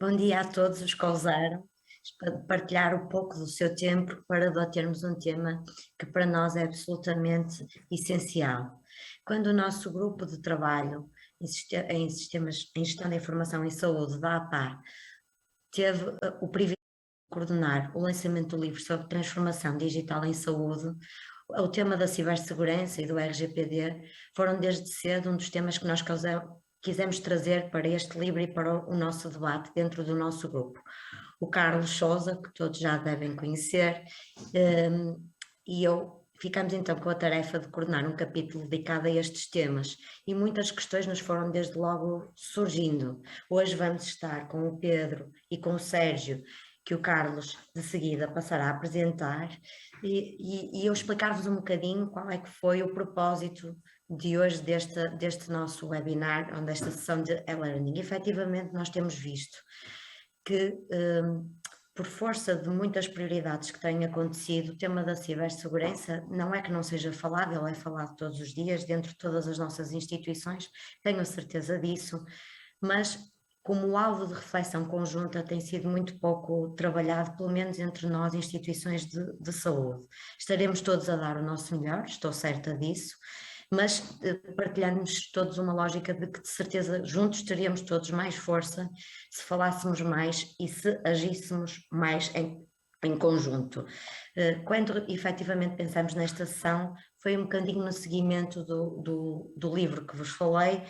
Bom dia a todos os que ousaram partilhar um pouco do seu tempo para debatermos um tema que para nós é absolutamente essencial. Quando o nosso grupo de trabalho em sistemas em gestão da informação e saúde da APA teve o privilégio de coordenar o lançamento do livro sobre transformação digital em saúde, o tema da cibersegurança e do RGPD foram desde cedo um dos temas que nós quisemos trazer para este livro e para o nosso debate dentro do nosso grupo. O Carlos Sousa, que todos já devem conhecer, e eu ficamos então com a tarefa de coordenar um capítulo dedicado a estes temas e muitas questões nos foram desde logo surgindo. Hoje vamos estar com o Pedro e com o Sérgio, que o Carlos de seguida passará a apresentar, e eu explicar-vos um bocadinho qual é que foi o propósito de hoje deste nosso webinar, onde esta sessão de e-learning. Efetivamente nós temos visto que, por força de muitas prioridades que têm acontecido, o tema da cibersegurança não é que não seja falável, é falado todos os dias dentro de todas as nossas instituições, tenho a certeza disso, mas como alvo de reflexão conjunta tem sido muito pouco trabalhado, pelo menos entre nós, instituições de saúde. Estaremos todos a dar o nosso melhor, estou certa disso, mas partilhamos todos uma lógica de que de certeza juntos teríamos todos mais força se falássemos mais e se agíssemos mais em conjunto. Quando efetivamente pensamos nesta sessão, foi um bocadinho no seguimento do livro que vos falei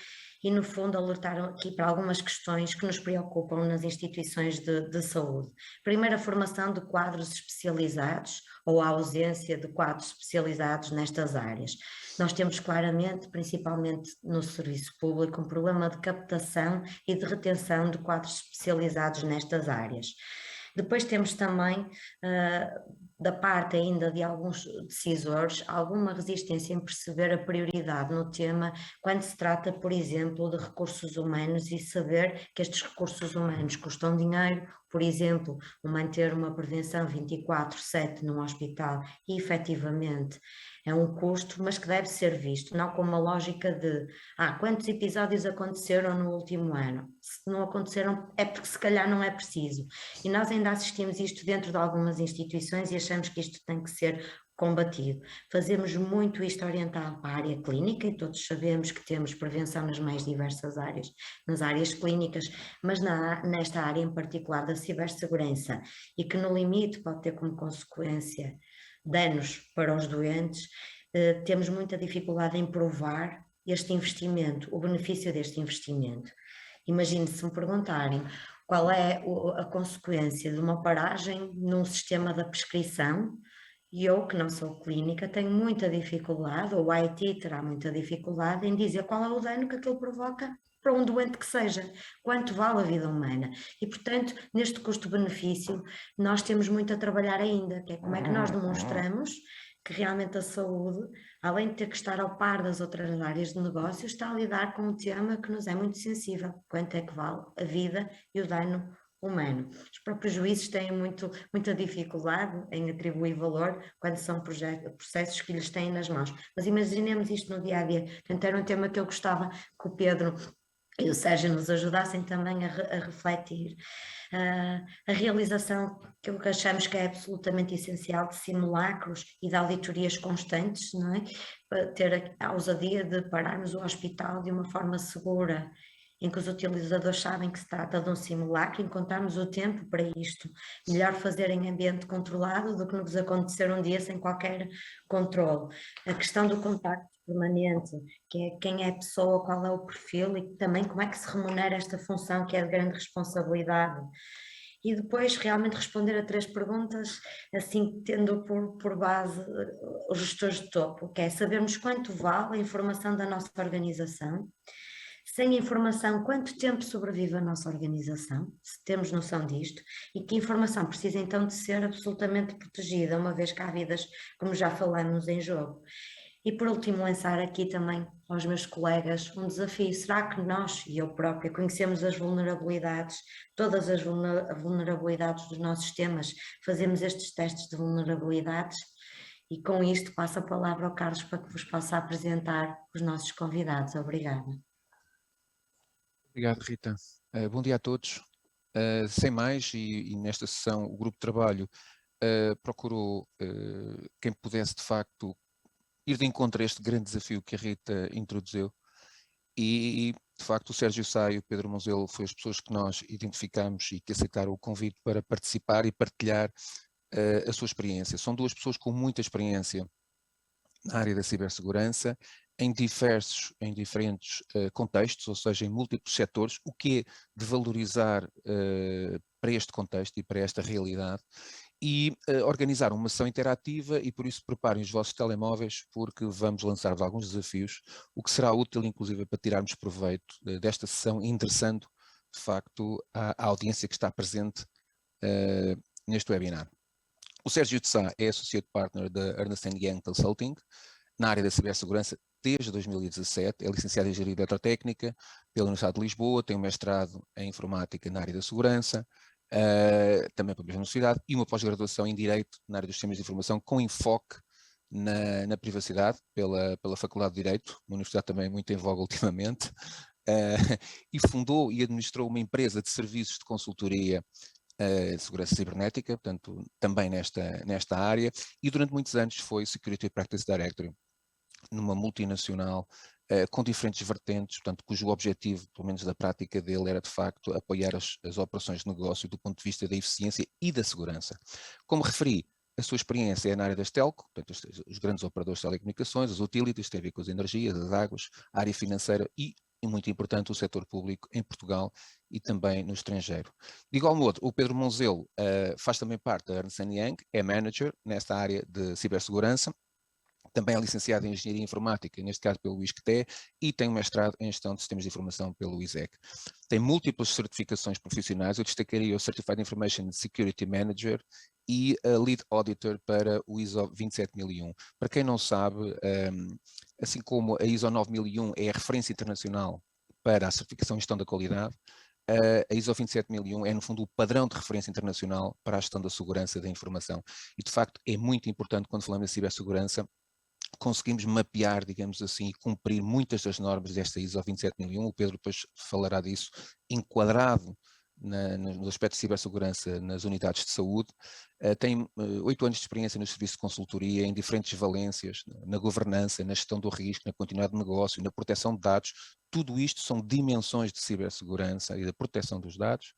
e, no fundo, alertaram aqui para algumas questões que nos preocupam nas instituições de saúde. Primeiro, a formação de quadros especializados ou a ausência de quadros especializados nestas áreas. Nós temos claramente, principalmente no serviço público, um problema de captação e de retenção de quadros especializados nestas áreas. Depois temos também, da parte ainda de alguns decisores, alguma resistência em perceber a prioridade no tema quando se trata, por exemplo, de recursos humanos e saber que estes recursos humanos custam dinheiro, por exemplo, manter uma prevenção 24/7 num hospital e efetivamente é um custo, mas que deve ser visto, não como uma lógica de quantos episódios aconteceram no último ano. Se não aconteceram é porque se calhar não é preciso. E nós ainda assistimos isto dentro de algumas instituições e achamos que isto tem que ser combatido. Fazemos muito isto orientado para a área clínica e todos sabemos que temos prevenção nas mais diversas áreas, nas áreas clínicas, mas nesta área em particular da cibersegurança e que no limite pode ter como consequência danos para os doentes, temos muita dificuldade em provar este investimento, o benefício deste investimento. Imagine se me perguntarem qual é a consequência de uma paragem num sistema da prescrição, e eu, que não sou clínica, tenho muita dificuldade, ou o IT terá muita dificuldade em dizer qual é o dano que aquilo provoca para um doente que seja, quanto vale a vida humana. E, portanto, neste custo-benefício, nós temos muito a trabalhar ainda, que é como é que nós demonstramos que realmente a saúde, além de ter que estar ao par das outras áreas de negócio, está a lidar com um tema que nos é muito sensível, quanto é que vale a vida e o dano humano. Os próprios juízes têm muita dificuldade em atribuir valor quando são processos que lhes têm nas mãos. Mas imaginemos isto no dia a dia. Portanto, era um tema que eu gostava que o Pedro e o Sérgio nos ajudassem também a refletir. A realização que achamos que é absolutamente essencial de simulacros e de auditorias constantes, não é? Para ter a ousadia de pararmos o hospital de uma forma segura, em que os utilizadores sabem que se trata de um simulacro, encontrarmos o tempo para isto. Melhor fazer em ambiente controlado do que nos acontecer um dia sem qualquer controle. A questão do contacto permanente, que é quem é a pessoa, qual é o perfil e também como é que se remunera esta função que é de grande responsabilidade. E depois realmente responder a três perguntas, assim, tendo por base os gestores de topo, que é sabermos quanto vale a informação da nossa organização, sem informação, quanto tempo sobrevive a nossa organização, se temos noção disto, e que informação precisa então de ser absolutamente protegida, uma vez que há vidas, como já falamos, em jogo. E por último, lançar aqui também aos meus colegas um desafio. Será que nós e eu própria conhecemos as vulnerabilidades, todas as vulnerabilidades dos nossos sistemas, fazemos estes testes de vulnerabilidades? E com isto passo a palavra ao Carlos para que vos possa apresentar os nossos convidados. Obrigada. Obrigado, Rita. Bom dia a todos. Sem mais, e nesta sessão o grupo de trabalho procurou quem pudesse de facto ir de encontro a este grande desafio que a Rita introduziu, e de facto o Sérgio Sá e o Pedro Monzelo foram as pessoas que nós identificamos e que aceitaram o convite para participar e partilhar a sua experiência. São duas pessoas com muita experiência na área da cibersegurança, em diferentes contextos, ou seja, em múltiplos setores, o que é de valorizar para este contexto e para esta realidade, e organizar uma sessão interativa, e por isso preparem os vossos telemóveis, porque vamos lançar-vos alguns desafios, o que será útil inclusive para tirarmos proveito desta sessão, interessando de facto a audiência que está presente neste webinar. O Sérgio de Sá é Associate Partner da Ernst & Young Consulting, na área da cibersegurança desde 2017, é licenciado em Engenharia Eletrotécnica pela Universidade de Lisboa, tem um mestrado em Informática na área da segurança, também pela mesma universidade, e uma pós-graduação em Direito na área dos sistemas de informação, com enfoque na privacidade, pela Faculdade de Direito, uma universidade também muito em voga ultimamente, e fundou e administrou uma empresa de serviços de consultoria de segurança cibernética, portanto, também nesta área, e durante muitos anos foi Security Practice Director numa multinacional com diferentes vertentes, portanto, cujo objetivo, pelo menos da prática dele, era de facto apoiar as operações de negócio do ponto de vista da eficiência e da segurança. Como referi, a sua experiência é na área das telco, portanto, os grandes operadores de telecomunicações, as utilities, tem a ver com as energias, as águas, a área financeira e muito importante, o setor público em Portugal e também no estrangeiro. De igual modo, o Pedro Monzelo faz também parte da Ernst & Young, é manager nesta área de cibersegurança, também é licenciado em Engenharia Informática, neste caso pelo ISCTE, e tem um mestrado em Gestão de Sistemas de Informação pelo ISEC. Tem múltiplas certificações profissionais, eu destacaria o Certified Information Security Manager e a Lead Auditor para o ISO 27001. Para quem não sabe, assim como a ISO 9001 é a referência internacional para a certificação e gestão da qualidade, a ISO 27001 é, no fundo, o padrão de referência internacional para a gestão da segurança da informação. E, de facto, é muito importante, quando falamos de cibersegurança, conseguimos mapear, digamos assim, e cumprir muitas das normas desta ISO 27001, o Pedro depois falará disso, enquadrado no aspecto de cibersegurança nas unidades de saúde, tem 8 anos de experiência no serviço de consultoria, em diferentes valências, na governança, na gestão do risco, na continuidade de negócio, na proteção de dados. Tudo isto são dimensões de cibersegurança e da proteção dos dados,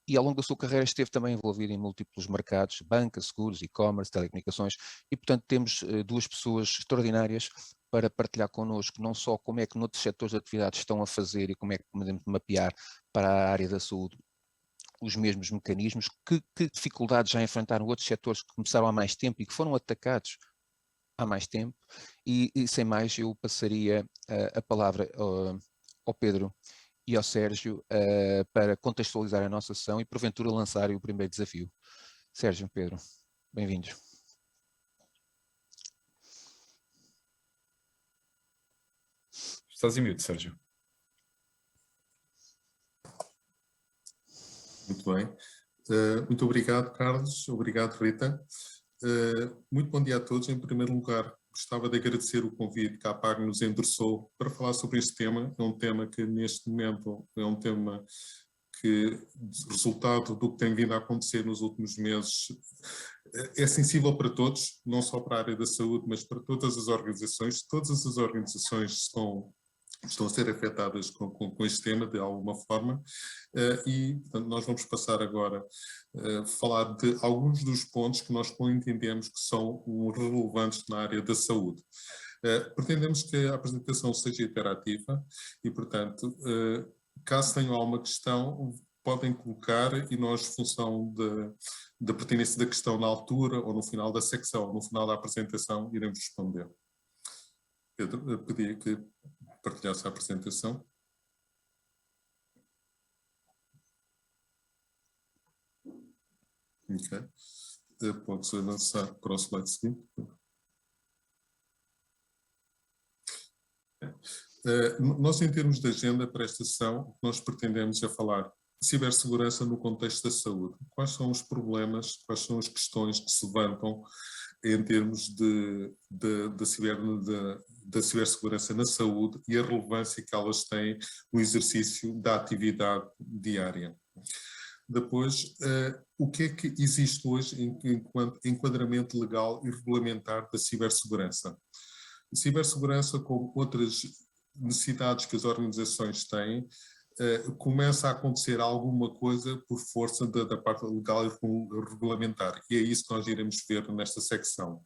e ao longo da sua carreira esteve também envolvido em múltiplos mercados, banca, seguros, e-commerce, telecomunicações, e portanto temos duas pessoas extraordinárias para partilhar connosco não só como é que noutros setores de atividade estão a fazer e como é que podemos mapear para a área da saúde os mesmos mecanismos, que dificuldades já enfrentaram outros setores que começaram há mais tempo e que foram atacados há mais tempo, e sem mais eu passaria a palavra ao Pedro e ao Sérgio para contextualizar a nossa sessão e porventura lançarem o primeiro desafio. Sérgio, Pedro, bem-vindos. Estás em mute, Sérgio. Muito bem. Muito obrigado, Carlos. Obrigado, Rita. Muito bom dia a todos. Em primeiro lugar, gostava de agradecer o convite que a APAG nos endereçou para falar sobre este tema. É um tema que, neste momento, é um tema que, resultado do que tem vindo a acontecer nos últimos meses, é sensível para todos, não só para a área da saúde, mas para todas as organizações. Todas as organizações estão a ser afetadas com este tema de alguma forma, e portanto, nós vamos passar agora a falar de alguns dos pontos que nós entendemos que são relevantes na área da saúde. Pretendemos que a apresentação seja interativa e, portanto, caso tenham alguma questão, podem colocar e nós, função da pertinência da questão na altura ou no final da secção, no final da apresentação, iremos responder. Pedro, eu pedia que partilhasse a apresentação. Ok. Pode-se avançar para o slide seguinte. Nós, em termos de agenda para esta sessão, nós pretendemos falar de cibersegurança no contexto da saúde. Quais são os problemas, quais são as questões que se levantam em termos da cibersegurança na saúde e a relevância que elas têm no exercício da atividade diária. Depois, o que é que existe hoje enquanto enquadramento legal e regulamentar da cibersegurança? A cibersegurança, como outras necessidades que as organizações têm, começa a acontecer alguma coisa por força da parte legal e regulamentar. E é isso que nós iremos ver nesta secção.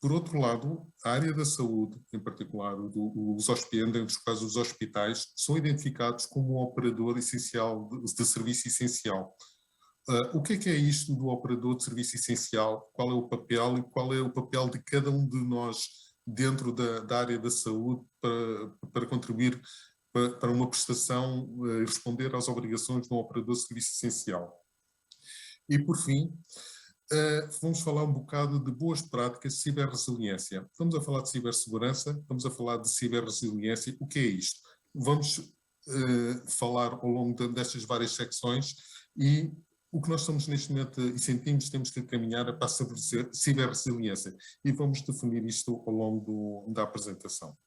Por outro lado, a área da saúde, em particular os hospitais, dentro dos casos dos hospitais, são identificados como um operador essencial, de serviço essencial. O que é isto do operador de serviço essencial? Qual é o papel e qual é o papel de cada um de nós dentro da área da saúde para contribuir para uma prestação e responder às obrigações de um operador de serviço essencial? E, por fim, vamos falar um bocado de boas práticas de ciberresiliência. Estamos a falar de cibersegurança, estamos a falar de ciberresiliência. O que é isto? Vamos falar ao longo destas várias secções e o que nós estamos neste momento e sentimos temos que caminhar para a ciberresiliência e vamos definir isto ao longo da apresentação.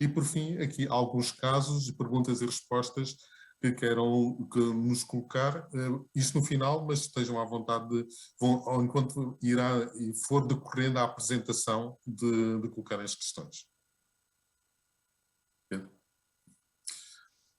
E por fim, aqui alguns casos de perguntas e respostas que queiram nos colocar, isto no final, mas estejam à vontade enquanto irá e for decorrendo a apresentação de colocar as questões.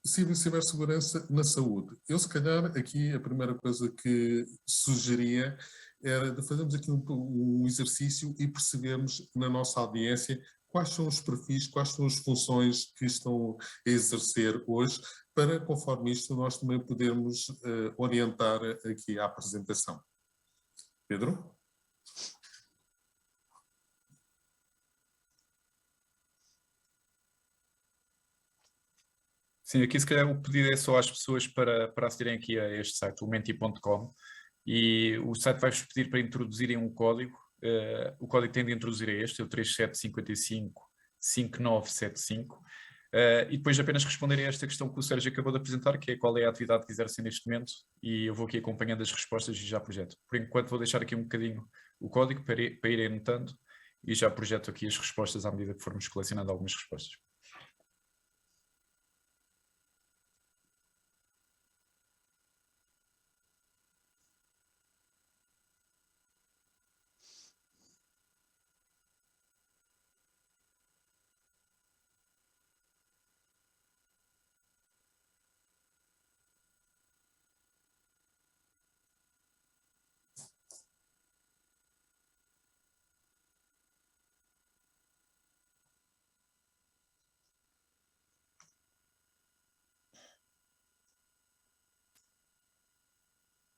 Cibersegurança na saúde. Eu, se calhar, aqui a primeira coisa que sugeria era de fazermos aqui um exercício e percebermos na nossa audiência quais são os perfis, quais são as funções que estão a exercer hoje, para, conforme isto, nós também podermos orientar aqui a apresentação. Pedro? Sim, aqui se calhar o pedido é só às pessoas para acederem aqui a este site, o menti.com, e o site vai-vos pedir para introduzirem um código. O código que tem de introduzir é este, o 3755-5975, e depois apenas responderem a esta questão que o Sérgio acabou de apresentar, que é qual é a atividade que exercem neste momento, e eu vou aqui acompanhando as respostas e já projeto. Por enquanto vou deixar aqui um bocadinho o código para irem anotando, e já projeto aqui as respostas à medida que formos colecionando algumas respostas.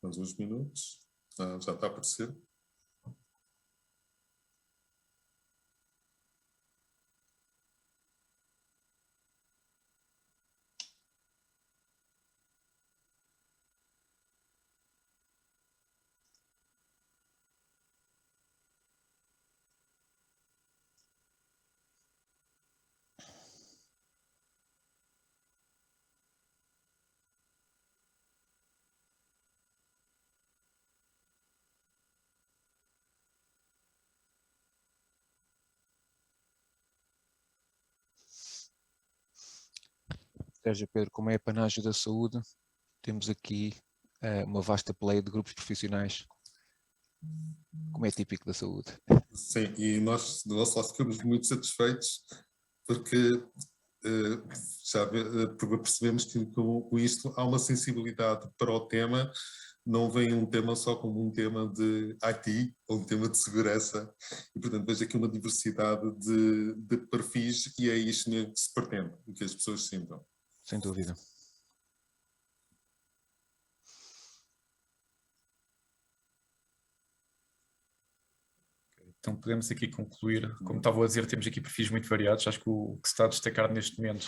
Mais uns minutos. Já está a aparecer. Sérgio, Pedro, como é a panágio da saúde, temos aqui uma vasta pleia de grupos profissionais, como é típico da saúde. Sim, e nós do nosso lado ficamos muito satisfeitos porque já percebemos que com isto há uma sensibilidade para o tema, não vem um tema só como um tema de IT ou um tema de segurança, e portanto vejo aqui uma diversidade de perfis e é isto que se pretende, que as pessoas sintam. Sem dúvida. Então podemos aqui concluir, como estava a dizer, temos aqui perfis muito variados. Acho que o que se está a destacar neste momento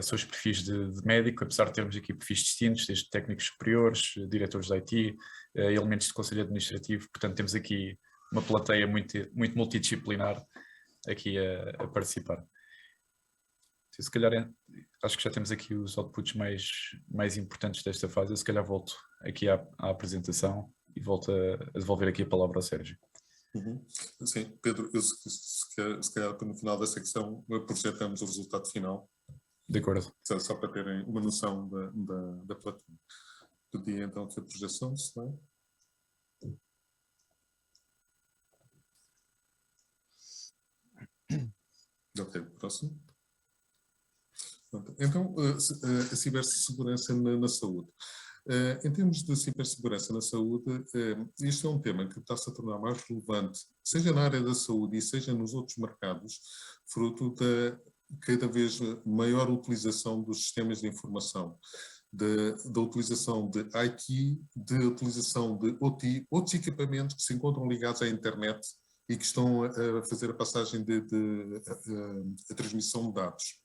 são os perfis de médico, apesar de termos aqui perfis distintos, desde técnicos superiores, diretores de IT, elementos de conselho administrativo. Portanto, temos aqui uma plateia muito multidisciplinar aqui a participar. Então, se calhar, acho que já temos aqui os outputs mais importantes desta fase. Eu se calhar volto aqui à apresentação e volto a devolver aqui a palavra ao Sérgio. Sim, Pedro, se calhar no final da secção projetamos o resultado final. De acordo. Só para terem uma noção da plataforma. Pedi então aqui a projeção do slide. Ok, próximo. Então, a cibersegurança na saúde. Em termos de cibersegurança na saúde, este é um tema que está-se a tornar mais relevante, seja na área da saúde e seja nos outros mercados, fruto da cada vez maior utilização dos sistemas de informação, da utilização de IT, de utilização de OT, outros equipamentos que se encontram ligados à internet e que estão a fazer a passagem a transmissão de dados.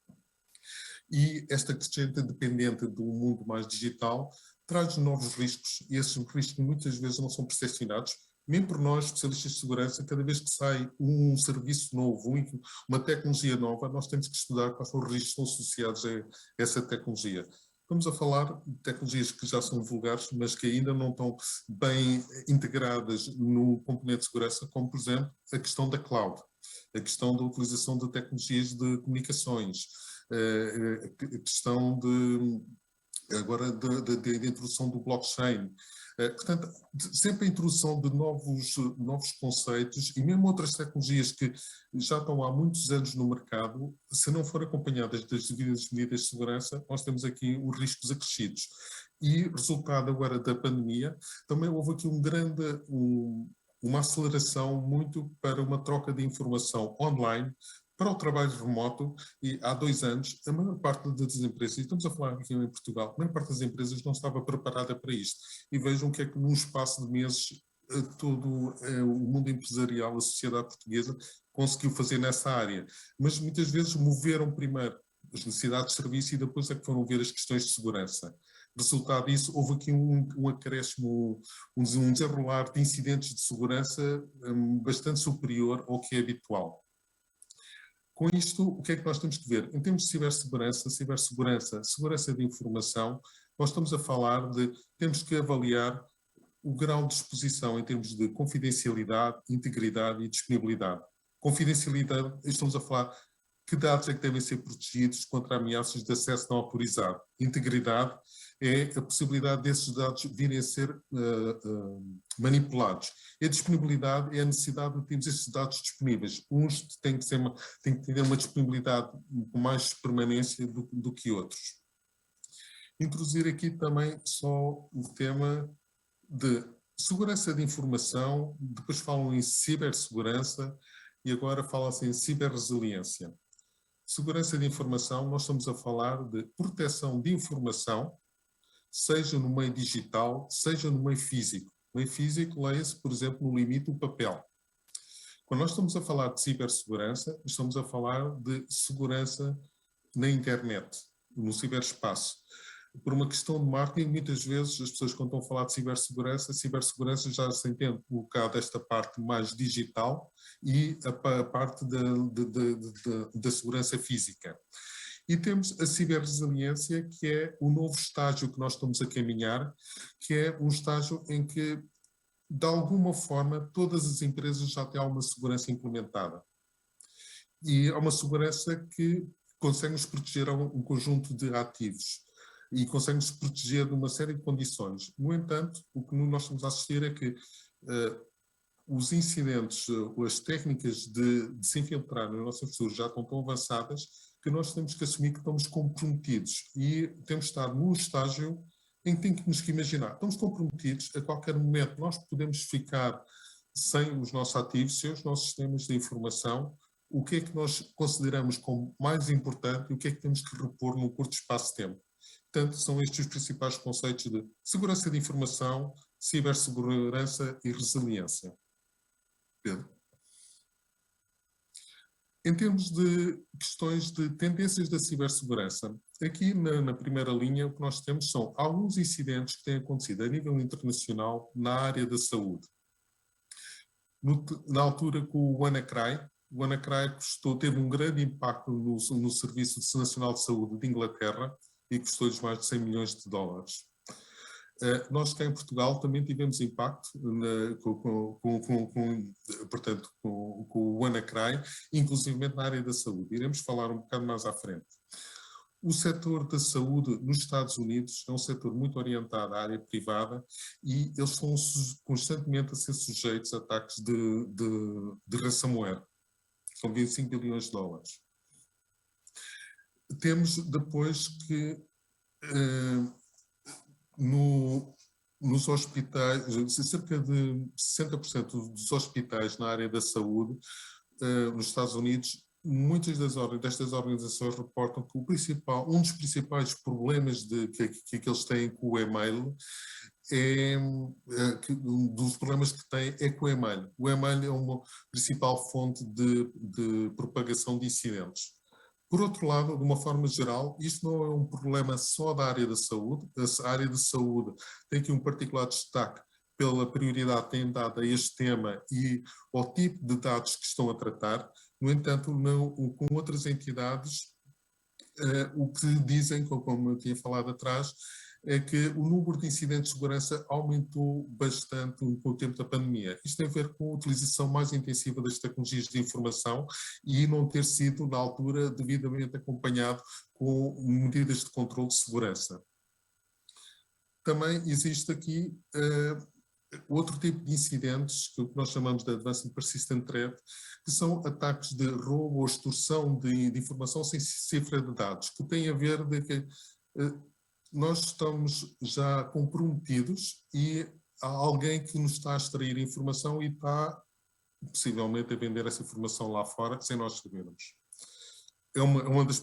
E esta crescente dependente de um mundo mais digital traz novos riscos, e esses riscos muitas vezes não são percepcionados, mesmo por nós, especialistas de segurança. Cada vez que sai um serviço novo, uma tecnologia nova, nós temos que estudar quais são os riscos que estão associados a essa tecnologia. Estamos a falar de tecnologias que já são vulgares, mas que ainda não estão bem integradas no componente de segurança, como, por exemplo, a questão da cloud, a questão da utilização de tecnologias de comunicações, a questão agora da introdução do blockchain. Portanto, sempre a introdução de novos conceitos e mesmo outras tecnologias que já estão há muitos anos no mercado, se não forem acompanhadas das devidas medidas de segurança, nós temos aqui os riscos acrescidos. E, resultado agora da pandemia, também houve aqui uma aceleração muito para uma troca de informação online, para o trabalho remoto, e há 2 anos a maior parte das empresas, e estamos a falar aqui em Portugal, a maior parte das empresas não estava preparada para isto. E vejam o que é que num espaço de meses todo o mundo empresarial, a sociedade portuguesa, conseguiu fazer nessa área. Mas muitas vezes moveram primeiro as necessidades de serviço e depois é que foram ver as questões de segurança. Resultado disso, houve aqui um acréscimo, um desenrolar de incidentes de segurança bastante superior ao que é habitual. Com isto, o que é que nós temos que ver? Em termos de cibersegurança, segurança de informação, nós estamos a falar temos que avaliar o grau de exposição em termos de confidencialidade, integridade e disponibilidade. Confidencialidade, estamos a falar que dados é que devem ser protegidos contra ameaças de acesso não autorizado. Integridade é a possibilidade desses dados virem a ser manipulados. E a disponibilidade é a necessidade de termos esses dados disponíveis. Uns têm que ter uma disponibilidade com mais permanência do que outros. Introduzir aqui também só o tema de segurança de informação, depois falam em cibersegurança e agora fala-se em ciberresiliência. Segurança de informação, nós estamos a falar de proteção de informação, seja no meio digital, seja no meio físico. No meio físico, leia-se, por exemplo, no limite o papel. Quando nós estamos a falar de cibersegurança, estamos a falar de segurança na internet, no ciberespaço. Por uma questão de marketing, muitas vezes as pessoas, quando estão a falar de cibersegurança já se entende um bocado esta parte mais digital e a parte da segurança física. E temos a ciberresiliência, que é o novo estágio que nós estamos a caminhar, que é um estágio em que, de alguma forma, todas as empresas já têm alguma segurança implementada. E é uma segurança que consegue nos proteger a um conjunto de ativos e consegue nos proteger de uma série de condições. No entanto, o que nós estamos a assistir é que os incidentes, as técnicas de se infiltrar nas nossas pessoas já estão tão avançadas que nós temos que assumir que estamos comprometidos e temos de estar num estágio em que temos que imaginar, estamos comprometidos, a qualquer momento nós podemos ficar sem os nossos ativos, sem os nossos sistemas de informação. O que é que nós consideramos como mais importante e o que é que temos que repor num curto espaço de tempo? Portanto, são estes os principais conceitos de segurança de informação, cibersegurança e resiliência. Pedro. Em termos de questões de tendências da cibersegurança, aqui na primeira linha o que nós temos são alguns incidentes que têm acontecido a nível internacional na área da saúde. Na altura com o WannaCry teve um grande impacto no Serviço Nacional de Saúde de Inglaterra e custou-lhes mais de 100 milhões de dólares. Nós cá em Portugal também tivemos impacto com o WannaCry, inclusive na área da saúde. Iremos falar um bocado mais à frente. O setor da saúde nos Estados Unidos é um setor muito orientado à área privada e eles estão constantemente a ser sujeitos a ataques de ransomware, com 25 bilhões de dólares. Temos depois que nos hospitais, cerca de 60% dos hospitais na área da saúde nos Estados Unidos, muitas destas organizações reportam que um dos principais problemas que eles têm com o e-mail um dos problemas que têm é com o e-mail. O e-mail é uma principal fonte de propagação de incidentes. Por outro lado, de uma forma geral, isto não é um problema só da área da saúde. A área de saúde tem aqui um particular destaque pela prioridade que tem dado a este tema e ao tipo de dados que estão a tratar. No entanto, com outras entidades, o que dizem, como eu tinha falado atrás, é que o número de incidentes de segurança aumentou bastante com o tempo da pandemia. Isto tem a ver com a utilização mais intensiva das tecnologias de informação e não ter sido, na altura, devidamente acompanhado com medidas de controle de segurança. Também existe aqui outro tipo de incidentes, que nós chamamos de Advanced Persistent Threat, que são ataques de roubo ou extorsão de informação sem cifra de dados, que tem a ver de que nós estamos já comprometidos e há alguém que nos está a extrair informação e está possivelmente a vender essa informação lá fora sem nós sabermos. É uma das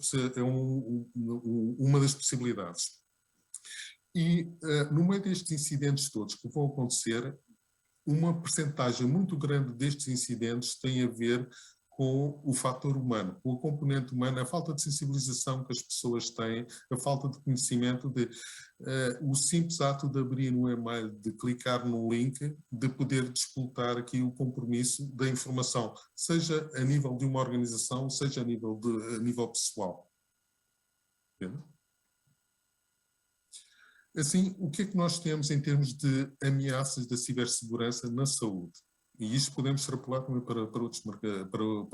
possibilidades. E no meio destes incidentes todos que vão acontecer, uma percentagem muito grande destes incidentes tem a ver com o fator humano, com o componente humano, a falta de sensibilização que as pessoas têm, a falta de conhecimento o simples ato de abrir um e-mail, de clicar no link, de poder disputar aqui o compromisso da informação, seja a nível de uma organização, seja a nível pessoal. Entende? Assim, o que é que nós temos em termos de ameaças da cibersegurança na saúde? E isto podemos extrapolar também para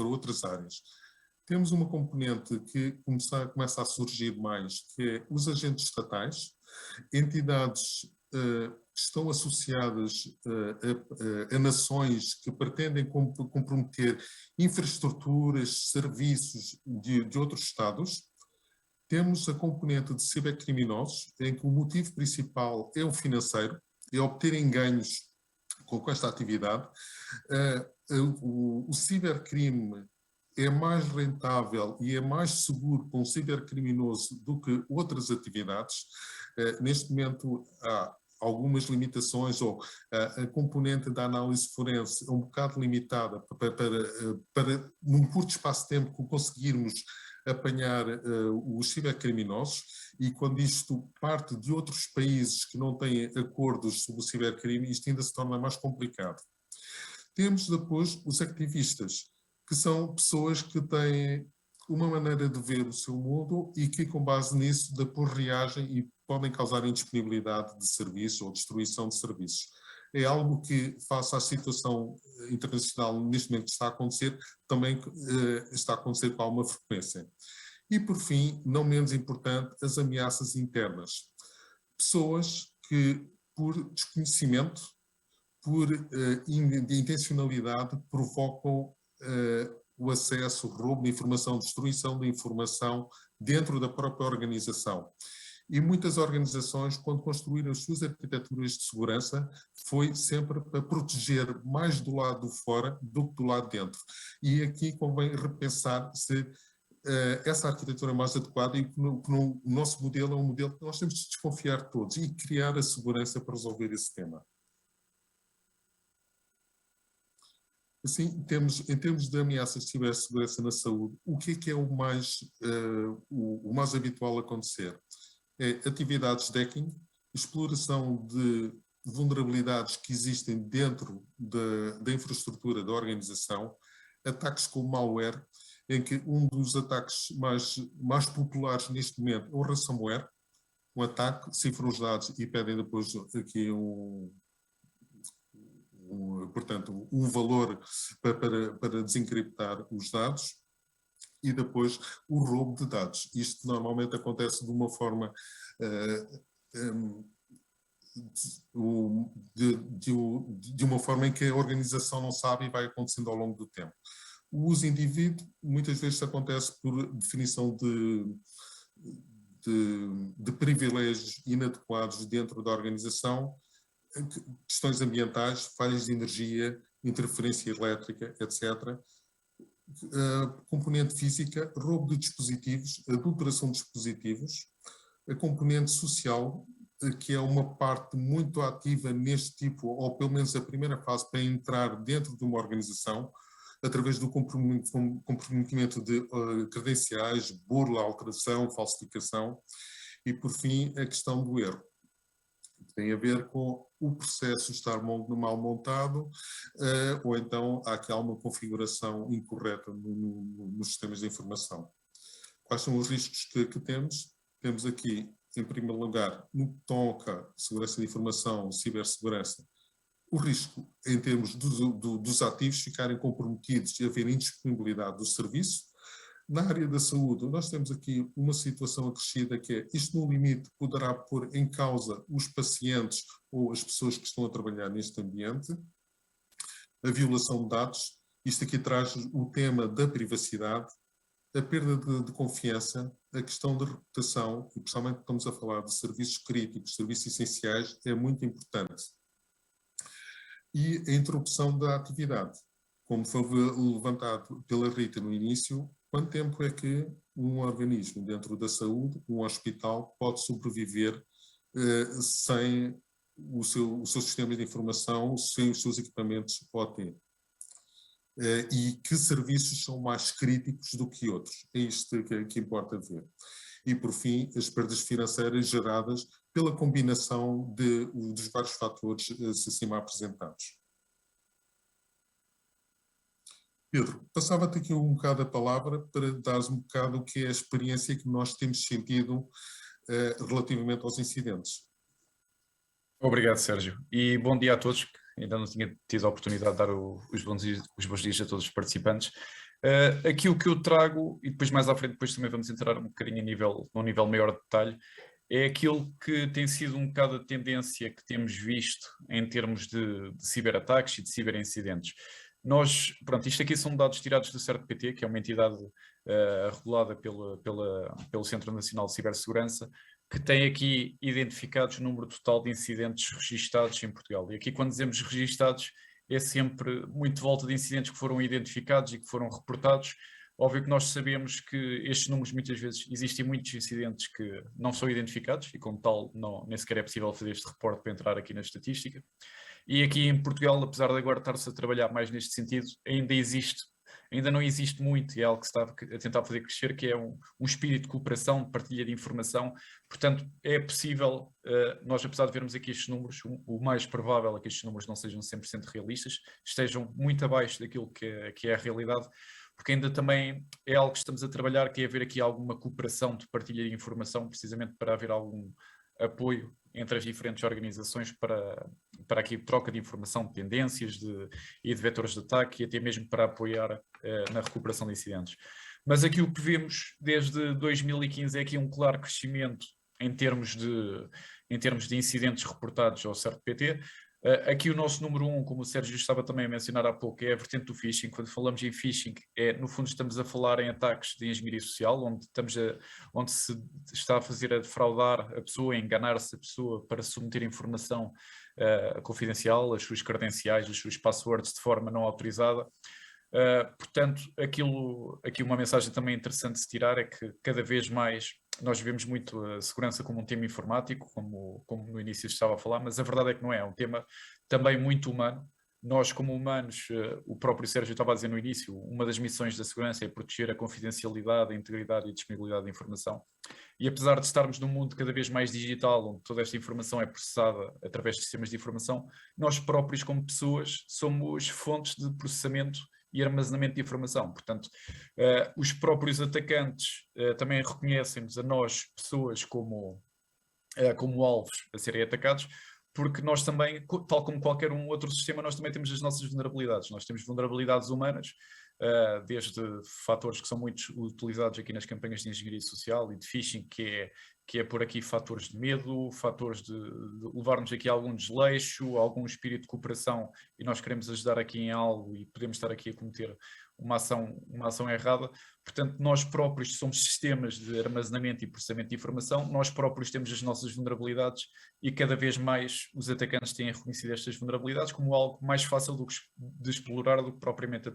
outras áreas. Temos uma componente que começa a surgir mais, que é os agentes estatais, entidades que estão associadas a nações que pretendem comprometer infraestruturas, serviços de outros Estados. Temos a componente de cibercriminosos, em que o motivo principal é o financeiro, é obterem ganhos com esta atividade. O cibercrime é mais rentável e é mais seguro para um cibercriminoso do que outras atividades. Neste momento há algumas limitações, ou a componente da análise forense é um bocado limitada para num curto espaço de tempo, conseguirmos apanhar os cibercriminosos, e quando isto parte de outros países que não têm acordos sobre o cibercrime, isto ainda se torna mais complicado. Temos depois os ativistas, que são pessoas que têm uma maneira de ver o seu mundo e que, com base nisso, depois reagem e podem causar indisponibilidade de serviço ou destruição de serviços. É algo que, face à situação internacional neste momento que está a acontecer, também está a acontecer com alguma frequência. E, por fim, não menos importante, as ameaças internas. Pessoas que, por desconhecimento, por intencionalidade, provocam o acesso, o roubo de informação, destruição de informação dentro da própria organização. E muitas organizações, quando construíram as suas arquiteturas de segurança, foi sempre para proteger mais do lado de fora do que do lado de dentro. E aqui convém repensar se essa arquitetura é mais adequada, e o nosso modelo é um modelo que nós temos de desconfiar todos e criar a segurança para resolver esse tema. Assim, em termos de ameaças de cibersegurança na saúde, o que é o mais habitual a acontecer? É atividades de hacking, exploração de vulnerabilidades que existem dentro da infraestrutura da organização, ataques com malware, em que um dos ataques mais populares neste momento é o ransomware. Um ataque, cifram os dados e pedem depois aqui portanto, um valor para desencriptar os dados. e depois o roubo de dados. Isto normalmente acontece de uma forma de uma forma em que a organização não sabe e vai acontecendo ao longo do tempo. O uso indevido muitas vezes acontece por definição de privilégios inadequados dentro da organização, questões ambientais, falhas de energia, interferência elétrica, etc. Componente física, roubo de dispositivos, adulteração de dispositivos, a componente social, que é uma parte muito ativa neste tipo, ou pelo menos a primeira fase para entrar dentro de uma organização, através do comprometimento de credenciais, burla, alteração, falsificação, e por fim a questão do erro. Tem a ver com o processo estar mal montado, ou então há aqui alguma configuração incorreta nos sistemas de informação. Quais são os riscos que temos? Temos aqui, em primeiro lugar, no que toca a segurança de informação, cibersegurança, o risco em termos dos ativos ficarem comprometidos e haver indisponibilidade do serviço. Na área da saúde, nós temos aqui uma situação acrescida que é, isto no limite poderá pôr em causa os pacientes ou as pessoas que estão a trabalhar neste ambiente. A violação de dados, isto aqui traz o tema da privacidade, a perda de confiança, a questão de reputação, e principalmente estamos a falar de serviços críticos, serviços essenciais, é muito importante. E a interrupção da atividade. Como foi levantado pela Rita no início, quanto tempo é que um organismo dentro da saúde, um hospital, pode sobreviver sem o seu sistema de informação, sem os seus equipamentos OT? E que serviços são mais críticos do que outros? É isto que importa ver. E, por fim, as perdas financeiras geradas pela combinação dos vários fatores acima apresentados. Pedro, passava-te aqui um bocado a palavra para dares um bocado o que é a experiência que nós temos sentido relativamente aos incidentes. Obrigado, Sérgio. E bom dia a todos, que ainda não tinha tido a oportunidade de dar os bons dias a todos os participantes. Aqui o que eu trago, e depois mais à frente depois também vamos entrar um bocadinho num nível maior de detalhe, é aquilo que tem sido um bocado a tendência que temos visto em termos de ciberataques e de ciberincidentes. Pronto, isto aqui são dados tirados do CERT-PT, que é uma entidade regulada pelo Centro Nacional de Cibersegurança, que tem aqui identificados o número total de incidentes registados em Portugal. E aqui quando dizemos registados, é sempre muito de volta de incidentes que foram identificados e que foram reportados. Óbvio que nós sabemos que estes números muitas vezes existem muitos incidentes que não são identificados e como tal nem sequer é possível fazer este reporte para entrar aqui na estatística. E aqui em Portugal, apesar de agora estar-se a trabalhar mais neste sentido, ainda não existe muito, e é algo que se está a tentar fazer crescer, que é um espírito de cooperação, de partilha de informação. Portanto, é possível, nós apesar de vermos aqui estes números, o mais provável é que estes números não sejam 100% realistas, estejam muito abaixo daquilo que é a realidade, porque ainda também é algo que estamos a trabalhar, que é haver aqui alguma cooperação de partilha de informação, precisamente para haver algum apoio entre as diferentes organizações para aqui troca de informação, de tendências e de vetores de ataque e até mesmo para apoiar na recuperação de incidentes. Mas aqui o que vemos desde 2015 é aqui um claro crescimento em termos de incidentes reportados ao CERT-PT. Aqui o nosso número 1, como o Sérgio estava também a mencionar há pouco, é a vertente do phishing. Quando falamos em phishing, no fundo estamos a falar em ataques de engenharia social, onde se está a fazer a defraudar a pessoa, a enganar-se a pessoa para submeter informação confidencial, as suas credenciais, as suas passwords de forma não autorizada. Portanto, aqui uma mensagem também interessante de se tirar é que cada vez mais nós vemos muito a segurança como um tema informático, como no início estava a falar, mas a verdade é que não é, é um tema também muito humano. Nós como humanos, o próprio Sérgio estava a dizer no início, uma das missões da segurança é proteger a confidencialidade, a integridade e a disponibilidade da informação. E apesar de estarmos num mundo cada vez mais digital, onde toda esta informação é processada através de sistemas de informação, nós próprios como pessoas somos fontes de processamento e armazenamento de informação. Portanto, os próprios atacantes também reconhecem-nos a nós, pessoas, como alvos a serem atacados, porque nós também, tal como qualquer outro sistema, nós também temos as nossas vulnerabilidades. Nós temos vulnerabilidades humanas, desde fatores que são muito utilizados aqui nas campanhas de engenharia social e de phishing, que é por aqui fatores de medo, fatores de levar-nos aqui a algum desleixo, algum espírito de cooperação, e nós queremos ajudar aqui em algo e podemos estar aqui a cometer uma ação errada. Portanto, nós próprios somos sistemas de armazenamento e processamento de informação, nós próprios temos as nossas vulnerabilidades e cada vez mais os atacantes têm reconhecido estas vulnerabilidades como algo mais fácil de explorar do que propriamente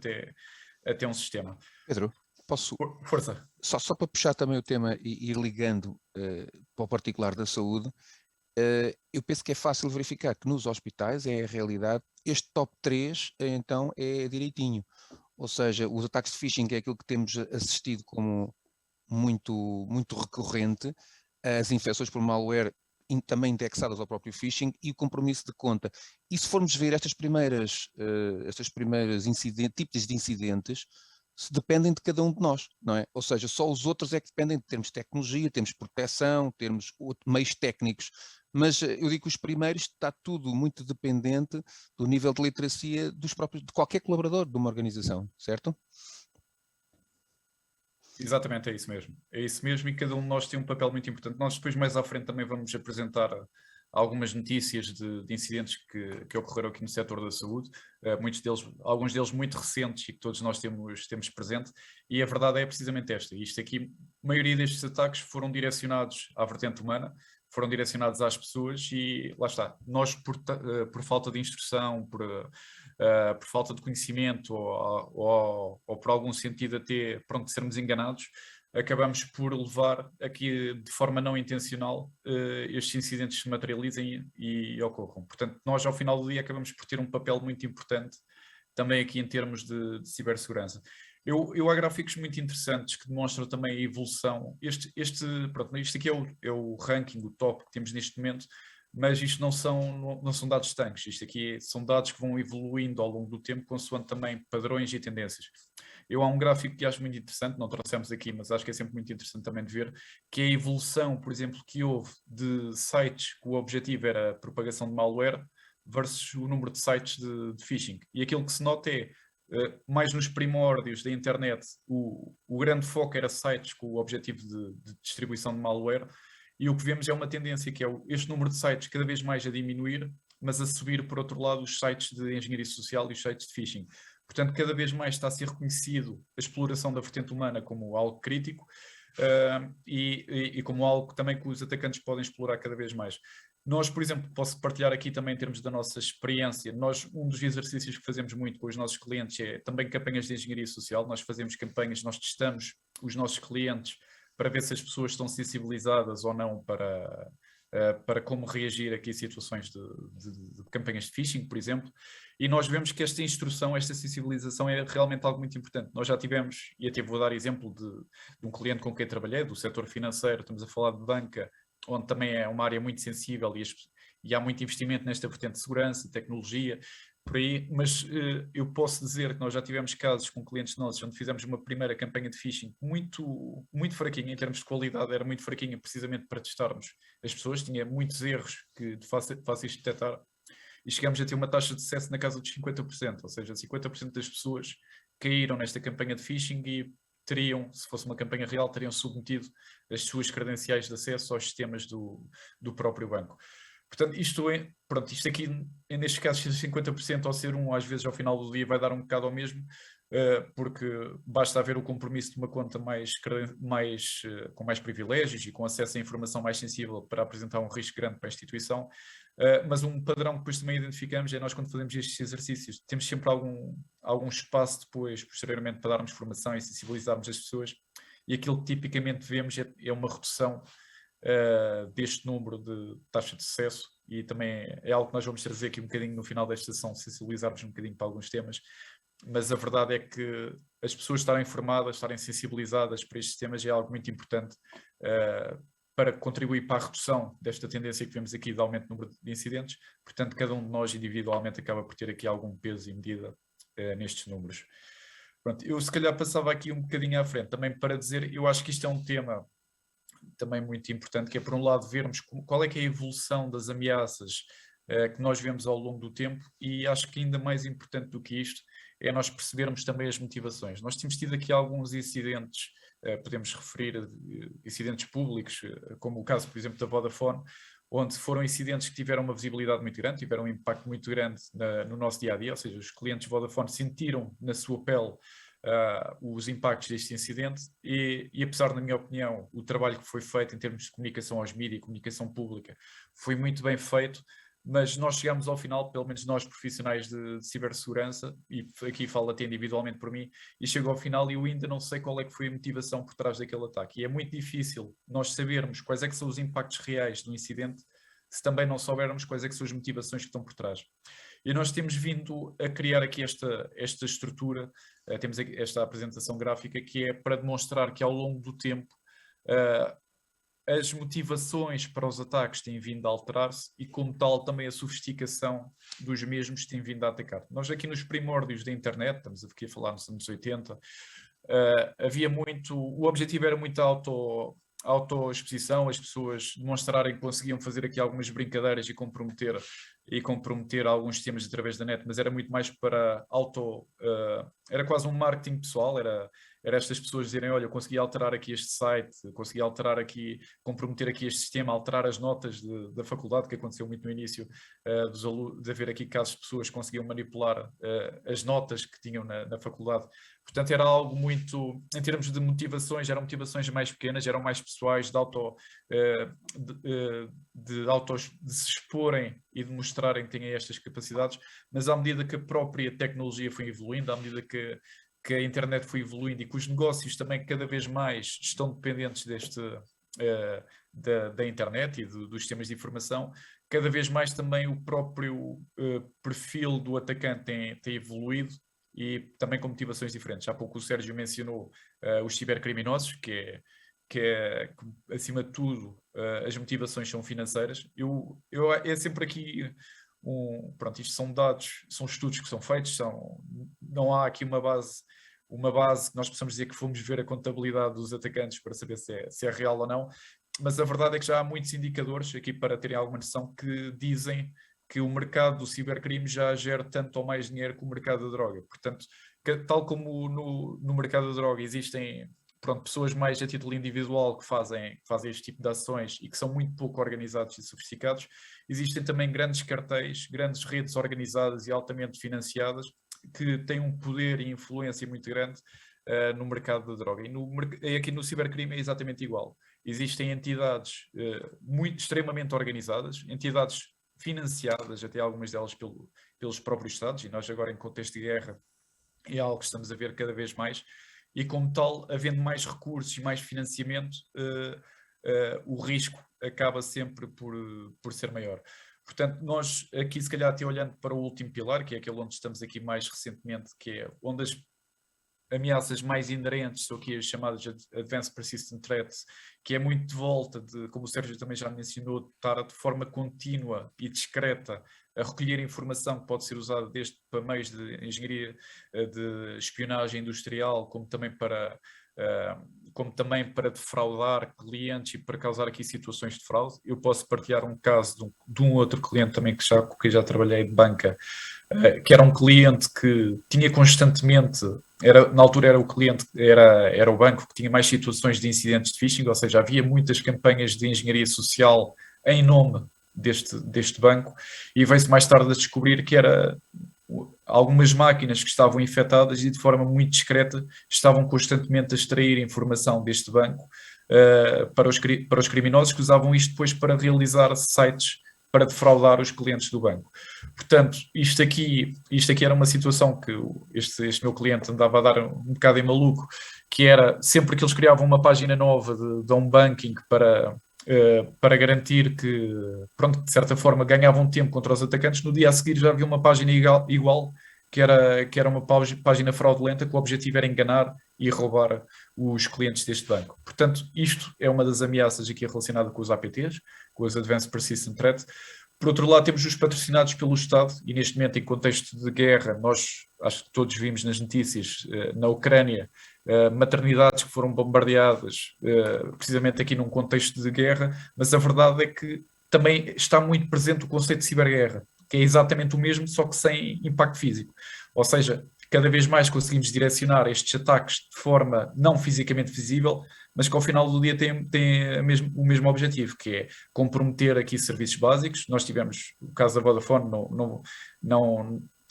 até um sistema. Pedro, posso... Força. Só para puxar também o tema e ir ligando para o particular da saúde, eu penso que é fácil verificar que nos hospitais é a realidade, este top 3 então é direitinho. Ou seja, os ataques de phishing é aquilo que temos assistido como muito, muito recorrente, as infecções por malware também indexadas ao próprio phishing e o compromisso de conta. E se formos ver estas primeiras tipos de incidentes, dependem de cada um de nós, não é? Ou seja, só os outros é que dependem de termos tecnologia, termos proteção, termos meios técnicos, mas eu digo que os primeiros está tudo muito dependente do nível de literacia de qualquer colaborador de uma organização, certo? Exatamente, é isso mesmo. É isso mesmo, e cada um de nós tem um papel muito importante. Nós depois mais à frente também vamos apresentar algumas notícias de incidentes que ocorreram aqui no setor da saúde, alguns deles muito recentes e que todos nós temos presente, e a verdade é precisamente esta. Isto aqui, a maioria destes ataques foram direcionados à vertente humana, foram direcionados às pessoas e lá está. Nós, por falta de instrução, por falta de conhecimento ou por algum sentido até de sermos enganados, acabamos por levar aqui de forma não intencional estes incidentes se materializem e ocorram. Portanto, nós ao final do dia acabamos por ter um papel muito importante também aqui em termos de cibersegurança. Há gráficos muito interessantes que demonstram também a evolução. Isto aqui é o ranking, o top que temos neste momento, mas isto não são dados estanques. Isto aqui são dados que vão evoluindo ao longo do tempo, consoante também padrões e tendências. Há um gráfico que acho muito interessante, não trouxemos aqui, mas acho que é sempre muito interessante também de ver, que é a evolução, por exemplo, que houve de sites que o objetivo era a propagação de malware versus o número de sites de phishing. E aquilo que se nota é, mais nos primórdios da internet, o grande foco era sites com o objetivo de distribuição de malware, e o que vemos é uma tendência que é este número de sites cada vez mais a diminuir, mas a subir, por outro lado, os sites de engenharia social e os sites de phishing. Portanto, cada vez mais está a ser reconhecido a exploração da vertente humana como algo crítico e como algo também que os atacantes podem explorar cada vez mais. Nós, por exemplo, posso partilhar aqui também em termos da nossa experiência, um dos exercícios que fazemos muito com os nossos clientes é também campanhas de engenharia social. Nós fazemos campanhas, nós testamos os nossos clientes para ver se as pessoas estão sensibilizadas ou não para como reagir aqui a situações de campanhas de phishing, por exemplo, e nós vemos que esta instrução, esta sensibilização é realmente algo muito importante. Nós já tivemos, e até vou dar exemplo de um cliente com quem trabalhei, do setor financeiro, estamos a falar de banca, onde também é uma área muito sensível e há muito investimento nesta vertente de segurança, tecnologia, por aí, mas eu posso dizer que nós já tivemos casos com clientes nossos onde fizemos uma primeira campanha de phishing muito, muito fraquinha, em termos de qualidade, era muito fraquinha, precisamente para testarmos as pessoas, tinha muitos erros de fáceis de detectar, e chegamos a ter uma taxa de sucesso na casa dos 50%, ou seja, 50% das pessoas caíram nesta campanha de phishing e teriam, se fosse uma campanha real, teriam submetido as suas credenciais de acesso aos sistemas do próprio banco. Portanto, isto aqui, neste caso, 50% ao ser às vezes ao final do dia vai dar um bocado ao mesmo, porque basta haver o compromisso de uma conta com mais privilégios e com acesso a informação mais sensível para apresentar um risco grande para a instituição, mas um padrão que depois também identificamos é nós quando fazemos estes exercícios, temos sempre algum espaço depois, posteriormente, para darmos formação e sensibilizarmos as pessoas, e aquilo que tipicamente vemos é uma redução deste número de taxa de sucesso, e também é algo que nós vamos trazer aqui um bocadinho no final desta sessão, sensibilizarmos um bocadinho para alguns temas, mas a verdade é que as pessoas estarem informadas, estarem sensibilizadas para estes temas é algo muito importante para contribuir para a redução desta tendência que vemos aqui de aumento do número de incidentes. Portanto, cada um de nós individualmente acaba por ter aqui algum peso e medida nestes números. Pronto, eu se calhar passava aqui um bocadinho à frente também para dizer, eu acho que isto é um tema também muito importante, que é por um lado vermos qual é que é a evolução das ameaças que nós vemos ao longo do tempo, e acho que ainda mais importante do que isto é nós percebermos também as motivações. Nós temos tido aqui alguns incidentes, podemos referir incidentes públicos, como o caso, por exemplo, da Vodafone, onde foram incidentes que tiveram uma visibilidade muito grande, tiveram um impacto muito grande no nosso dia-a-dia, ou seja, os clientes Vodafone sentiram na sua pele os impactos deste incidente e apesar, na minha opinião, o trabalho que foi feito em termos de comunicação aos mídias e comunicação pública foi muito bem feito, mas nós chegamos ao final, pelo menos nós profissionais de cibersegurança, e aqui falo até individualmente por mim, e chego ao final e eu ainda não sei qual é que foi a motivação por trás daquele ataque. E é muito difícil nós sabermos quais é que são os impactos reais do incidente se também não soubermos quais é que são as motivações que estão por trás. E nós temos vindo a criar aqui esta estrutura, temos esta apresentação gráfica que é para demonstrar que ao longo do tempo as motivações para os ataques têm vindo a alterar-se e, como tal, também a sofisticação dos mesmos tem vindo a atacar. Nós aqui nos primórdios da internet, estamos aqui a falar nos anos 80, havia muito, o objetivo era muito autoexposição, as pessoas demonstrarem que conseguiam fazer aqui algumas brincadeiras e comprometer alguns temas através da net, mas era muito mais para era quase um marketing pessoal, era estas pessoas dizerem, olha, eu consegui alterar aqui este site, consegui alterar aqui, comprometer aqui este sistema, alterar as notas da faculdade, que aconteceu muito no início, de haver aqui casos de pessoas que conseguiam manipular as notas que tinham na faculdade. Portanto, era algo muito, em termos de motivações, eram motivações mais pequenas, eram mais pessoais, de se exporem e de mostrarem que têm estas capacidades, mas à medida que a própria tecnologia foi evoluindo, à medida que a internet foi evoluindo e que os negócios também cada vez mais estão dependentes da internet e dos sistemas de informação, cada vez mais também o próprio perfil do atacante tem evoluído e também com motivações diferentes. Há pouco o Sérgio mencionou os cibercriminosos, que acima de tudo as motivações são financeiras. É sempre aqui pronto, isto são dados, são estudos que são feitos, não há aqui uma base que nós possamos dizer que fomos ver a contabilidade dos atacantes para saber se é real ou não, mas a verdade é que já há muitos indicadores, aqui para terem alguma noção, que dizem que o mercado do cibercrime já gera tanto ou mais dinheiro que o mercado da droga. Portanto, tal como no mercado da droga existem pessoas mais a título individual que fazem este tipo de ações e que são muito pouco organizados e sofisticados, existem também grandes cartéis, grandes redes organizadas e altamente financiadas que têm um poder e influência muito grande no mercado da droga. E aqui no cibercrime é exatamente igual. Existem entidades extremamente organizadas, entidades financiadas, até algumas delas pelos próprios Estados, e nós agora em contexto de guerra é algo que estamos a ver cada vez mais, e como tal, havendo mais recursos e mais financiamento, o risco acaba sempre por ser maior. Portanto, nós aqui se calhar até olhando para o último pilar, que é aquele onde estamos aqui mais recentemente, que é onde as ameaças mais inerentes são aqui as chamadas Advanced Persistent Threats, que é muito de volta, como o Sérgio também já mencionou, de estar de forma contínua e discreta a recolher informação que pode ser usada desde para meios de engenharia, de espionagem industrial, como também para defraudar clientes e para causar aqui situações de fraude. Eu posso partilhar um caso de um outro cliente também com quem já trabalhei de banca, que era um cliente que tinha constantemente, na altura era o cliente, era o banco que tinha mais situações de incidentes de phishing, ou seja, havia muitas campanhas de engenharia social em nome deste banco, e veio-se mais tarde a descobrir que era algumas máquinas que estavam infectadas e de forma muito discreta estavam constantemente a extrair informação deste banco para os criminosos que usavam isto depois para realizar sites para defraudar os clientes do banco. Portanto, isto aqui era uma situação que este meu cliente andava a dar um bocado em maluco, que era sempre que eles criavam uma página nova de home banking para garantir que, de certa forma, ganhavam tempo contra os atacantes, no dia a seguir já havia uma página igual que era uma página fraudulenta, que o objetivo era enganar e roubar os clientes deste banco. Portanto, isto é uma das ameaças aqui relacionada com os APTs, com os Advanced Persistent Threats. Por outro lado, temos os patrocinados pelo Estado, e neste momento, em contexto de guerra, nós acho que todos vimos nas notícias, na Ucrânia, maternidades que foram bombardeadas, precisamente aqui num contexto de guerra, mas a verdade é que também está muito presente o conceito de ciberguerra, que é exatamente o mesmo, só que sem impacto físico. Ou seja, cada vez mais conseguimos direcionar estes ataques de forma não fisicamente visível, mas que ao final do dia tem o mesmo objetivo, que é comprometer aqui serviços básicos. Nós tivemos o caso da Vodafone,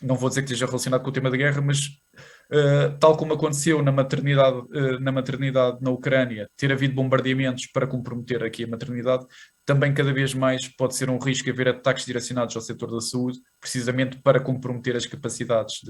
não vou dizer que esteja relacionado com o tema da guerra, mas tal como aconteceu na maternidade na Ucrânia, ter havido bombardeamentos para comprometer aqui a maternidade, também cada vez mais pode ser um risco haver ataques direcionados ao setor da saúde, precisamente para comprometer as capacidades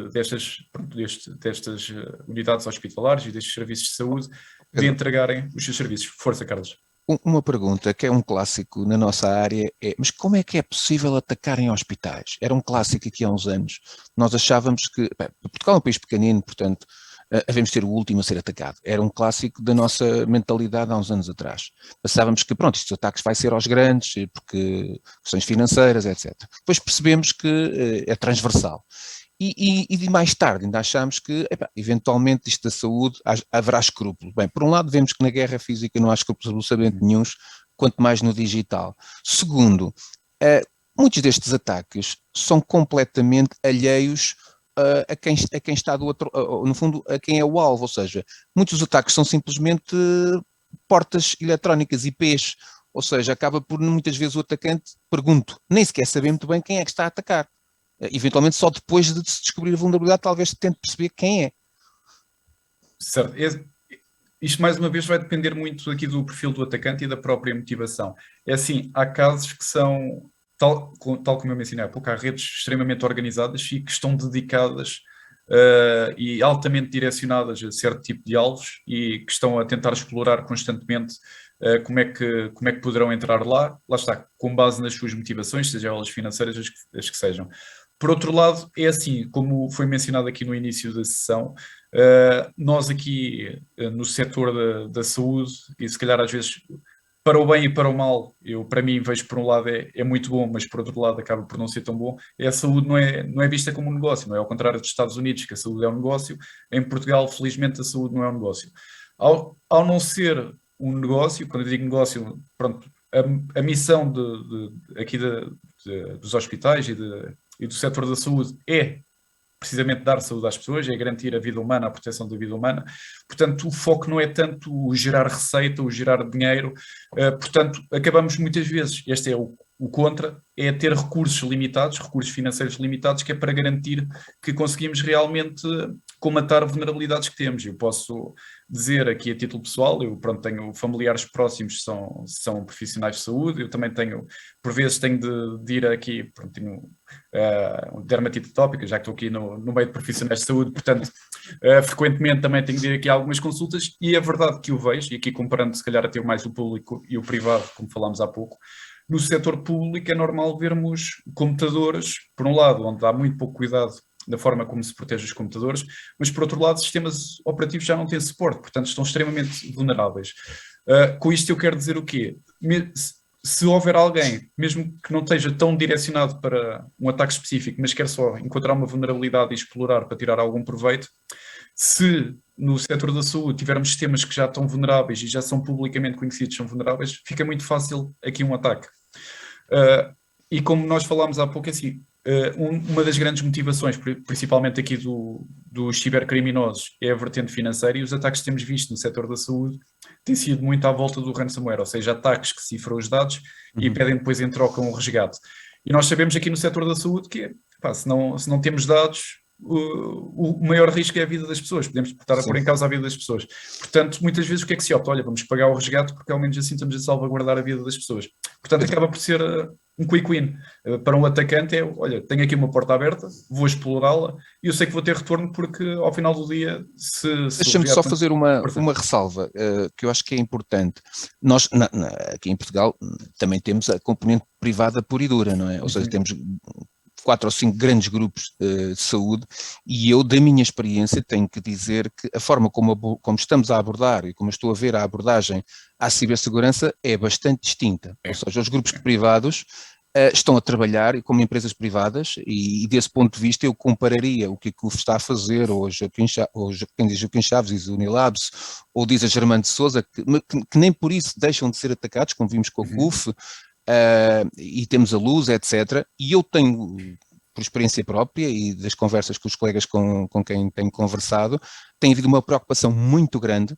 destas unidades hospitalares e destes serviços de saúde de entregarem os seus serviços. Força, Carlos. Uma pergunta que é um clássico na nossa área é, mas como é que é possível atacarem hospitais? Era um clássico aqui há uns anos. Nós achávamos que, Portugal é um país pequenino, portanto, havemos de ser o último a ser atacado. Era um clássico da nossa mentalidade há uns anos atrás. Pensávamos que, pronto, estes ataques vai ser aos grandes, porque questões financeiras, etc. Depois percebemos que é transversal. E mais tarde ainda achamos que, eventualmente, isto da saúde haverá escrúpulo. Bem, por um lado vemos que na guerra física não há escrúpulos absolutamente nenhuns, quanto mais no digital. Segundo, muitos destes ataques são completamente alheios a quem está do outro, no fundo, a quem é o alvo, ou seja, muitos dos ataques são simplesmente portas eletrónicas, IPs, ou seja, acaba por muitas vezes o atacante, nem sequer saber muito bem quem é que está a atacar. Eventualmente só depois de se descobrir a vulnerabilidade talvez tente perceber quem é. Certo. Isto mais uma vez vai depender muito aqui do perfil do atacante e da própria motivação. É assim, há casos que são, tal como eu mencionei há pouco, há redes extremamente organizadas e que estão dedicadas e altamente direcionadas a certo tipo de alvos e que estão a tentar explorar constantemente como é que poderão entrar lá está, com base nas suas motivações, seja elas financeiras, as que sejam. Por outro lado, é assim, como foi mencionado aqui no início da sessão, nós aqui no setor da saúde, e se calhar às vezes para o bem e para o mal, para mim vejo por um lado é muito bom, mas por outro lado acaba por não ser tão bom, a saúde não é vista como um negócio, não é ao contrário dos Estados Unidos, que a saúde é um negócio, em Portugal felizmente a saúde não é um negócio. Ao não ser um negócio, quando eu digo negócio, pronto, a missão aqui dos hospitais e do setor da saúde é precisamente dar saúde às pessoas, é garantir a vida humana, a proteção da vida humana. Portanto, o foco não é tanto o gerar receita, o gerar dinheiro. Portanto, acabamos muitas vezes, este é o contra, é ter recursos limitados, recursos financeiros limitados, que é para garantir que conseguimos realmente comatar vulnerabilidades que temos. Eu posso dizer aqui a título pessoal, eu tenho familiares próximos que são profissionais de saúde, eu também por vezes tenho de ir aqui, tenho dermatite atópica, já que estou aqui no meio de profissionais de saúde, portanto, frequentemente também tenho de ir aqui a algumas consultas, e é verdade que eu vejo, e aqui comparando se calhar até mais o público e o privado, como falámos há pouco, no setor público é normal vermos computadores, por um lado, onde há muito pouco cuidado da forma como se protege os computadores, mas por outro lado, sistemas operativos já não têm suporte, portanto estão extremamente vulneráveis. Com isto eu quero dizer o quê? Se houver alguém, mesmo que não esteja tão direcionado para um ataque específico, mas quer só encontrar uma vulnerabilidade e explorar para tirar algum proveito, se no setor da saúde tivermos sistemas que já estão vulneráveis e já são publicamente conhecidos, são vulneráveis, fica muito fácil aqui um ataque. E como nós falámos há pouco, assim, uma das grandes motivações, principalmente aqui dos cibercriminosos, é a vertente financeira, e os ataques que temos visto no setor da saúde têm sido muito à volta do ransomware, ou seja, ataques que cifram os dados e pedem depois em troca um resgate. E nós sabemos aqui no setor da saúde que se não temos dados, o maior risco é a vida das pessoas, podemos estar a pôr em causa a vida das pessoas. Portanto, muitas vezes o que é que se opta? Olha, vamos pagar o resgate porque ao menos assim estamos a salvaguardar a vida das pessoas. Portanto, acaba por ser um quick win. Para um atacante olha, tenho aqui uma porta aberta, vou explorá-la e eu sei que vou ter retorno porque ao final do dia Deixa-me só fazer uma ressalva que eu acho que é importante. Nós, aqui em Portugal, também temos a componente privada pura e dura, não é? Ou seja, temos 4 ou 5 grandes grupos de saúde, e eu, da minha experiência, tenho que dizer que a forma como estamos a abordar e como estou a ver a abordagem à cibersegurança é bastante distinta. Ou seja, os grupos privados estão a trabalhar como empresas privadas e desse ponto de vista eu compararia o que a CUF está a fazer, ou quem diz o Joaquim Chaves, diz o Unilabs, ou diz a Germano de Sousa, que nem por isso deixam de ser atacados, como vimos com a CUF, e temos a Luz, etc. E eu tenho por experiência própria e das conversas com os colegas com quem tenho conversado, tem havido uma preocupação muito grande,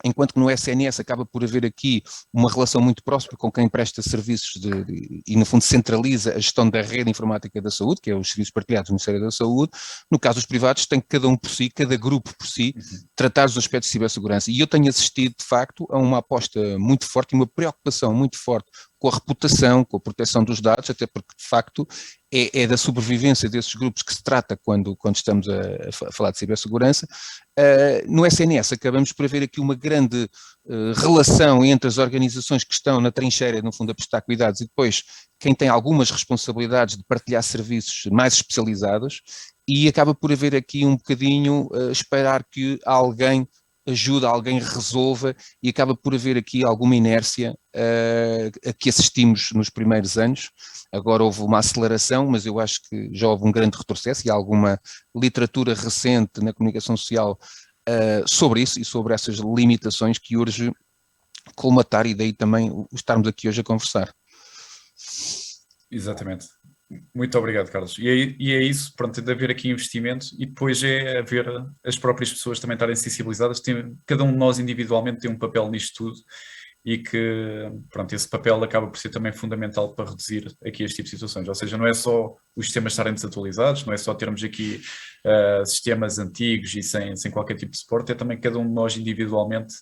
enquanto que no SNS acaba por haver aqui uma relação muito próxima com quem presta serviços e no fundo centraliza a gestão da rede informática da saúde, que é os serviços partilhados do Ministério da Saúde. No caso dos privados tem que cada um por si, cada grupo por si, tratar os aspectos de cibersegurança. E eu tenho assistido de facto a uma aposta muito forte e uma preocupação muito forte com a reputação, com a proteção dos dados, até porque de facto é da sobrevivência desses grupos que se trata quando estamos a falar de cibersegurança. No SNS acabamos por haver aqui uma grande relação entre as organizações que estão na trincheira, no fundo, a prestar cuidados, e depois quem tem algumas responsabilidades de partilhar serviços mais especializados, e acaba por haver aqui um bocadinho esperar que alguém ajude, alguém resolva, e acaba por haver aqui alguma inércia a que assistimos nos primeiros anos. Agora houve uma aceleração, mas eu acho que já houve um grande retrocesso e há alguma literatura recente na comunicação social sobre isso e sobre essas limitações que urge colmatar, e daí também estarmos aqui hoje a conversar. Exatamente. Muito obrigado, Carlos. E é isso, pronto, de haver aqui investimento e depois é haver as próprias pessoas também estarem sensibilizadas. Cada um de nós individualmente tem um papel nisto tudo e que, pronto, esse papel acaba por ser também fundamental para reduzir aqui este tipo de situações. Ou seja, não é só os sistemas estarem desatualizados, não é só termos aqui sistemas antigos e sem qualquer tipo de suporte, é também cada um de nós individualmente,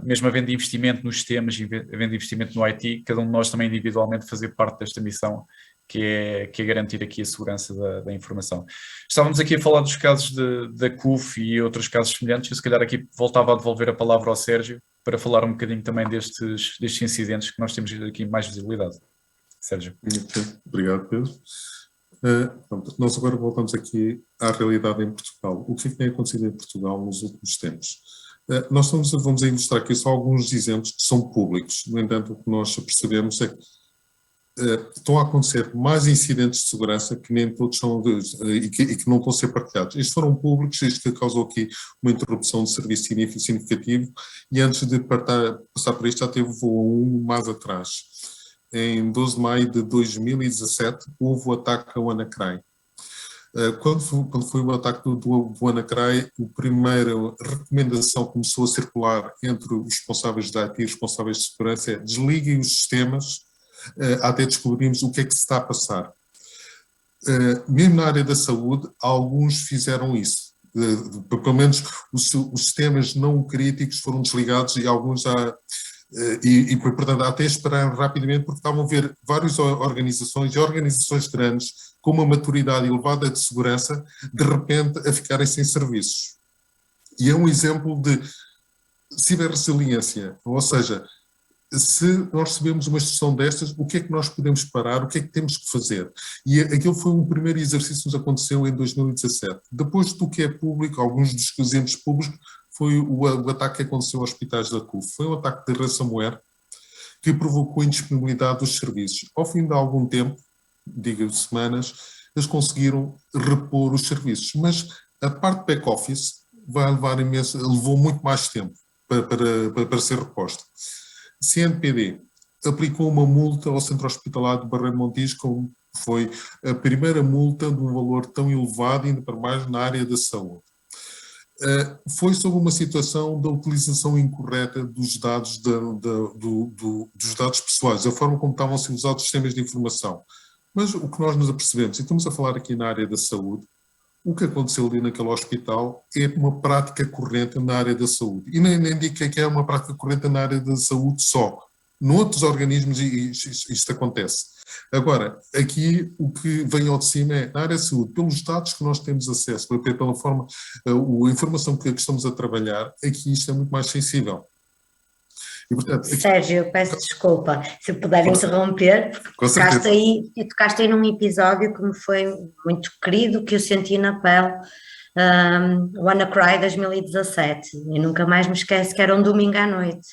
mesmo havendo investimento nos sistemas, havendo investimento no IT, cada um de nós também individualmente fazer parte desta missão, que é garantir aqui a segurança da informação. Estávamos aqui a falar dos casos da CUF e outros casos semelhantes. Eu se calhar aqui voltava a devolver a palavra ao Sérgio para falar um bocadinho também destes incidentes que nós temos aqui mais visibilidade. Sérgio. Obrigado, Pedro. Nós agora voltamos aqui à realidade em Portugal. O que tem acontecido em Portugal nos últimos tempos? Nós vamos mostrar aqui só alguns exemplos que são públicos. No entanto, o que nós percebemos é que estão a acontecer mais incidentes de segurança que nem todos são e que não estão a ser partilhados. Estes foram públicos, isto causou aqui uma interrupção de serviço significativo, e antes de passar por isto já teve um mais atrás. Em 12 de maio de 2017 houve o ataque ao WannaCry. Quando foi o ataque do WannaCry, a primeira recomendação que começou a circular entre os responsáveis de IT e os responsáveis de segurança é: desliguem os sistemas até descobrirmos o que é que se está a passar. Mesmo na área da saúde, alguns fizeram isso. Pelo menos os sistemas não críticos foram desligados e alguns já... portanto, até esperaram rapidamente, porque estavam a ver várias organizações grandes, com uma maturidade elevada de segurança, de repente a ficarem sem serviços. E é um exemplo de ciberresiliência, ou seja, se nós recebemos uma instrução destas, o que é que nós podemos parar, o que é que temos que fazer? E aquele foi um primeiro exercício que nos aconteceu em 2017. Depois do que é público, alguns dos exemplos públicos, foi o ataque que aconteceu aos hospitais da CUF. Foi um ataque de ransomware que provocou a indisponibilidade dos serviços. Ao fim de algum tempo, digo semanas, eles conseguiram repor os serviços. Mas a parte back-office levou muito mais tempo para ser reposta. CNPD aplicou uma multa ao Centro Hospitalar de Barreiro Montijo, como foi a primeira multa de um valor tão elevado, ainda para mais na área da saúde. Foi sobre uma situação da utilização incorreta dos dados, dos dados pessoais, a forma como estavam a ser usados os sistemas de informação. Mas o que nós nos apercebemos, e estamos a falar aqui na área da saúde, o que aconteceu ali naquele hospital é uma prática corrente na área da saúde. E nem digo que é uma prática corrente na área da saúde só. Noutros organismos isto acontece. Agora, aqui o que vem ao de cima é, na área da saúde, pelos dados que nós temos acesso, pela forma, a informação que estamos a trabalhar, aqui isto é muito mais sensível. E, portanto, Sérgio, eu peço desculpa, se puder interromper, porque tocaste aí num episódio que me foi muito querido, que eu senti na pele, WannaCry 2017, e nunca mais me esqueço que era um domingo à noite.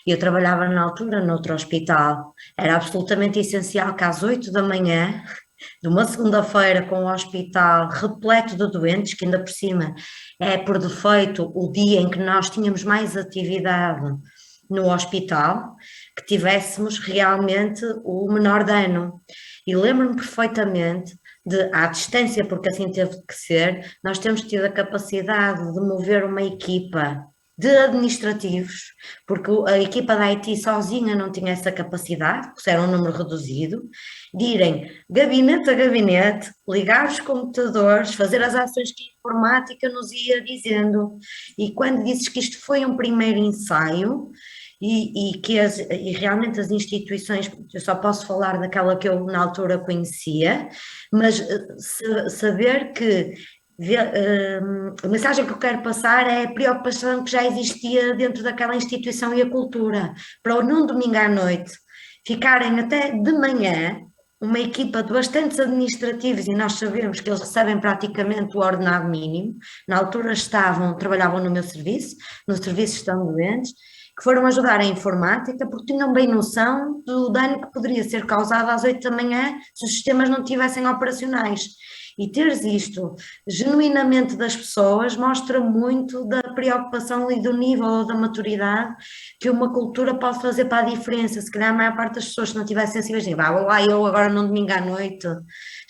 Eu trabalhava na altura noutro hospital, era absolutamente essencial que às 8 da manhã, de uma segunda-feira, com o hospital repleto de doentes, que ainda por cima é por defeito o dia em que nós tínhamos mais atividade no hospital, que tivéssemos realmente o menor dano. E lembro-me perfeitamente à distância, porque assim teve que ser, nós temos tido a capacidade de mover uma equipa de administrativos, porque a equipa da IT sozinha não tinha essa capacidade, porque era um número reduzido, de irem gabinete a gabinete, ligar os computadores, fazer as ações que a informática nos ia dizendo. E quando dizes que isto foi um primeiro ensaio, e realmente as instituições, eu só posso falar daquela que eu na altura conhecia, mas saber que a mensagem que eu quero passar é a preocupação que já existia dentro daquela instituição e a cultura, para num domingo à noite ficarem até de manhã uma equipa de bastantes administrativos, e nós sabemos que eles recebem praticamente o ordenado mínimo, na altura trabalhavam no meu serviço, no serviço estão doentes, que foram ajudar a informática porque tinham bem noção do dano que poderia ser causado às 8 da manhã se os sistemas não estivessem operacionais. E teres isto genuinamente das pessoas mostra muito da preocupação e do nível ou da maturidade que uma cultura pode fazer para a diferença. Se calhar a maior parte das pessoas que não tivessem sensíveis, vou lá eu agora num domingo à noite,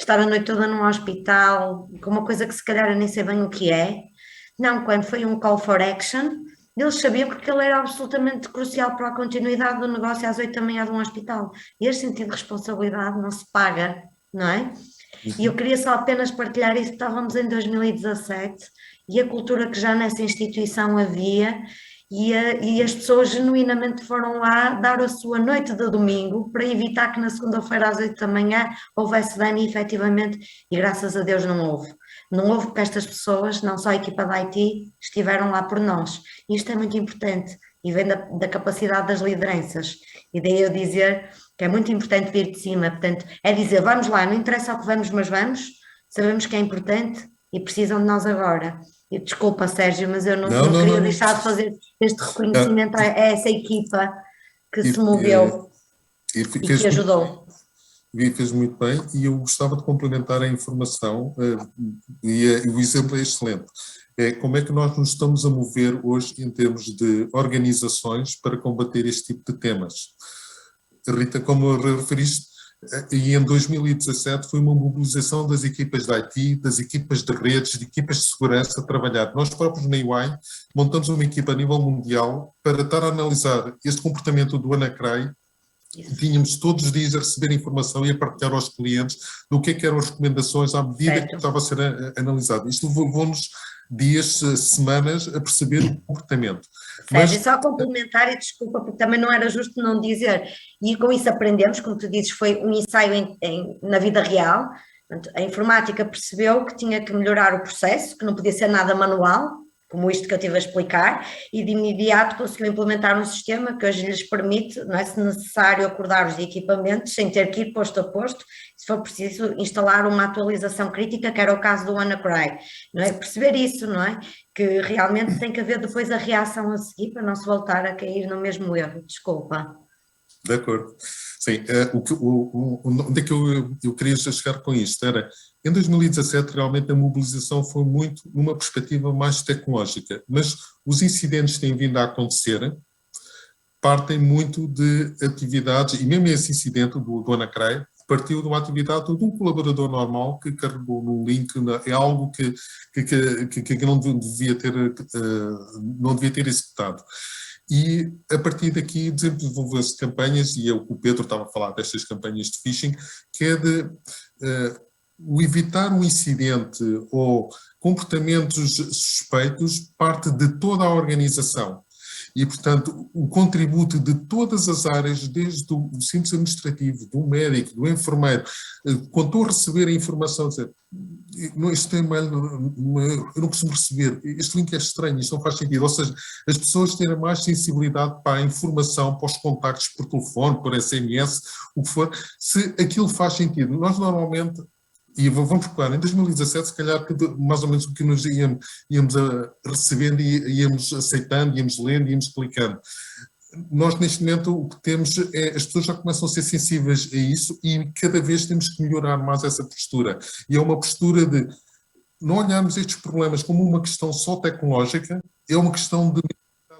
estar a noite toda num hospital, com uma coisa que se calhar eu nem sei bem o que é. Não, quando foi um call for action, eles sabiam que aquilo era absolutamente crucial para a continuidade do negócio às 8 da manhã de um hospital. E este sentido de responsabilidade não se paga, não é? E eu queria só apenas partilhar isso, estávamos em 2017 e a cultura que já nessa instituição havia e as pessoas genuinamente foram lá dar a sua noite de domingo para evitar que na segunda-feira às 8 da manhã houvesse dano e efetivamente, e graças a Deus não houve. Não houve porque estas pessoas, não só a equipa da IT, estiveram lá por nós. Isto é muito importante e vem da capacidade das lideranças. E daí eu dizer que é muito importante vir de cima, portanto, é dizer, vamos lá, não interessa o que vamos, mas vamos, sabemos que é importante e precisam de nós agora. E desculpa, Sérgio, mas eu não queria deixar de fazer este reconhecimento a essa equipa que se moveu e que ajudou. Fez muito bem e eu gostava de complementar a informação e o exemplo é excelente. Como é que nós nos estamos a mover hoje em termos de organizações para combater este tipo de temas? Rita, como referiste, e em 2017 foi uma mobilização das equipas de IT, das equipas de redes, de equipas de segurança a trabalhar. Nós próprios na EY montamos uma equipa a nível mundial para estar a analisar este comportamento do WannaCry. Tínhamos todos os dias a receber informação e a partilhar aos clientes do que eram as recomendações à medida que estava a ser analisado. Isto levou-nos dias, semanas a perceber o comportamento. Sérgio, só complementar e desculpa, porque também não era justo não dizer, e com isso aprendemos, como tu dizes, foi um ensaio na vida real. A informática percebeu que tinha que melhorar o processo, que não podia ser nada manual, como isto que eu estive a explicar, e de imediato conseguiu implementar um sistema que hoje lhes permite, não é, se necessário, acordar os equipamentos sem ter que ir posto a posto, se for preciso instalar uma atualização crítica, que era o caso do WannaCry, não é? Perceber isso, não é? Que realmente tem que haver depois a reação a seguir para não se voltar a cair no mesmo erro, desculpa. De acordo. Sim, onde é que eu queria chegar com isto? Era, em 2017 realmente a mobilização foi muito numa perspectiva mais tecnológica, mas os incidentes que têm vindo a acontecer partem muito de atividades, e mesmo esse incidente do WannaCry partiu de uma atividade de um colaborador normal que carregou no link, é algo que não devia ter executado. E a partir daqui desenvolveu-se campanhas, e o Pedro estava a falar destas campanhas de phishing, que é de o evitar um incidente ou comportamentos suspeitos parte de toda a organização. E, portanto, o contributo de todas as áreas, desde o simples administrativo, do médico, do enfermeiro, quando estou a receber a informação, dizer, este e-mail eu não costumo receber, este link é estranho, isto não faz sentido. Ou seja, as pessoas terem mais sensibilidade para a informação, para os contactos por telefone, por SMS, o que for, se aquilo faz sentido. Nós normalmente, e vamos procurar, em 2017, se calhar, mais ou menos o que nos íamos recebendo, íamos aceitando, íamos lendo, íamos clicando. Nós, neste momento, o que temos é, as pessoas já começam a ser sensíveis a isso e cada vez temos que melhorar mais essa postura. E é uma postura de não olharmos estes problemas como uma questão só tecnológica, é uma questão de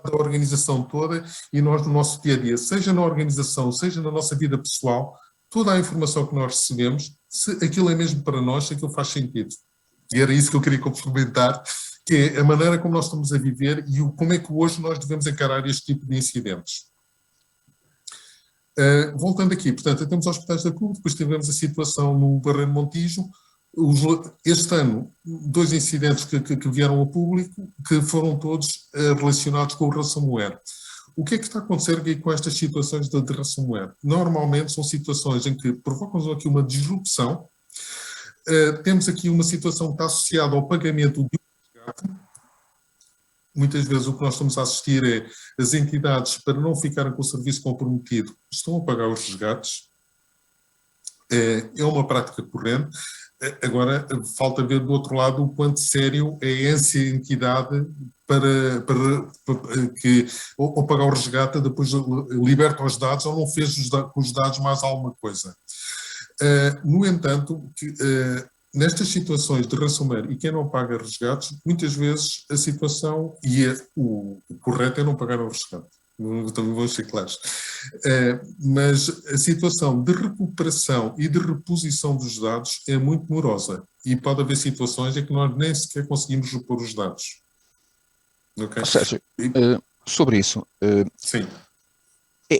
da organização toda e nós no nosso dia-a-dia, seja na organização, seja na nossa vida pessoal, toda a informação que nós recebemos, se aquilo é mesmo para nós, se aquilo faz sentido. E era isso que eu queria complementar, que é a maneira como nós estamos a viver e como é que hoje nós devemos encarar este tipo de incidentes. Voltando aqui, portanto, temos hospitais da CUB, depois tivemos a situação no Barreiro Montijo. Este ano, 2 incidentes que vieram ao público, que foram todos relacionados com o ransomware. O que é que está a acontecer aqui com estas situações de ransomware? Normalmente são situações em que provocam aqui uma disrupção. Temos aqui uma situação que está associada ao pagamento de um resgate. Muitas vezes o que nós estamos a assistir é as entidades, para não ficarem com o serviço comprometido, estão a pagar os resgates. É uma prática corrente. Agora, falta ver do outro lado o quanto sério é essa entidade para que ou pagar o resgate, depois liberta os dados ou não fez com os dados mais alguma coisa. No entanto, nestas situações de ransomware e quem não paga resgates, muitas vezes a situação, o correto é não pagar o resgate. Também vamos ser claros. Mas a situação de recuperação e de reposição dos dados é muito morosa e pode haver situações em que nós nem sequer conseguimos repor os dados. Okay? Sérgio, sobre isso, sim.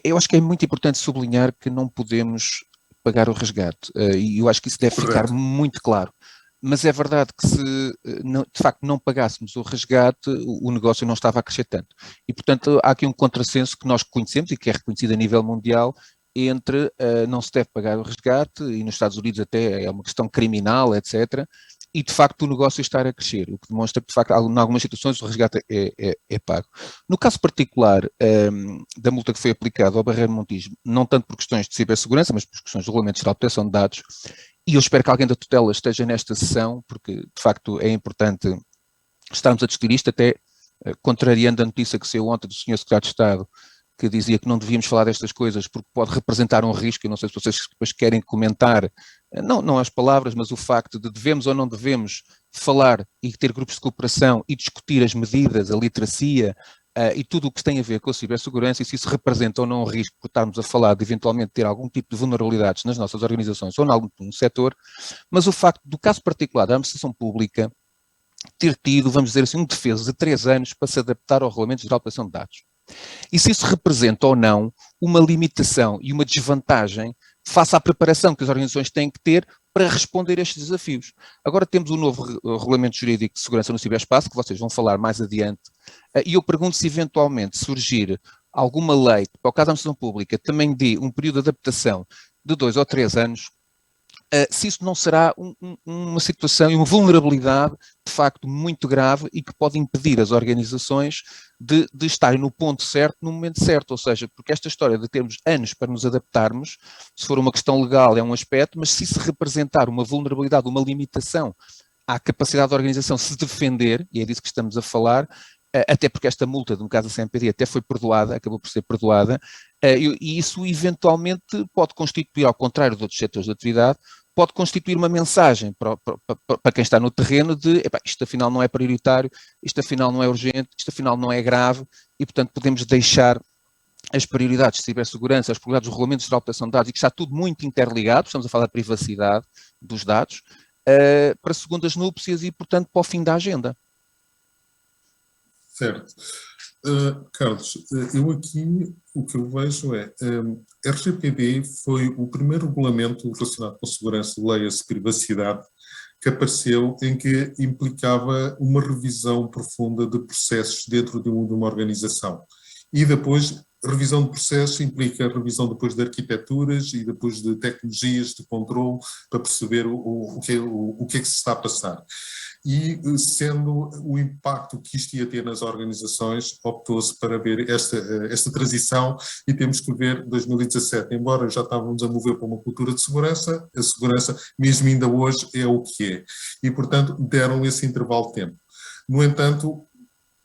Eu acho que é muito importante sublinhar que não podemos pagar o resgate, e eu acho que isso deve ficar muito claro. Mas é verdade que se de facto não pagássemos o resgate, o negócio não estava a crescer tanto. E, portanto, há aqui um contrassenso que nós conhecemos e que é reconhecido a nível mundial entre não se deve pagar o resgate, e nos Estados Unidos até é uma questão criminal, etc., e de facto o negócio estar a crescer, o que demonstra que de facto em algumas situações o resgate é pago. No caso particular da multa que foi aplicada ao Barreiro Montijo, não tanto por questões de cibersegurança, mas por questões do Regulamento Geral de Proteção de Dados, e eu espero que alguém da tutela esteja nesta sessão, porque de facto é importante estarmos a discutir isto, até contrariando a notícia que saiu ontem do Sr. Secretário de Estado, que dizia que não devíamos falar destas coisas porque pode representar um risco. Eu não sei se vocês depois querem comentar, não as palavras, mas o facto de devemos ou não devemos falar e ter grupos de cooperação e discutir as medidas, a literacia e tudo o que tem a ver com a cibersegurança, e se isso representa ou não um risco por estarmos a falar de eventualmente ter algum tipo de vulnerabilidades nas nossas organizações ou em algum setor, mas o facto do caso particular da administração pública ter tido, vamos dizer assim, um defeso de 3 anos para se adaptar ao Regulamento Geral de Proteção de Dados. E se isso representa ou não uma limitação e uma desvantagem face à preparação que as organizações têm que ter para responder a estes desafios. Agora temos um novo Regulamento Jurídico de Segurança no Ciberespaço, que vocês vão falar mais adiante, e eu pergunto se eventualmente surgir alguma lei, para o caso da administração pública, também dê um período de adaptação de 2 ou 3 anos, se isso não será uma situação e uma vulnerabilidade de facto muito grave e que pode impedir as organizações de estarem no ponto certo, no momento certo. Ou seja, porque esta história de termos anos para nos adaptarmos, se for uma questão legal é um aspecto, mas se representar uma vulnerabilidade, uma limitação à capacidade da organização se defender, e é disso que estamos a falar, até porque esta multa, no caso da CMPD, até foi perdoada, acabou por ser perdoada, e isso eventualmente pode constituir, ao contrário de outros setores de atividade, pode constituir uma mensagem para quem está no terreno de isto afinal não é prioritário, isto afinal não é urgente, isto afinal não é grave, e portanto podemos deixar as prioridades de cibersegurança, as prioridades do Regulamento Geral de Proteção de Dados, e que está tudo muito interligado, estamos a falar da privacidade dos dados, para segundas núpcias e portanto para o fim da agenda. Certo. Carlos, eu aqui o que eu vejo é RGPD foi o primeiro regulamento relacionado com segurança, leia-se privacidade, que apareceu em que implicava uma revisão profunda de processos dentro de uma organização. E depois, revisão de processos implica revisão depois de arquiteturas e depois de tecnologias de controle para perceber o que é que se está a passar. E sendo o impacto que isto ia ter nas organizações, optou-se para ver esta transição e temos que ver 2017, embora já estávamos a mover para uma cultura de segurança, a segurança mesmo ainda hoje é o que é. E portanto deram esse intervalo de tempo. No entanto,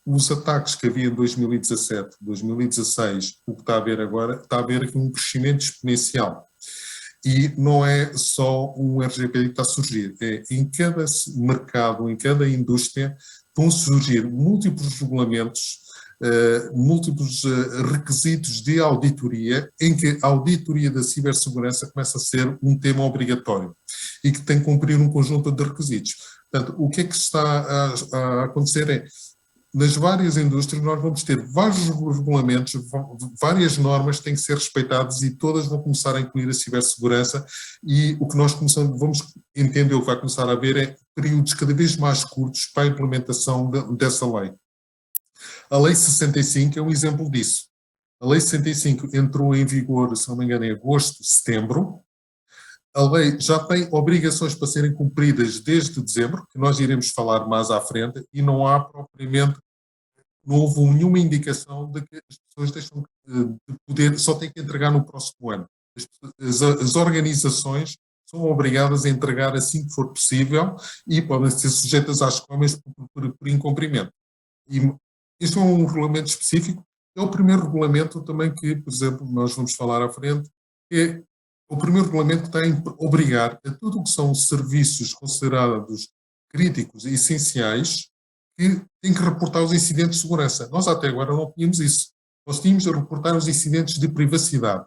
os ataques que havia em 2017, 2016, o que está a haver agora, está a haver aqui um crescimento exponencial. E não é só um RGPD que está a surgir, é em cada mercado, em cada indústria, vão surgir múltiplos regulamentos múltiplos requisitos de auditoria, em que a auditoria da cibersegurança começa a ser um tema obrigatório e que tem que cumprir um conjunto de requisitos. Portanto, o que é que está a acontecer é, nas várias indústrias nós vamos ter vários regulamentos, várias normas que têm que ser respeitadas e todas vão começar a incluir a cibersegurança, e o que nós vamos entender, o que vai começar a haver é períodos cada vez mais curtos para a implementação dessa lei. A Lei 65 é um exemplo disso. A Lei 65 entrou em vigor, se não me engano, em agosto, setembro. A lei já tem obrigações para serem cumpridas desde dezembro, que nós iremos falar mais à frente, e não há propriamente, não houve nenhuma indicação de que as pessoas deixam de poder, só têm que entregar no próximo ano. As organizações são obrigadas a entregar assim que for possível e podem ser sujeitas às coimas por incumprimento. E este é um regulamento específico, é o primeiro regulamento também que, por exemplo, nós vamos falar à frente, é o primeiro regulamento que tem a obrigar a tudo o que são serviços considerados críticos e essenciais que têm que reportar os incidentes de segurança. Nós até agora não tínhamos isso. Nós tínhamos a reportar os incidentes de privacidade.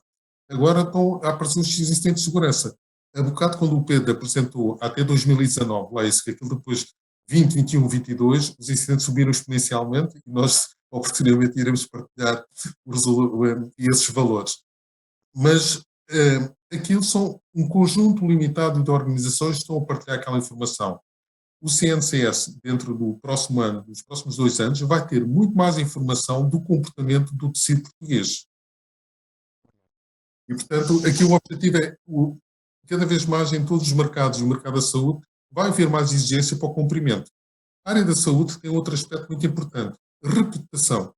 Agora estão a aparecer os incidentes de segurança. Há bocado, quando o Pedro apresentou até 2019, lá isso, que aquilo depois 20, 21, 22, os incidentes subiram exponencialmente e nós, oportunamente, iremos partilhar esses valores. Mas aquilo são um conjunto limitado de organizações que estão a partilhar aquela informação. O CNCS, dentro do próximo ano, dos próximos 2 anos, vai ter muito mais informação do comportamento do tecido português. E, portanto, aqui o objetivo é, cada vez mais em todos os mercados, o mercado da saúde, vai haver mais exigência para o cumprimento. A área da saúde tem outro aspecto muito importante, reputação.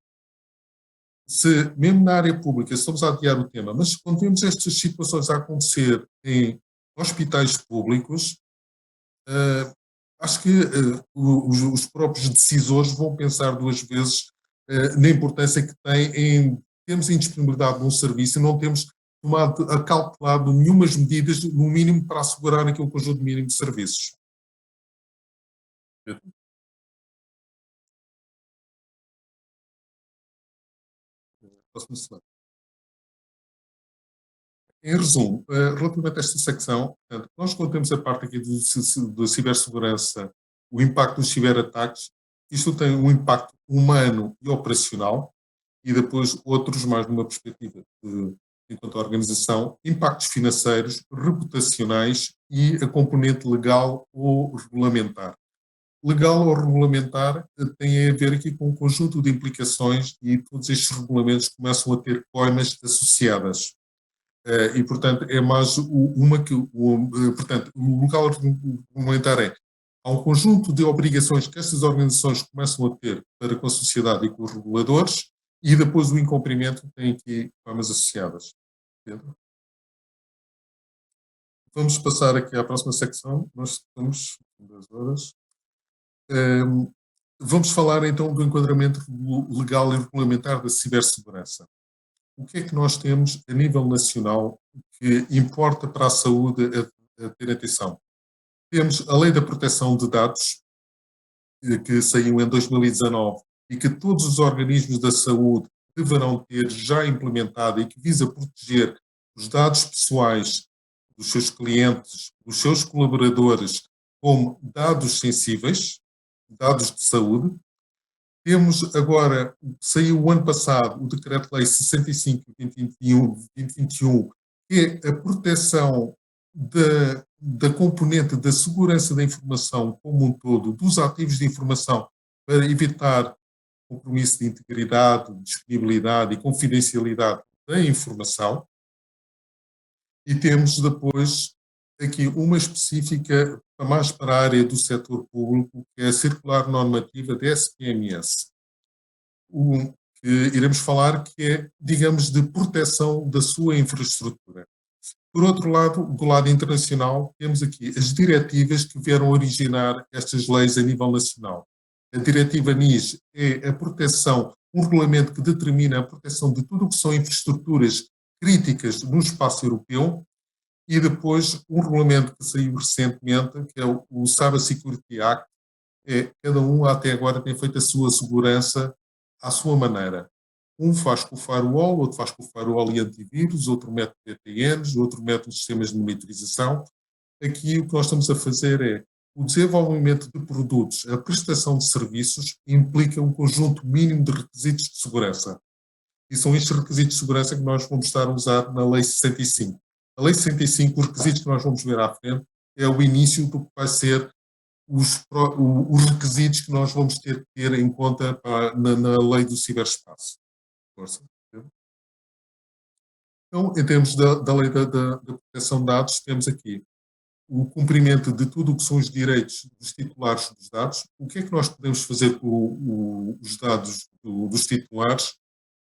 Se, mesmo na área pública, estamos a adiar o tema, mas quando vemos estas situações a acontecer em hospitais públicos, acho que os próprios decisores vão pensar 2 vezes na importância que tem em termos indisponibilidade de um serviço e não temos calculado nenhumas medidas, no mínimo, para assegurar aquele conjunto mínimo de serviços. Próximo slide. Em resumo, relativamente a esta secção, portanto, nós quando temos a parte aqui da cibersegurança, o impacto dos ciberataques, isto tem um impacto humano e operacional, e depois outros mais numa perspectiva enquanto organização, impactos financeiros, reputacionais e a componente legal ou regulamentar. Legal ou regulamentar tem a ver aqui com um conjunto de implicações e todos estes regulamentos começam a ter coimas associadas. E, portanto, é mais portanto, o legal regulamentar há um conjunto de obrigações que estas organizações começam a ter para com a sociedade e com os reguladores, e depois o incumprimento tem aqui coimas associadas. Pedro? Vamos passar aqui à próxima secção, nós estamos 2 horas. Vamos falar então do enquadramento legal e regulamentar da cibersegurança. O que é que nós temos a nível nacional que importa para a saúde a ter atenção? Temos a Lei da Proteção de Dados, que saiu em 2019 e que todos os organismos da saúde deverão ter já implementado e que visa proteger os dados pessoais dos seus clientes, dos seus colaboradores, como dados sensíveis, dados de saúde. Temos agora, saiu o ano passado, o Decreto-Lei 65/2021, que é a proteção da componente da segurança da informação como um todo, dos ativos de informação, para evitar compromisso de integridade, disponibilidade e confidencialidade da informação. E temos depois aqui uma específica mais para a área do setor público, que é a circular normativa da SPMS, que iremos falar, que é, digamos, de proteção da sua infraestrutura. Por outro lado, do lado internacional, temos aqui as diretivas que vieram originar estas leis a nível nacional. A diretiva NIS é a proteção, um regulamento que determina a proteção de tudo o que são infraestruturas críticas no espaço europeu, e depois um regulamento que saiu recentemente, que é o Cyber Security Act. Cada um até agora tem feito a sua segurança à sua maneira. Um faz com o firewall, outro faz com o firewall e antivírus, outro mete VPNs, outro mete os sistemas de monitorização. Aqui o que nós estamos a fazer é o desenvolvimento de produtos, a prestação de serviços implica um conjunto mínimo de requisitos de segurança. E são estes requisitos de segurança que nós vamos estar a usar na Lei 65. A Lei 65, os requisitos que nós vamos ver à frente, é o início do que vai ser os requisitos que nós vamos ter que ter em conta na Lei do Ciberespaço. Então, em termos da Lei da Proteção de Dados, temos aqui o cumprimento de tudo o que são os direitos dos titulares dos dados. O que é que nós podemos fazer com os dados dos titulares?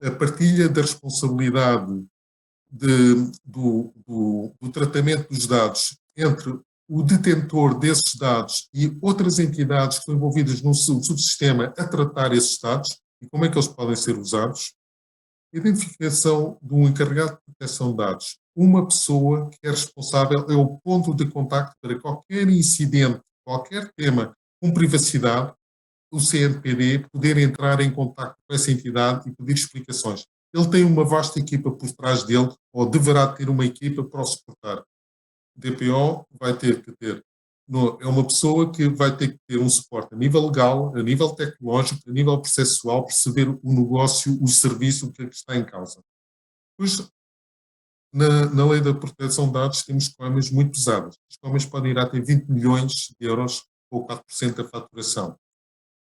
A partilha da responsabilidade do tratamento dos dados entre o detentor desses dados e outras entidades que estão envolvidas num subsistema a tratar esses dados e como é que eles podem ser usados. Identificação de um encarregado de proteção de dados. Uma pessoa que é responsável, é o ponto de contacto para qualquer incidente, qualquer tema com privacidade, o CNPD poder entrar em contacto com essa entidade e pedir explicações. Ele tem uma vasta equipa por trás dele, ou deverá ter uma equipa para o suportar. O DPO vai ter que ter, é uma pessoa que vai ter que ter um suporte a nível legal, a nível tecnológico, a nível processual, perceber o negócio, o serviço que está em causa. Depois, na Lei da Proteção de Dados, temos coimas muito pesadas. As coimas podem ir até 20 milhões de euros ou 4% da faturação.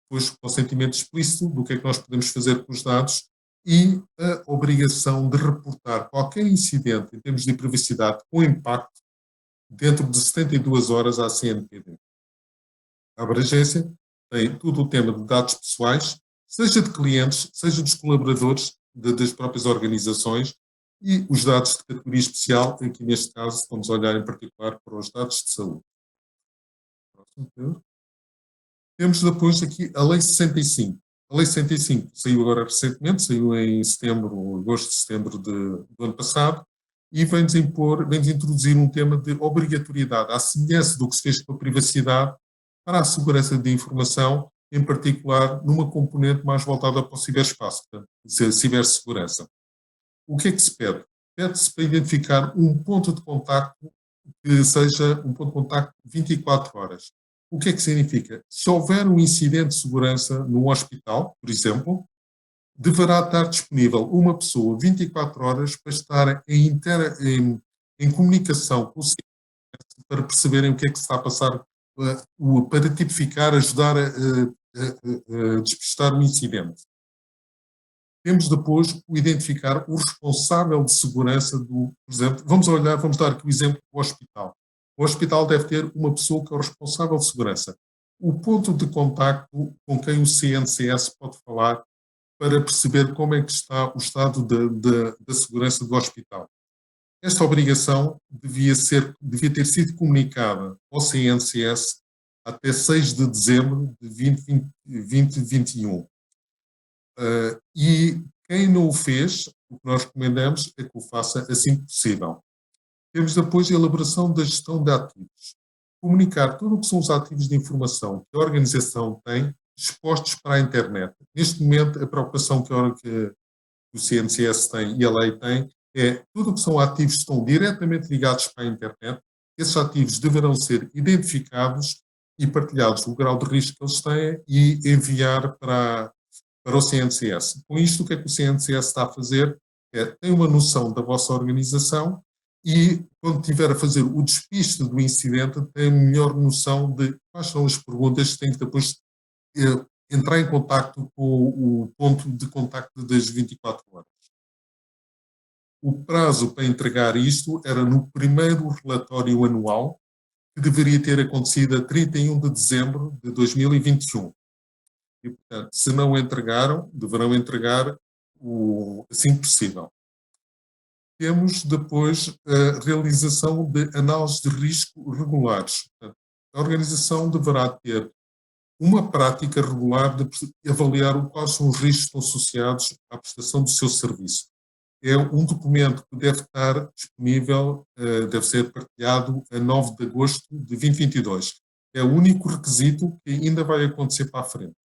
Depois, consentimento explícito do que é que nós podemos fazer com os dados e a obrigação de reportar qualquer incidente em termos de privacidade com impacto dentro de 72 horas à CNPD. A abrangência tem todo o tema de dados pessoais, seja de clientes, seja dos colaboradores das próprias organizações e os dados de categoria especial, aqui neste caso vamos olhar em particular para os dados de saúde. Temos depois aqui a Lei 65. A Lei 65 saiu agora recentemente, saiu em agosto, setembro do ano passado, e vem-nos introduzir um tema de obrigatoriedade, à semelhança do que se fez com a privacidade, para a segurança de informação, em particular numa componente mais voltada para o ciberespaço, portanto, cibersegurança. O que é que se pede? Pede-se para identificar um ponto de contacto que seja um ponto de contacto 24 horas. O que é que significa? Se houver um incidente de segurança num hospital, por exemplo, deverá estar disponível uma pessoa 24 horas para estar em comunicação com o CNS para perceberem o que é que se está a passar, para tipificar, ajudar a despistar o incidente. Temos depois o identificar o responsável de segurança por exemplo, vamos dar aqui o exemplo do hospital. O hospital deve ter uma pessoa que é o responsável de segurança. O ponto de contacto com quem o CNCS pode falar para perceber como é que está o estado da segurança do hospital. Esta obrigação devia ter sido comunicada ao CNCS até 6 de dezembro de 2021. E quem não o fez, o que nós recomendamos é que o faça assim que possível. Temos depois a elaboração da gestão de ativos. Comunicar tudo o que são os ativos de informação que a organização tem expostos para a internet. Neste momento, a preocupação que o CNCS tem e a lei tem é tudo o que são ativos que estão diretamente ligados para a internet. Esses ativos deverão ser identificados e partilhados o grau de risco que eles têm e enviar para o CNCS. Com isto, o que é que o CNCS está a fazer? Tem uma noção da vossa organização e, quando estiver a fazer o despiste do incidente, tem melhor noção de quais são as perguntas que tem que depois entrar em contacto com o ponto de contacto das 24 horas. O prazo para entregar isto era no primeiro relatório anual, que deveria ter acontecido a 31 de dezembro de 2021. E, portanto, se não entregaram, deverão entregar assim que possível. Temos depois a realização de análises de risco regulares. Portanto, a organização deverá ter uma prática regular de avaliar quais são os riscos que estão associados à prestação do seu serviço. É um documento que deve estar disponível, deve ser partilhado a 9 de agosto de 2022. É o único requisito que ainda vai acontecer para a frente.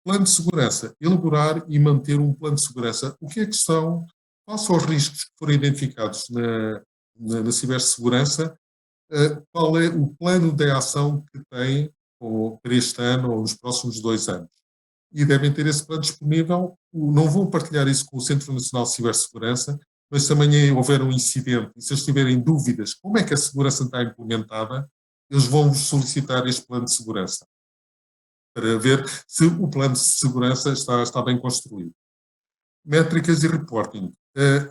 Plano de segurança. Elaborar e manter um plano de segurança. O que é que são, face aos riscos que foram identificados na cibersegurança, qual é o plano de ação que tem para este ano ou nos próximos 2 anos? E devem ter esse plano disponível. Não vão partilhar isso com o Centro Nacional de Cibersegurança, mas se amanhã houver um incidente e se eles tiverem dúvidas como é que a segurança está implementada, eles vão solicitar este plano de segurança para ver se o plano de segurança está bem construído. Métricas e reporting.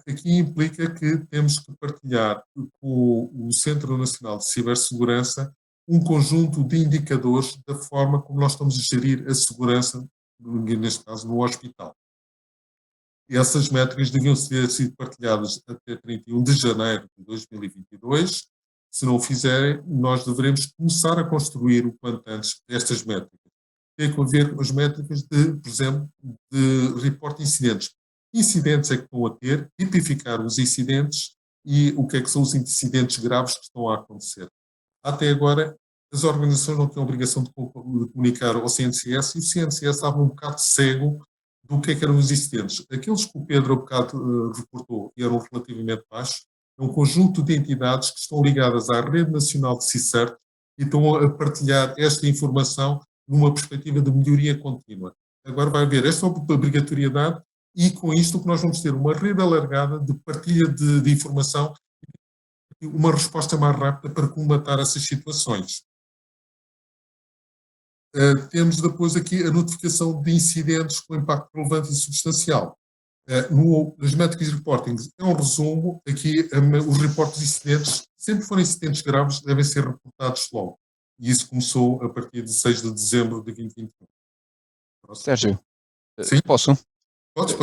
Aqui implica que temos que partilhar com o Centro Nacional de Cibersegurança um conjunto de indicadores da forma como nós estamos a gerir a segurança, neste caso no hospital. E essas métricas deviam ter sido partilhadas até 31 de janeiro de 2022. Se não o fizerem, nós deveremos começar a construir o quanto antes estas métricas. Tem a ver com as métricas de, por exemplo, de reporte de incidentes. Que incidentes é que estão a ter, tipificar os incidentes e o que é que são os incidentes graves que estão a acontecer. Até agora, as organizações não têm a obrigação de comunicar ao CNCS e o CNCS estava um bocado cego do que eram os incidentes. Aqueles que o Pedro há bocado reportou e eram relativamente baixos, é um conjunto de entidades que estão ligadas à Rede Nacional de CICERT e estão a partilhar esta informação numa perspectiva de melhoria contínua. Agora vai haver esta obrigatoriedade e com isto o que nós vamos ter uma rede alargada de partilha de informação e uma resposta mais rápida para comatar essas situações. Temos depois aqui a notificação de incidentes com impacto relevante e substancial. Nas métricas de reporting, é um resumo, aqui os reportes de incidentes, sempre forem incidentes graves, devem ser reportados logo. E isso começou a partir de 6 de dezembro de 2021. Próximo. Sérgio, Sim? posso? Podes.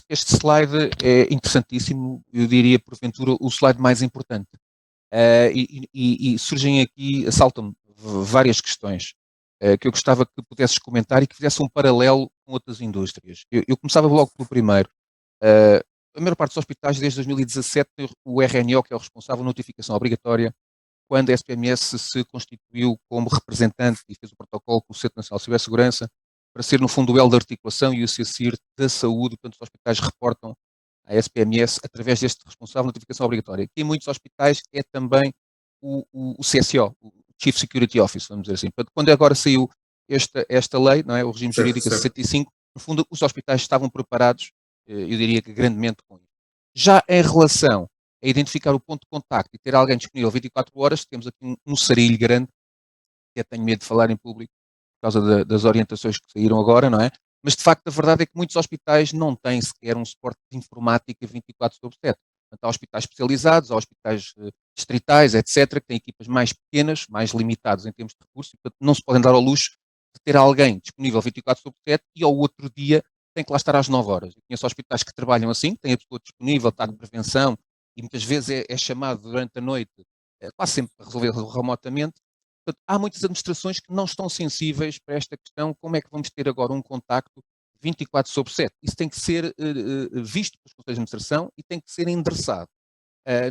Este slide é interessantíssimo, eu diria, porventura, o slide mais importante. E surgem aqui, assaltam-me várias questões que eu gostava que pudesses comentar e que fizesse um paralelo com outras indústrias. Eu começava logo pelo primeiro. A maior parte dos hospitais, desde 2017, tem o RNO, que é o responsável, notificação obrigatória, quando a SPMS se constituiu como representante e fez o protocolo com o Centro Nacional de Cibersegurança, para ser, no fundo, o elo de articulação e o CSIR da saúde. Portanto, os hospitais reportam à SPMS através deste responsável de notificação obrigatória, que em muitos hospitais é também o CSO, o Chief Security Officer, vamos dizer assim. Portanto, quando agora saiu esta lei, não é, o regime jurídico 65, no fundo, os hospitais estavam preparados, eu diria que grandemente com isso. Já em relação a identificar o ponto de contacto e ter alguém disponível 24 horas, temos aqui um sarilho grande, que eu tenho medo de falar em público, por causa das orientações que saíram agora, não é? Mas, de facto, a verdade é que muitos hospitais não têm sequer um suporte de informática 24/7. Portanto, há hospitais especializados, há hospitais distritais, etc., que têm equipas mais pequenas, mais limitadas em termos de recursos, e, portanto, não se podem dar ao luxo de ter alguém disponível 24/7 e ao outro dia tem que lá estar às 9 horas. Eu conheço hospitais que trabalham assim, têm a pessoa disponível, está de prevenção, e muitas vezes é chamado durante a noite, quase sempre para resolver remotamente. Portanto, há muitas administrações que não estão sensíveis para esta questão, como é que vamos ter agora um contacto 24/7. Isso tem que ser visto pelos conselhos de administração e tem que ser endereçado.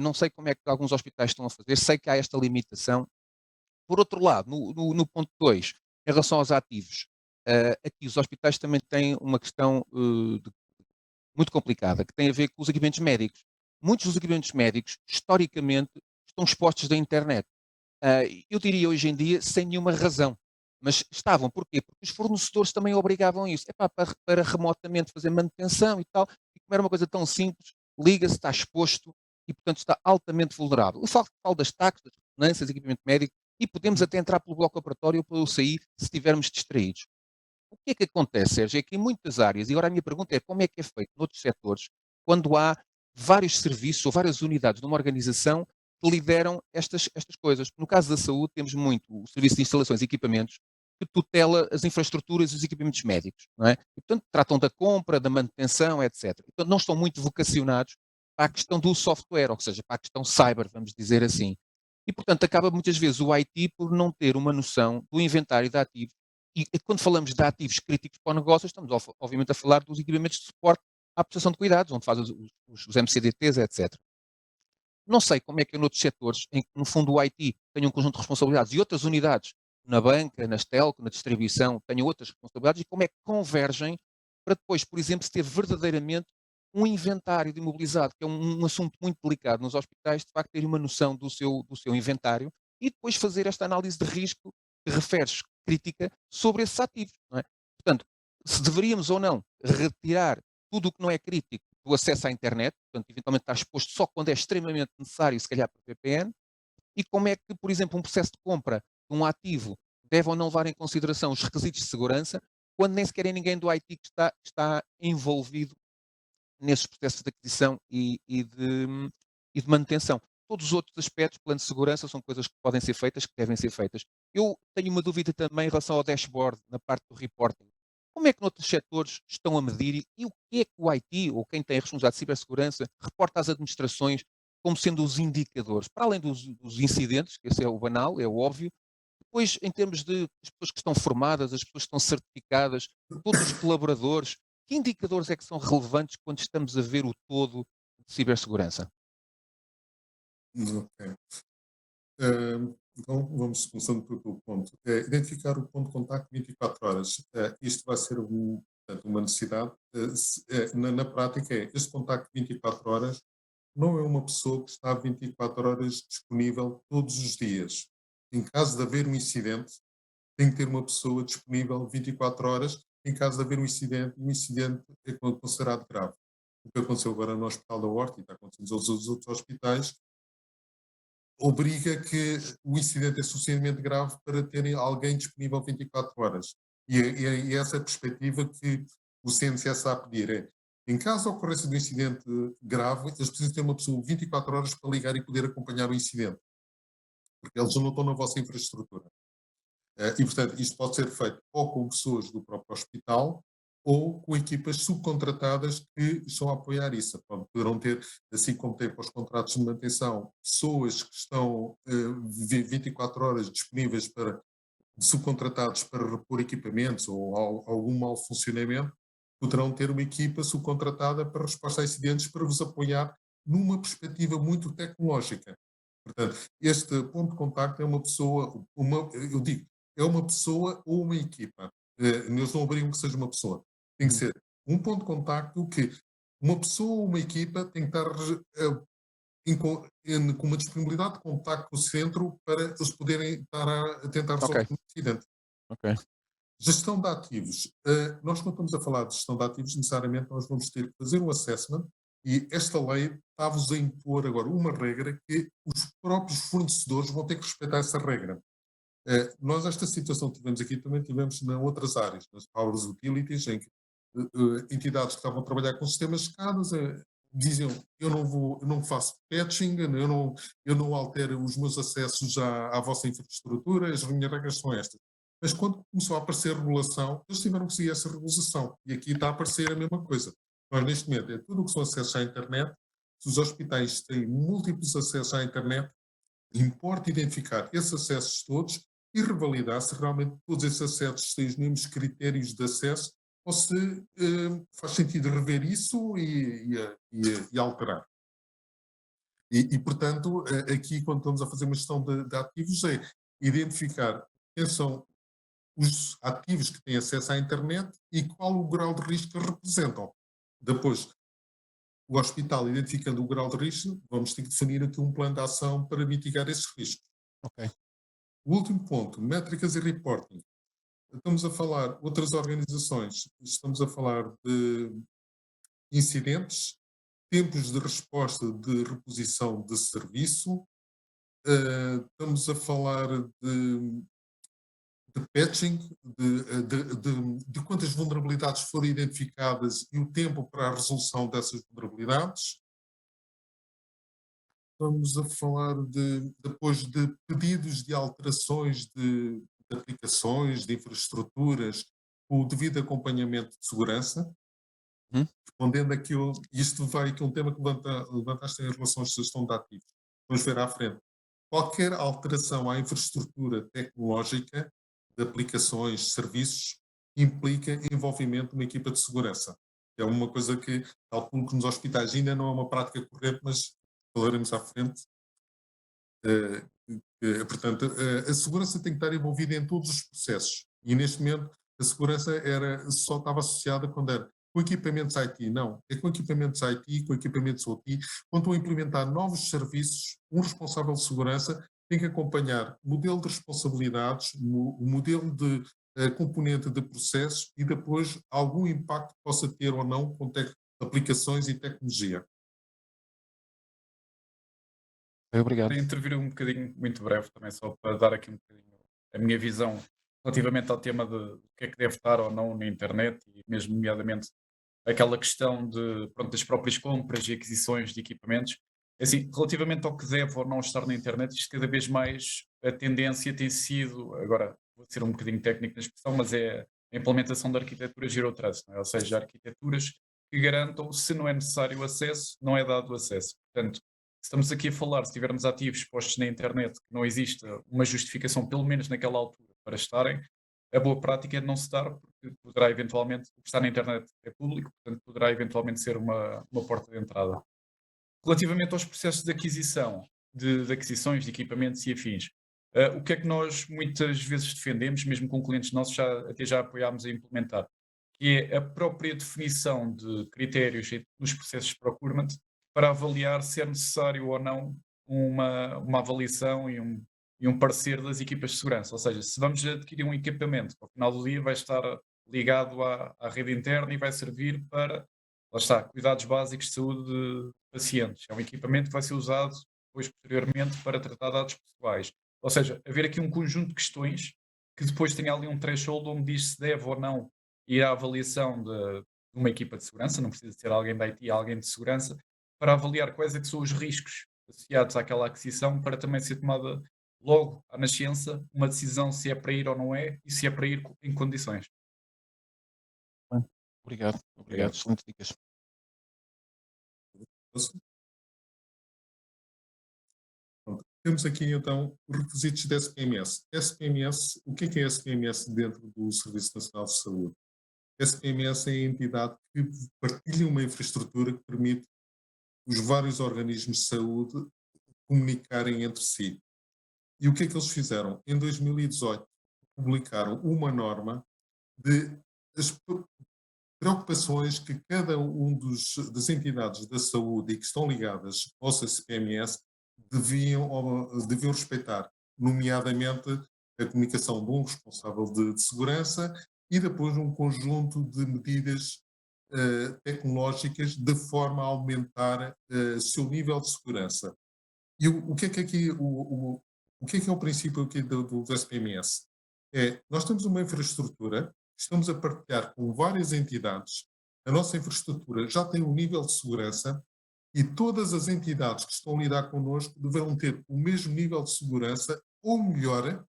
Não sei como é que alguns hospitais estão a fazer, sei que há esta limitação. Por outro lado, no ponto 2, em relação aos ativos, aqui os hospitais também têm uma questão muito complicada, que tem a ver com os equipamentos médicos. Muitos dos equipamentos médicos, historicamente, estão expostos da internet. Eu diria hoje em dia sem nenhuma razão, mas estavam, porquê? Porque os fornecedores também obrigavam isso, para remotamente fazer manutenção e tal, e como era uma coisa tão simples, liga-se, está exposto e, portanto, está altamente vulnerável. Eu falo das taxas, das ressonâncias, equipamento médico, e podemos até entrar pelo bloco operatório ou pelo UCI se estivermos distraídos. O que é que acontece, Sérgio, é que em muitas áreas, e agora a minha pergunta é como é que é feito noutros setores, quando há vários serviços ou várias unidades numa organização que lideram estas coisas. No caso da saúde, temos muito o serviço de instalações e equipamentos que tutela as infraestruturas e os equipamentos médicos, não é? E, portanto, tratam da compra, da manutenção, etc. E, portanto, não estão muito vocacionados para a questão do software, ou seja, para a questão cyber, vamos dizer assim. E, portanto, acaba muitas vezes o IT por não ter uma noção do inventário de ativos. E quando falamos de ativos críticos para o negócio, estamos obviamente a falar dos equipamentos de suporte à prestação de cuidados, onde faz os MCDTs, etc. Não sei como é que noutros setores, em que no fundo o IT tem um conjunto de responsabilidades e outras unidades na banca, nas telco, na distribuição, tenham outras responsabilidades e como é que convergem para depois, por exemplo, se ter verdadeiramente um inventário de imobilizado, que é um assunto muito delicado nos hospitais, de facto, ter uma noção do seu inventário e depois fazer esta análise de risco que referes, crítica, sobre esses ativos, não é? Portanto, se deveríamos ou não retirar tudo o que não é crítico do acesso à internet, portanto, eventualmente está exposto só quando é extremamente necessário, se calhar por VPN, e como é que, por exemplo, um processo de compra de um ativo deve ou não levar em consideração os requisitos de segurança, quando nem sequer é ninguém do IT que está envolvido nesses processos de aquisição e de manutenção. Todos os outros aspectos, plano de segurança, são coisas que podem ser feitas, que devem ser feitas. Eu tenho uma dúvida também em relação ao dashboard, na parte do reporting. Como é que noutros setores estão a medir e o que é que o IT, ou quem tem a responsabilidade de cibersegurança, reporta às administrações como sendo os indicadores? Para além dos incidentes, que esse é o banal, é o óbvio, depois, em termos de as pessoas que estão formadas, as pessoas que estão certificadas, todos os colaboradores, que indicadores é que são relevantes quando estamos a ver o todo de cibersegurança? Ok. Então, vamos começando pelo ponto. Identificar o ponto de contacto 24 horas. Isto vai ser portanto, uma necessidade. Na prática, este contacto 24 horas não é uma pessoa que está 24 horas disponível todos os dias. Em caso de haver um incidente, tem que ter uma pessoa disponível 24 horas. Em caso de haver um incidente é considerado grave. O que aconteceu agora no Hospital da Horta e está acontecendo nos outros hospitais, obriga que o incidente é suficientemente grave para terem alguém disponível 24 horas. E essa é a perspectiva que o CNCS está a pedir. Em caso de ocorrência de um incidente grave, eles precisam ter uma pessoa 24 horas para ligar e poder acompanhar o incidente, porque eles não estão na vossa infraestrutura. E, portanto, isto pode ser feito ou com pessoas do próprio hospital ou com equipas subcontratadas que estão a apoiar isso. Pronto, poderão ter, assim como tem para os contratos de manutenção, pessoas que estão 24 horas disponíveis subcontratados para repor equipamentos ou algum mau funcionamento, poderão ter uma equipa subcontratada para resposta a incidentes para vos apoiar numa perspectiva muito tecnológica. Portanto, este ponto de contacto é uma pessoa, eu digo, é uma pessoa ou uma equipa. Eles não obrigam que seja uma pessoa. Tem que ser um ponto de contacto que uma pessoa ou uma equipa tem que estar com uma disponibilidade de contacto com o centro para eles poderem estar a tentar Ok, resolver um incidente. ok. Gestão de ativos. Nós, quando estamos a falar de gestão de ativos, necessariamente nós vamos ter que fazer um assessment e esta lei está-vos a impor agora uma regra que os próprios fornecedores vão ter que respeitar essa regra. Nós esta situação que tivemos aqui também tivemos em outras áreas, nas powers utilities, em que entidades que estavam a trabalhar com sistemas de escadas diziam eu não faço patching, eu não altero os meus acessos à vossa infraestrutura, as minhas regras são estas. Mas quando começou a aparecer regulação, eles tiveram que seguir essa regulação. E aqui está a aparecer a mesma coisa. Nós, neste momento, é tudo o que são acessos à internet. Se os hospitais têm múltiplos acessos à internet, importa identificar esses acessos todos e revalidar se realmente todos esses acessos têm os mesmos critérios de acesso ou se faz sentido rever isso e alterar. Portanto, aqui quando estamos a fazer uma gestão de ativos é identificar quem são os ativos que têm acesso à internet e qual o grau de risco que representam. Depois, o hospital identificando o grau de risco, vamos ter que definir aqui um plano de ação para mitigar esses riscos. Ok. O último ponto, métricas e reporting. Estamos a falar, outras organizações, estamos a falar de incidentes, tempos de resposta de reposição de serviço, estamos a falar de patching, de quantas vulnerabilidades foram identificadas e o tempo para a resolução dessas vulnerabilidades. Estamos a falar depois de pedidos de alterações de aplicações, de infraestruturas, com o devido acompanhamento de segurança. Uhum. Respondendo aquilo, isto vai aqui um tema que levantaste em relação à gestão de ativos. Vamos ver à frente. Qualquer alteração à infraestrutura tecnológica de aplicações, serviços, implica envolvimento de uma equipa de segurança. É uma coisa que, calculo que nos hospitais ainda não é uma prática corrente, mas falaremos à frente. Portanto, a segurança tem que estar envolvida em todos os processos. E neste momento a segurança só estava associada quando era com equipamentos IT. Não, é com equipamentos IT, com equipamentos OT. Quando estão a implementar novos serviços, um responsável de segurança tem que acompanhar o modelo de responsabilidades, o modelo de componente de processos e depois algum impacto que possa ter ou não com aplicações e tecnologia. Obrigado. Queria intervir um bocadinho, muito breve também, só para dar aqui um bocadinho a minha visão relativamente ao tema de o que é que deve estar ou não na internet e mesmo nomeadamente aquela questão pronto, das próprias compras e aquisições de equipamentos. Assim, relativamente ao que deve ou não estar na internet, isto cada vez mais a tendência tem sido, agora vou ser um bocadinho técnico na expressão, mas é a implementação da arquitetura Zero Trust, não é? Ou seja, arquiteturas que garantam, se não é necessário o acesso, não é dado o acesso. Portanto, se estamos aqui a falar, se estivermos ativos postos na internet, que não existe uma justificação, pelo menos naquela altura, para estarem, a boa prática é não se dar, porque poderá eventualmente, o que está na internet é público, portanto poderá eventualmente ser uma porta de entrada. Relativamente aos processos de aquisição, de aquisições de equipamentos e afins, o que é que nós muitas vezes defendemos, mesmo com clientes nossos, até já apoiámos a implementar, que é a própria definição de critérios nos processos de procurement para avaliar se é necessário ou não uma avaliação e um parecer das equipas de segurança. Ou seja, se vamos adquirir um equipamento, ao final do dia vai estar ligado à rede interna e vai servir para, lá está, cuidados básicos de saúde de pacientes. É um equipamento que vai ser usado depois, posteriormente, para tratar dados pessoais. Ou seja, haver aqui um conjunto de questões que depois tenha ali um threshold onde diz se deve ou não ir à avaliação de uma equipa de segurança, não precisa ser alguém da IT, alguém de segurança, para avaliar quais é que são os riscos associados àquela aquisição, para também ser tomada logo à nascença uma decisão se é para ir ou não é e se é para ir em condições. Bem, obrigado. Excelentes dicas. Pronto. Temos aqui então os requisitos da SPMS. SPMS, o que é SPMS dentro do Serviço Nacional de Saúde? SPMS é a entidade que partilha uma infraestrutura que permite os vários organismos de saúde comunicarem entre si. E o que é que eles fizeram? Em 2018, publicaram uma norma das preocupações que cada das entidades da saúde e que estão ligadas ao SPMS deviam respeitar, nomeadamente a comunicação de um responsável de segurança e depois um conjunto de medidas tecnológicas de forma a aumentar o seu nível de segurança. E o que é que aqui, o que é o princípio aqui do SPMS? Nós temos uma infraestrutura, estamos a partilhar com várias entidades, a nossa infraestrutura já tem um nível de segurança e todas as entidades que estão a lidar connosco deverão ter o mesmo nível de segurança ou melhor,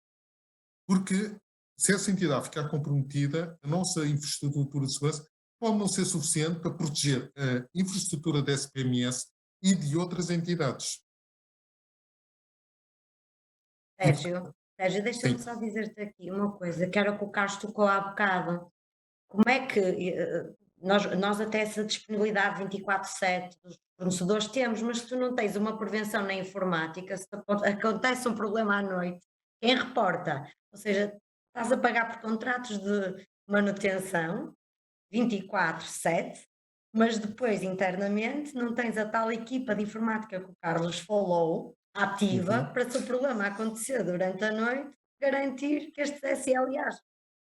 porque se essa entidade ficar comprometida, a nossa infraestrutura de segurança pode não ser suficiente para proteger a infraestrutura da SPMS e de outras entidades. Sérgio, deixa-me Sim. só dizer-te aqui uma coisa, que era o que o Carlos tocou há bocado. Como é que nós até essa disponibilidade 24/7 dos fornecedores temos, mas se tu não tens uma prevenção na informática, se acontece um problema à noite, quem reporta? Ou seja, estás a pagar por contratos de manutenção 24/7, mas depois internamente não tens a tal equipa de informática que o Carlos falou, ativa, para se o problema acontecer durante a noite, garantir que estes SLAs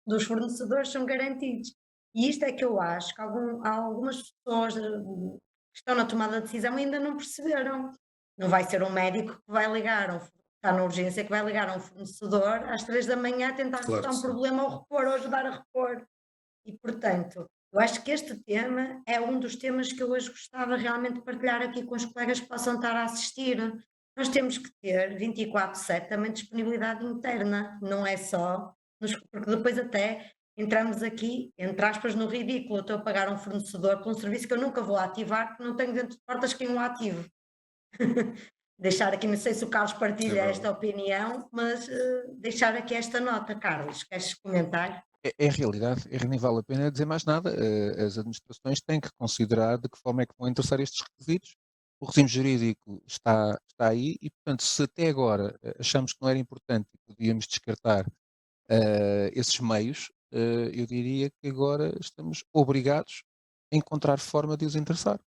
dos fornecedores são garantidos. E isto é que eu acho que algumas pessoas que estão na tomada de decisão ainda não perceberam. Não vai ser um médico que vai ligar, está na urgência, que vai ligar a um fornecedor às 3 da manhã a tentar Claro resolver um que sim. problema ou repor ou ajudar a repor. E, portanto, eu acho que este tema é um dos temas que eu hoje gostava realmente de partilhar aqui com os colegas que possam estar a assistir. Nós temos que ter 24/7 também disponibilidade interna, não é só, porque depois até entramos aqui, entre aspas, no ridículo. Eu estou a pagar um fornecedor por um serviço que eu nunca vou ativar, porque não tenho dentro de portas quem o ative. Deixar aqui, não sei se o Carlos partilha esta opinião, mas deixar aqui esta nota. Carlos, queres comentar? É a realidade, nem vale a pena dizer mais nada. As administrações têm que considerar de que forma é que vão interessar estes requisitos o regime jurídico está aí e, portanto, se até agora achamos que não era importante e podíamos descartar esses meios, eu diria que agora estamos obrigados a encontrar forma de os interessar.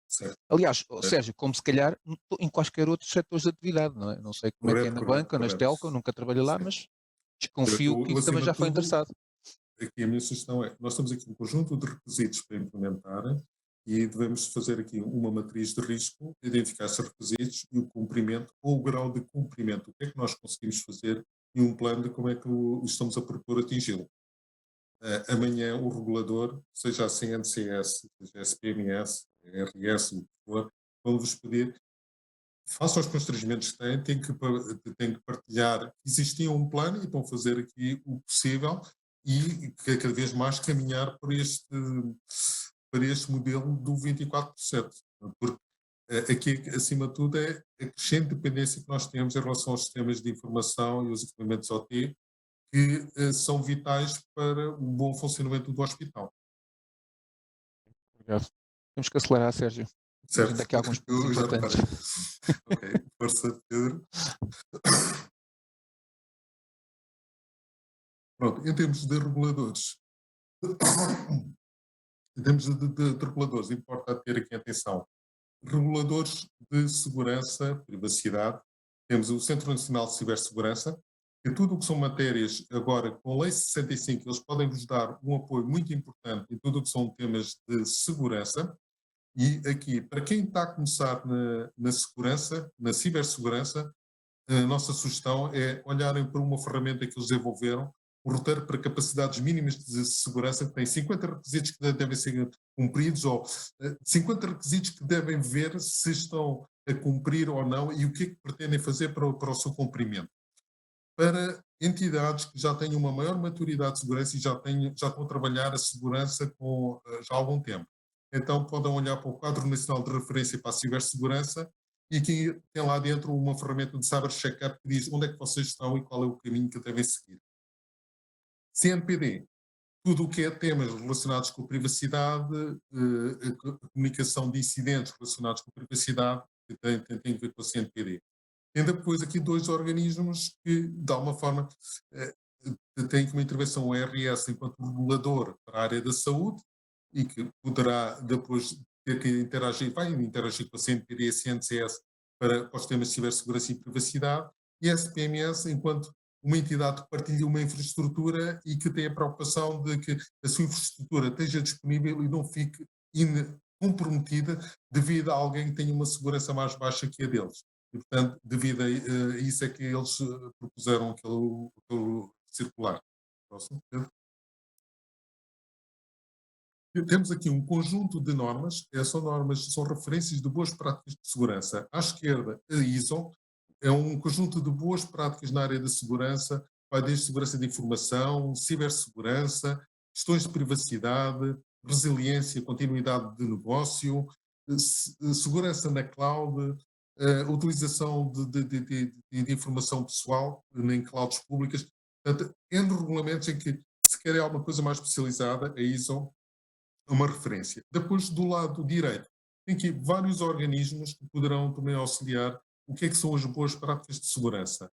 Certo. Aliás, Sérgio, como se calhar em quaisquer outros setores de atividade, não é? Não sei como é que é Correto, na correto, banca ou nas correto. telco, nunca trabalhei lá, Sim. mas desconfio que Acima também já de foi tudo, interessado. aqui a minha sugestão é, nós temos aqui um conjunto de requisitos para implementar e devemos fazer aqui uma matriz de risco, identificar esses requisitos e o cumprimento ou o grau de cumprimento. O que é que nós conseguimos fazer e um plano de como é que estamos a propor atingi-lo. Amanhã o regulador, seja a CNCS, seja a SPMS, a RS, o que for, vão-vos pedir, façam os constrangimentos que têm que partilhar. Existia um plano e estão a fazer aqui o possível e cada vez mais caminhar para este modelo do 24/7. Porque aqui, acima de tudo, é a crescente dependência que nós temos em relação aos sistemas de informação e os equipamentos OT, que são vitais para o bom funcionamento do hospital. Obrigado. Temos que acelerar, Sérgio. Temos Certo? ainda aqui alguns pontos Eu já importantes. reparei. Ok, força, Pedro. Pronto, em termos de reguladores, em termos de reguladores, importa ter aqui atenção. Reguladores de segurança, privacidade, temos o Centro Nacional de Cibersegurança, que tudo o que são matérias, agora com a Lei 65, eles podem vos dar um apoio muito importante em tudo o que são temas de segurança. E aqui, para quem está a começar na segurança, na cibersegurança, a nossa sugestão é olharem para uma ferramenta que eles desenvolveram, o roteiro para capacidades mínimas de segurança, que tem 50 requisitos que devem ser cumpridos, ou 50 requisitos que devem ver se estão a cumprir ou não e o que é que pretendem fazer para o seu cumprimento. Para entidades que já têm uma maior maturidade de segurança e já estão a trabalhar a segurança já há algum tempo. Então podem olhar para o Quadro Nacional de Referência para a Cibersegurança e que tem lá dentro uma ferramenta de Cyber Checkup que diz onde é que vocês estão e qual é o caminho que devem seguir. CNPD, tudo o que é temas relacionados com a privacidade, a comunicação de incidentes relacionados com a privacidade, que tem a ver com a CNPD. Tem depois aqui dois organismos que, de alguma forma, têm como intervenção o RS enquanto regulador para a área da saúde e que poderá depois ter que interagir, vai interagir com a CNPD e a CNCS para os temas de cibersegurança e privacidade, e a SPMS enquanto uma entidade que partilha uma infraestrutura e que tem a preocupação de que a sua infraestrutura esteja disponível e não fique comprometida devido a alguém que tenha uma segurança mais baixa que a deles. E, portanto, devido a isso é que eles propuseram aquele circular. Próximo. Temos aqui um conjunto de normas, são referências de boas práticas de segurança. À esquerda, a ISO, é um conjunto de boas práticas na área da segurança, vai desde segurança de informação, cibersegurança, questões de privacidade, resiliência, continuidade de negócio, segurança na cloud, utilização de informação pessoal em clouds públicas. Portanto, entre regulamentos em que se quer alguma coisa mais especializada, a ISO é uma referência. Depois, do lado direito, tem aqui vários organismos que poderão também auxiliar o que é que são as boas práticas de segurança.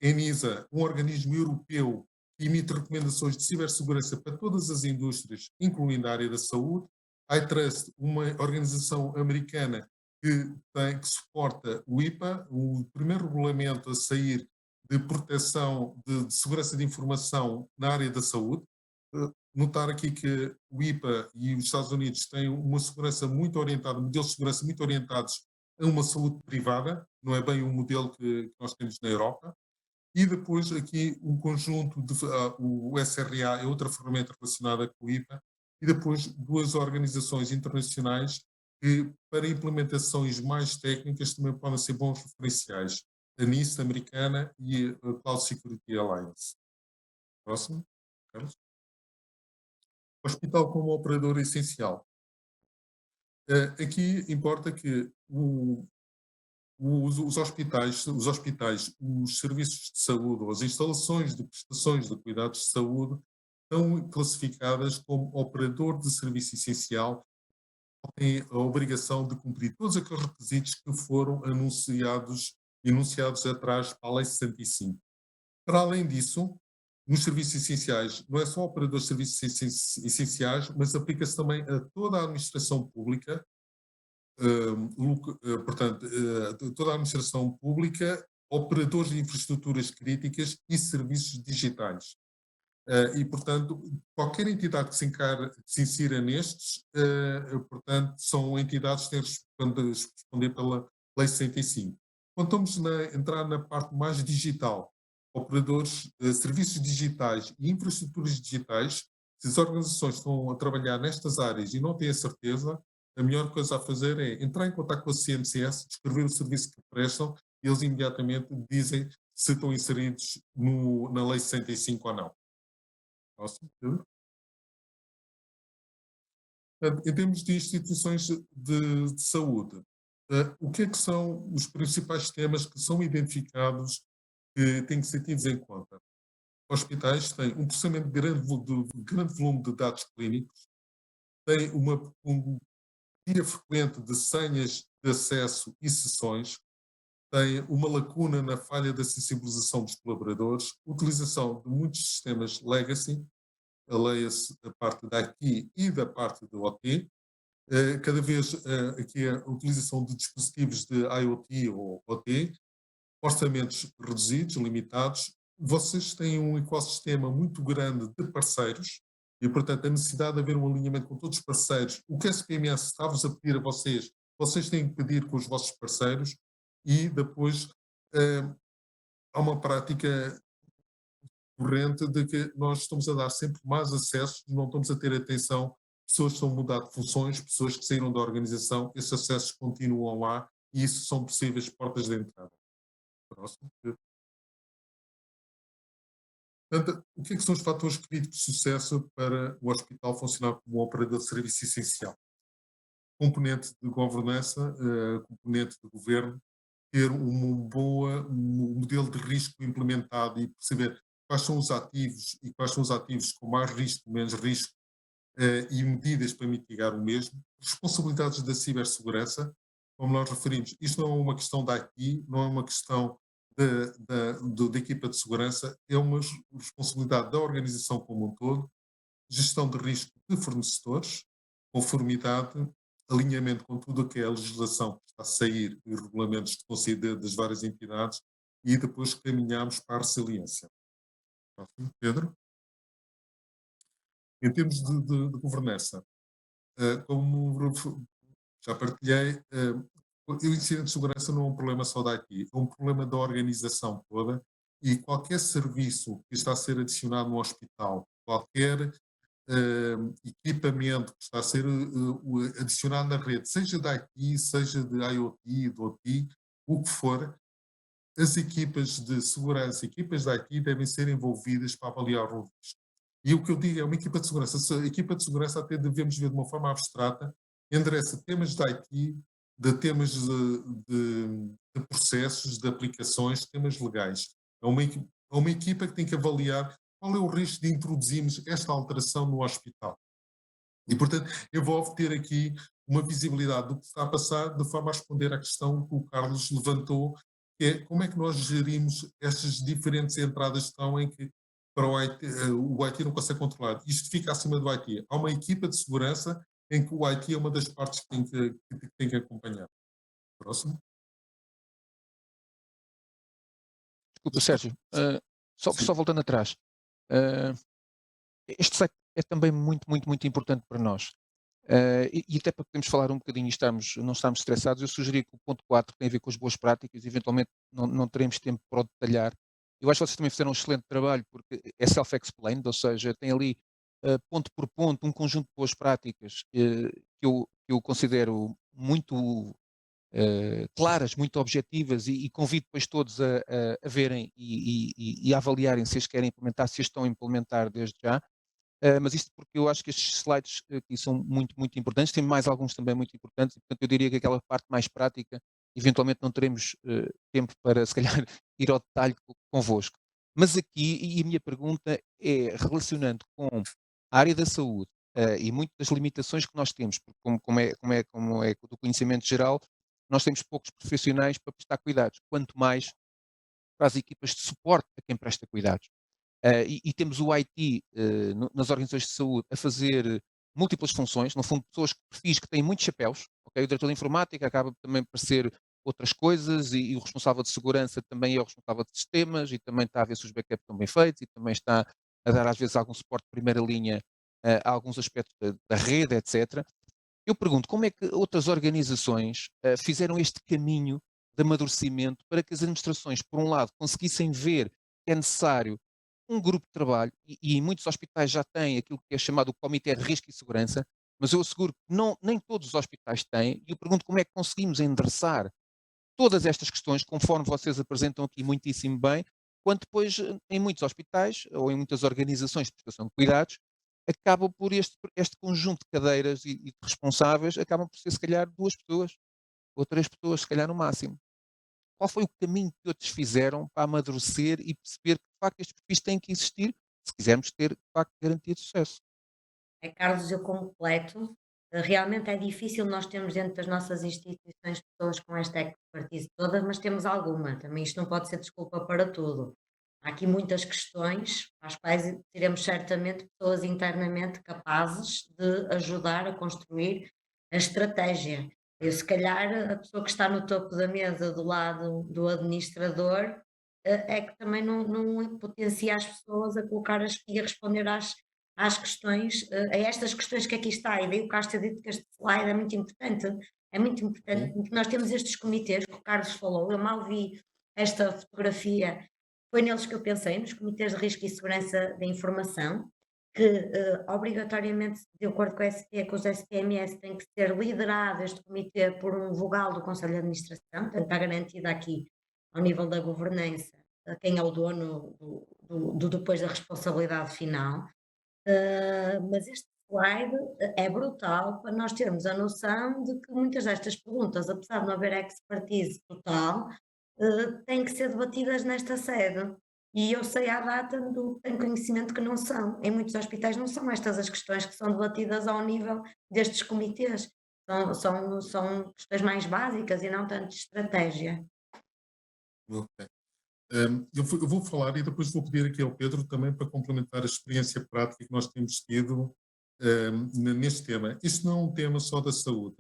ENISA, um organismo europeu que emite recomendações de cibersegurança para todas as indústrias, incluindo a área da saúde. iTrust, uma organização americana que suporta o IPA, o primeiro regulamento a sair de proteção de segurança de informação na área da saúde. Notar aqui que o IPA e os Estados Unidos têm uma segurança muito orientada, modelos de segurança muito orientados a uma saúde privada, não é bem o modelo que nós temos na Europa. E depois aqui um conjunto o SRA é outra ferramenta relacionada com o IPA, e depois duas organizações internacionais que para implementações mais técnicas também podem ser bons referenciais. A NIST americana e a Cloud Security Alliance. Próximo, Carlos. Hospital como operador essencial. Aqui importa que os hospitais, os serviços de saúde, ou as instalações de prestações de cuidados de saúde estão classificadas como operador de serviço essencial tem a obrigação de cumprir todos aqueles requisitos que foram enunciados atrás para a Lei 65. Para além disso, nos serviços essenciais, não é só operadores de serviços essenciais, mas aplica-se também a toda a administração pública, portanto, toda a administração pública, operadores de infraestruturas críticas e serviços digitais. E, portanto, qualquer entidade que se insira nestes, portanto, são entidades que têm de responder pela Lei 65. Quando estamos a entrar na parte mais digital, operadores, serviços digitais e infraestruturas digitais, se as organizações estão a trabalhar nestas áreas e não têm a certeza, a melhor coisa a fazer é entrar em contato com a CNCS, descrever o serviço que prestam e eles imediatamente dizem se estão inseridos na Lei 65 ou não. Próximo, Pedro. Em termos de instituições de saúde, o que é que são os principais temas que são identificados que têm que ser tidos em conta? Hospitais têm um processamento de grande volume de dados clínicos, têm um dia frequente de senhas de acesso e sessões, têm uma lacuna na falha da sensibilização dos colaboradores, utilização de muitos sistemas legacy, leia-se a parte da IT e da parte do OT, cada vez aqui a utilização de dispositivos de IoT ou OT, orçamentos reduzidos, limitados. Vocês têm um ecossistema muito grande de parceiros e, portanto, a necessidade de haver um alinhamento com todos os parceiros. O que a SPMS está-vos a pedir a vocês, vocês têm que pedir com os vossos parceiros e depois há uma prática corrente de que nós estamos a dar sempre mais acessos, não estamos a ter atenção, pessoas que estão a mudar de funções, pessoas que saíram da organização, esses acessos continuam lá e isso são possíveis portas de entrada. Próximo. Portanto, o que é que são os fatores críticos de sucesso para o hospital funcionar como um operador de serviço essencial? Componente de governança, componente de governo, ter um modelo de risco implementado e perceber quais são os ativos e quais são os ativos com mais risco, menos risco e medidas para mitigar o mesmo. Responsabilidades da cibersegurança, como nós referimos, isto não é uma questão da IT, não é uma questão da equipa de segurança, é uma responsabilidade da organização como um todo, gestão de risco de fornecedores, conformidade, alinhamento com tudo o que é a legislação que está a sair e regulamentos de conselho das várias entidades e depois caminhamos para a resiliência. Pedro? Em termos de governança, como já partilhei, o incidente de segurança não é um problema só da IT, é um problema da organização toda e qualquer serviço que está a ser adicionado no hospital, qualquer equipamento que está a ser adicionado na rede, seja da IT, seja de IoT, do OT, o que for, as equipas de segurança, equipas da IT devem ser envolvidas para avaliar o risco. E o que eu digo é uma equipa de segurança. A equipa de segurança até devemos ver de uma forma abstrata, endereça temas de IT, de temas de processos, de aplicações, temas legais. É uma equipa que tem que avaliar qual é o risco de introduzirmos esta alteração no hospital. E, portanto, eu vou ter aqui uma visibilidade do que está a passar, de forma a responder à questão que o Carlos levantou, que é como é que nós gerimos estas diferentes entradas que estão em que para o IT não consegue controlar. Isto fica acima do IT. Há uma equipa de segurança em que o IT é uma das partes que tem que acompanhar. Próximo. Desculpa, Sérgio, só voltando atrás. Este site é também muito importante para nós. E até para podermos falar um bocadinho e não estarmos estressados, eu sugeri que o ponto 4 tem a ver com as boas práticas, eventualmente não teremos tempo para o detalhar. Eu acho que vocês também fizeram um excelente trabalho, porque é self-explained, ou seja, tem ali ponto por ponto um conjunto de boas práticas que eu considero muito claras, muito objetivas e convido depois todos a verem e a avaliarem se as querem implementar, se as estão a implementar desde já. Mas isto porque eu acho que estes slides aqui são muito importantes, tem mais alguns também muito importantes, e portanto eu diria que aquela parte mais prática, eventualmente não teremos tempo para se calhar ir ao detalhe convosco. Mas aqui, e a minha pergunta é relacionando com a área da saúde e muito das limitações que nós temos, porque como é do conhecimento geral, nós temos poucos profissionais para prestar cuidados, quanto mais para as equipas de suporte a quem presta cuidados. E temos o IT nas organizações de saúde a fazer múltiplas funções, no fundo, pessoas perfis que têm muitos chapéus. Okay? O diretor de informática acaba também por ser outras coisas, e o responsável de segurança também é o responsável de sistemas, e também está a ver se os backups estão bem feitos, e também está a dar, às vezes, algum suporte de primeira linha a alguns aspectos da rede, etc. Eu pergunto, como é que outras organizações fizeram este caminho de amadurecimento para que as administrações, por um lado, conseguissem ver que é necessário um grupo de trabalho, e muitos hospitais já têm aquilo que é chamado o Comitê de Risco e Segurança, mas eu asseguro que nem todos os hospitais têm, e eu pergunto como é que conseguimos endereçar todas estas questões, conforme vocês apresentam aqui muitíssimo bem, quando depois, em muitos hospitais ou em muitas organizações de prestação de cuidados, acaba por este conjunto de cadeiras e de responsáveis, acabam por ser, se calhar, 2 pessoas ou 3 pessoas, se calhar, no máximo. Qual foi o caminho que outros fizeram para amadurecer e perceber que, de facto, estes perfis têm que existir, se quisermos ter, de facto, garantia de sucesso? Carlos, eu completo. Realmente é difícil nós termos dentro das nossas instituições pessoas com esta expertise toda, mas temos alguma. Também isto não pode ser desculpa para tudo. Há aqui muitas questões às quais teremos certamente pessoas internamente capazes de ajudar a construir a estratégia. Eu, se calhar, a pessoa que está no topo da mesa do lado do administrador é que também não potencia as pessoas a colocar e a responder às questões, a estas questões que aqui está, e daí o Castro ter dito que este slide é muito importante, porque nós temos estes comitês que o Carlos falou, eu mal vi esta fotografia, foi neles que eu pensei, nos comitês de risco e segurança da informação, que obrigatoriamente, de acordo com os SPMS, tem que ser liderado este comitê por um vogal do Conselho de Administração, portanto está garantida aqui, ao nível da governança, quem é o dono depois da responsabilidade final. Mas este slide é brutal para nós termos a noção de que muitas destas perguntas, apesar de não haver expertise total, têm que ser debatidas nesta sede. E eu sei à data, tenho conhecimento que não são. Em muitos hospitais não são estas as questões que são debatidas ao nível destes comitês. São questões mais básicas e não tanto de estratégia. Ok. Eu vou falar e depois vou pedir aqui ao Pedro também para complementar a experiência prática que nós temos tido neste tema. Isto não é um tema só da saúde.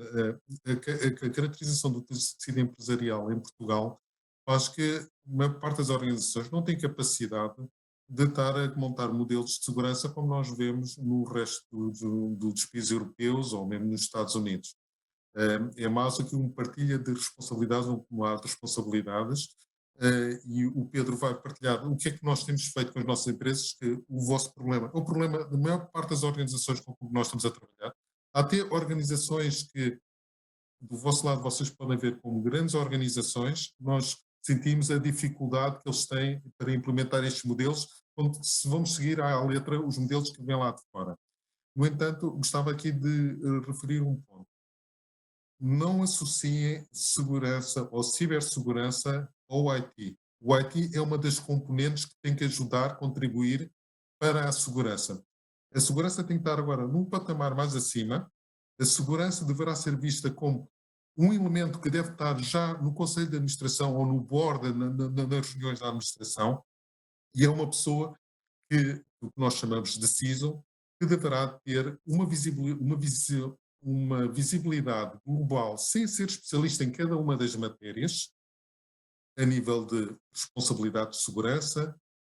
A caracterização do tecido empresarial em Portugal faz que a maior parte das organizações não tem capacidade de estar a montar modelos de segurança como nós vemos no resto dos países europeus ou mesmo nos Estados Unidos. É mais aqui uma partilha de responsabilidades, um acumular de responsabilidades, e o Pedro vai partilhar o que é que nós temos feito com as nossas empresas, que o vosso problema, o problema da maior parte das organizações com que nós estamos a trabalhar. Há até organizações que, do vosso lado, vocês podem ver como grandes organizações, nós sentimos a dificuldade que eles têm para implementar estes modelos, quando se vamos seguir à letra os modelos que vêm lá de fora. No entanto, gostava aqui de referir um ponto. Não associem segurança ou cibersegurança ao IT. O IT é uma das componentes que tem que ajudar, contribuir para a segurança. A segurança tem que estar agora num patamar mais acima. A segurança deverá ser vista como um elemento que deve estar já no Conselho de Administração ou no board, nas reuniões da administração, e é uma pessoa que, o que nós chamamos de CISO, que deverá ter uma visibilidade global, sem ser especialista em cada uma das matérias, a nível de responsabilidade de segurança,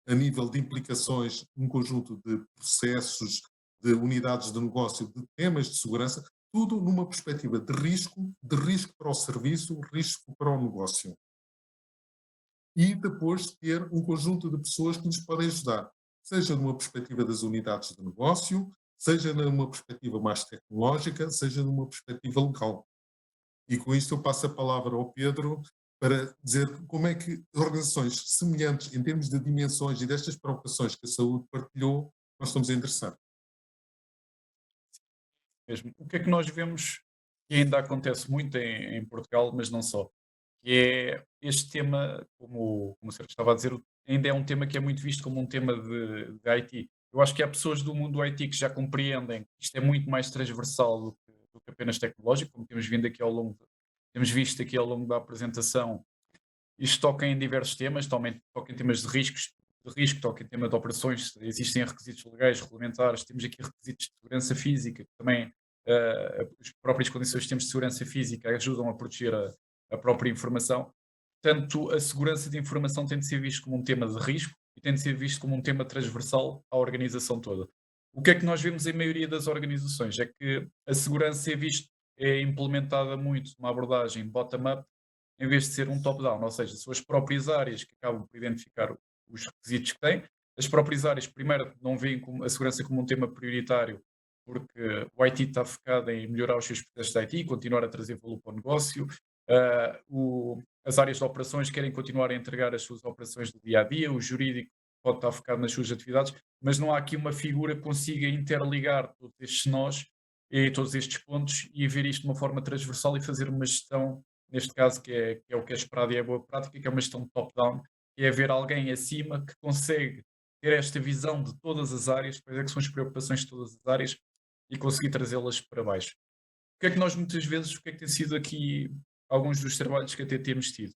a nível de implicações, um conjunto de processos, de unidades de negócio, de temas de segurança, tudo numa perspectiva de risco para o serviço, risco para o negócio. E depois ter um conjunto de pessoas que nos podem ajudar, seja numa perspectiva das unidades de negócio, seja numa perspectiva mais tecnológica, seja numa perspectiva legal. E com isto eu passo a palavra ao Pedro para dizer como é que organizações semelhantes em termos de dimensões e destas preocupações que a saúde partilhou, nós estamos a interessar. Mesmo. O que é que nós vemos que ainda acontece muito em Portugal, mas não só? Que é este tema, como o Sérgio estava a dizer, ainda é um tema que é muito visto como um tema de IT. Eu acho que há pessoas do mundo do IT que já compreendem que isto é muito mais transversal do que apenas tecnológico, como temos visto aqui ao longo da apresentação. Isto toca em diversos temas, toca em temas de risco, toca em tema de operações, existem requisitos legais, regulamentares, temos aqui requisitos de segurança física, que também as próprias condições de sistemas de segurança física ajudam a proteger a própria informação. Portanto, a segurança de informação tem de ser visto como um tema de risco e tem de ser visto como um tema transversal à organização toda. O que é que nós vemos em maioria das organizações? É que a segurança é implementada muito numa abordagem bottom-up, em vez de ser um top-down, ou seja, são as próprias áreas que acabam por identificar os requisitos que têm. As próprias áreas, primeiro, não veem a segurança como um tema prioritário, porque o IT está focado em melhorar os seus processos de IT, continuar a trazer valor para o negócio. As áreas de operações querem continuar a entregar as suas operações do dia a dia, o jurídico pode estar focado nas suas atividades, mas não há aqui uma figura que consiga interligar todos estes nós e todos estes pontos e ver isto de uma forma transversal e fazer uma gestão, neste caso, que é o que é esperado e é a boa prática, que é uma gestão top-down, que é ver alguém acima que consegue ter esta visão de todas as áreas, quais é que são as preocupações de todas as áreas e conseguir trazê-las para baixo. O que é que nós muitas vezes, o que é que tem sido aqui alguns dos trabalhos que até temos tido?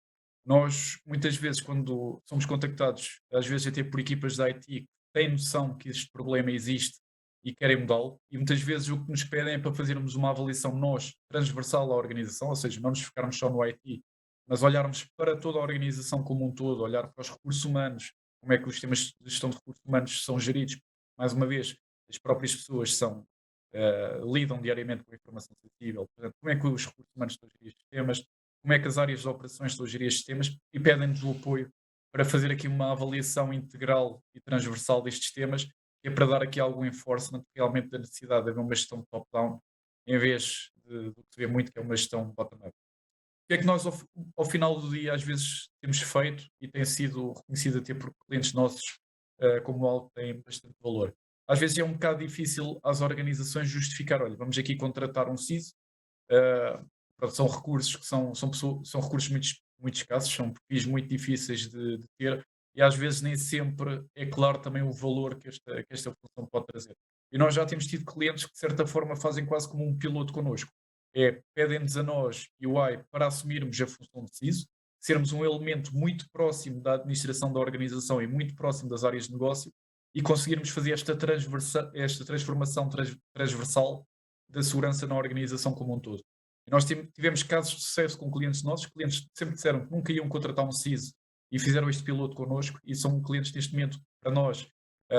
Nós, muitas vezes, quando somos contactados, às vezes até por equipas da IT, que têm noção que este problema existe e querem mudá-lo, e muitas vezes o que nos pedem é para fazermos uma avaliação nós, transversal à organização, ou seja, não nos focarmos só no IT, mas olharmos para toda a organização como um todo, olhar para os recursos humanos, como é que os sistemas de gestão de recursos humanos são geridos. Mais uma vez, as próprias pessoas lidam diariamente com a informação sensível. Portanto, como é que os recursos humanos estão a gerir estes temas, como é que as áreas de operações estão a gerir estes temas e pedem-nos o apoio para fazer aqui uma avaliação integral e transversal destes temas, que é para dar aqui algum enforcement realmente da necessidade de haver uma gestão top-down, em vez do que se vê muito, que é uma gestão bottom-up. O que é que nós, ao final do dia, às vezes temos feito e tem sido reconhecido até por clientes nossos como algo que tem bastante valor? Às vezes é um bocado difícil às organizações justificar, olha, vamos aqui contratar um CISO, pronto, são recursos que são recursos muito escassos, são perfis muito difíceis de ter e às vezes nem sempre é claro também o valor que esta função pode trazer. E nós já temos tido clientes que de certa forma fazem quase como um piloto connosco. Pedem-nos a nós, UI, para assumirmos a função de CISO, sermos um elemento muito próximo da administração da organização e muito próximo das áreas de negócio e conseguirmos fazer esta transformação transversal da segurança na organização como um todo. E nós tivemos casos de sucesso com clientes nossos, clientes sempre disseram que nunca iam contratar um CISO e fizeram este piloto connosco e são clientes neste momento, para nós,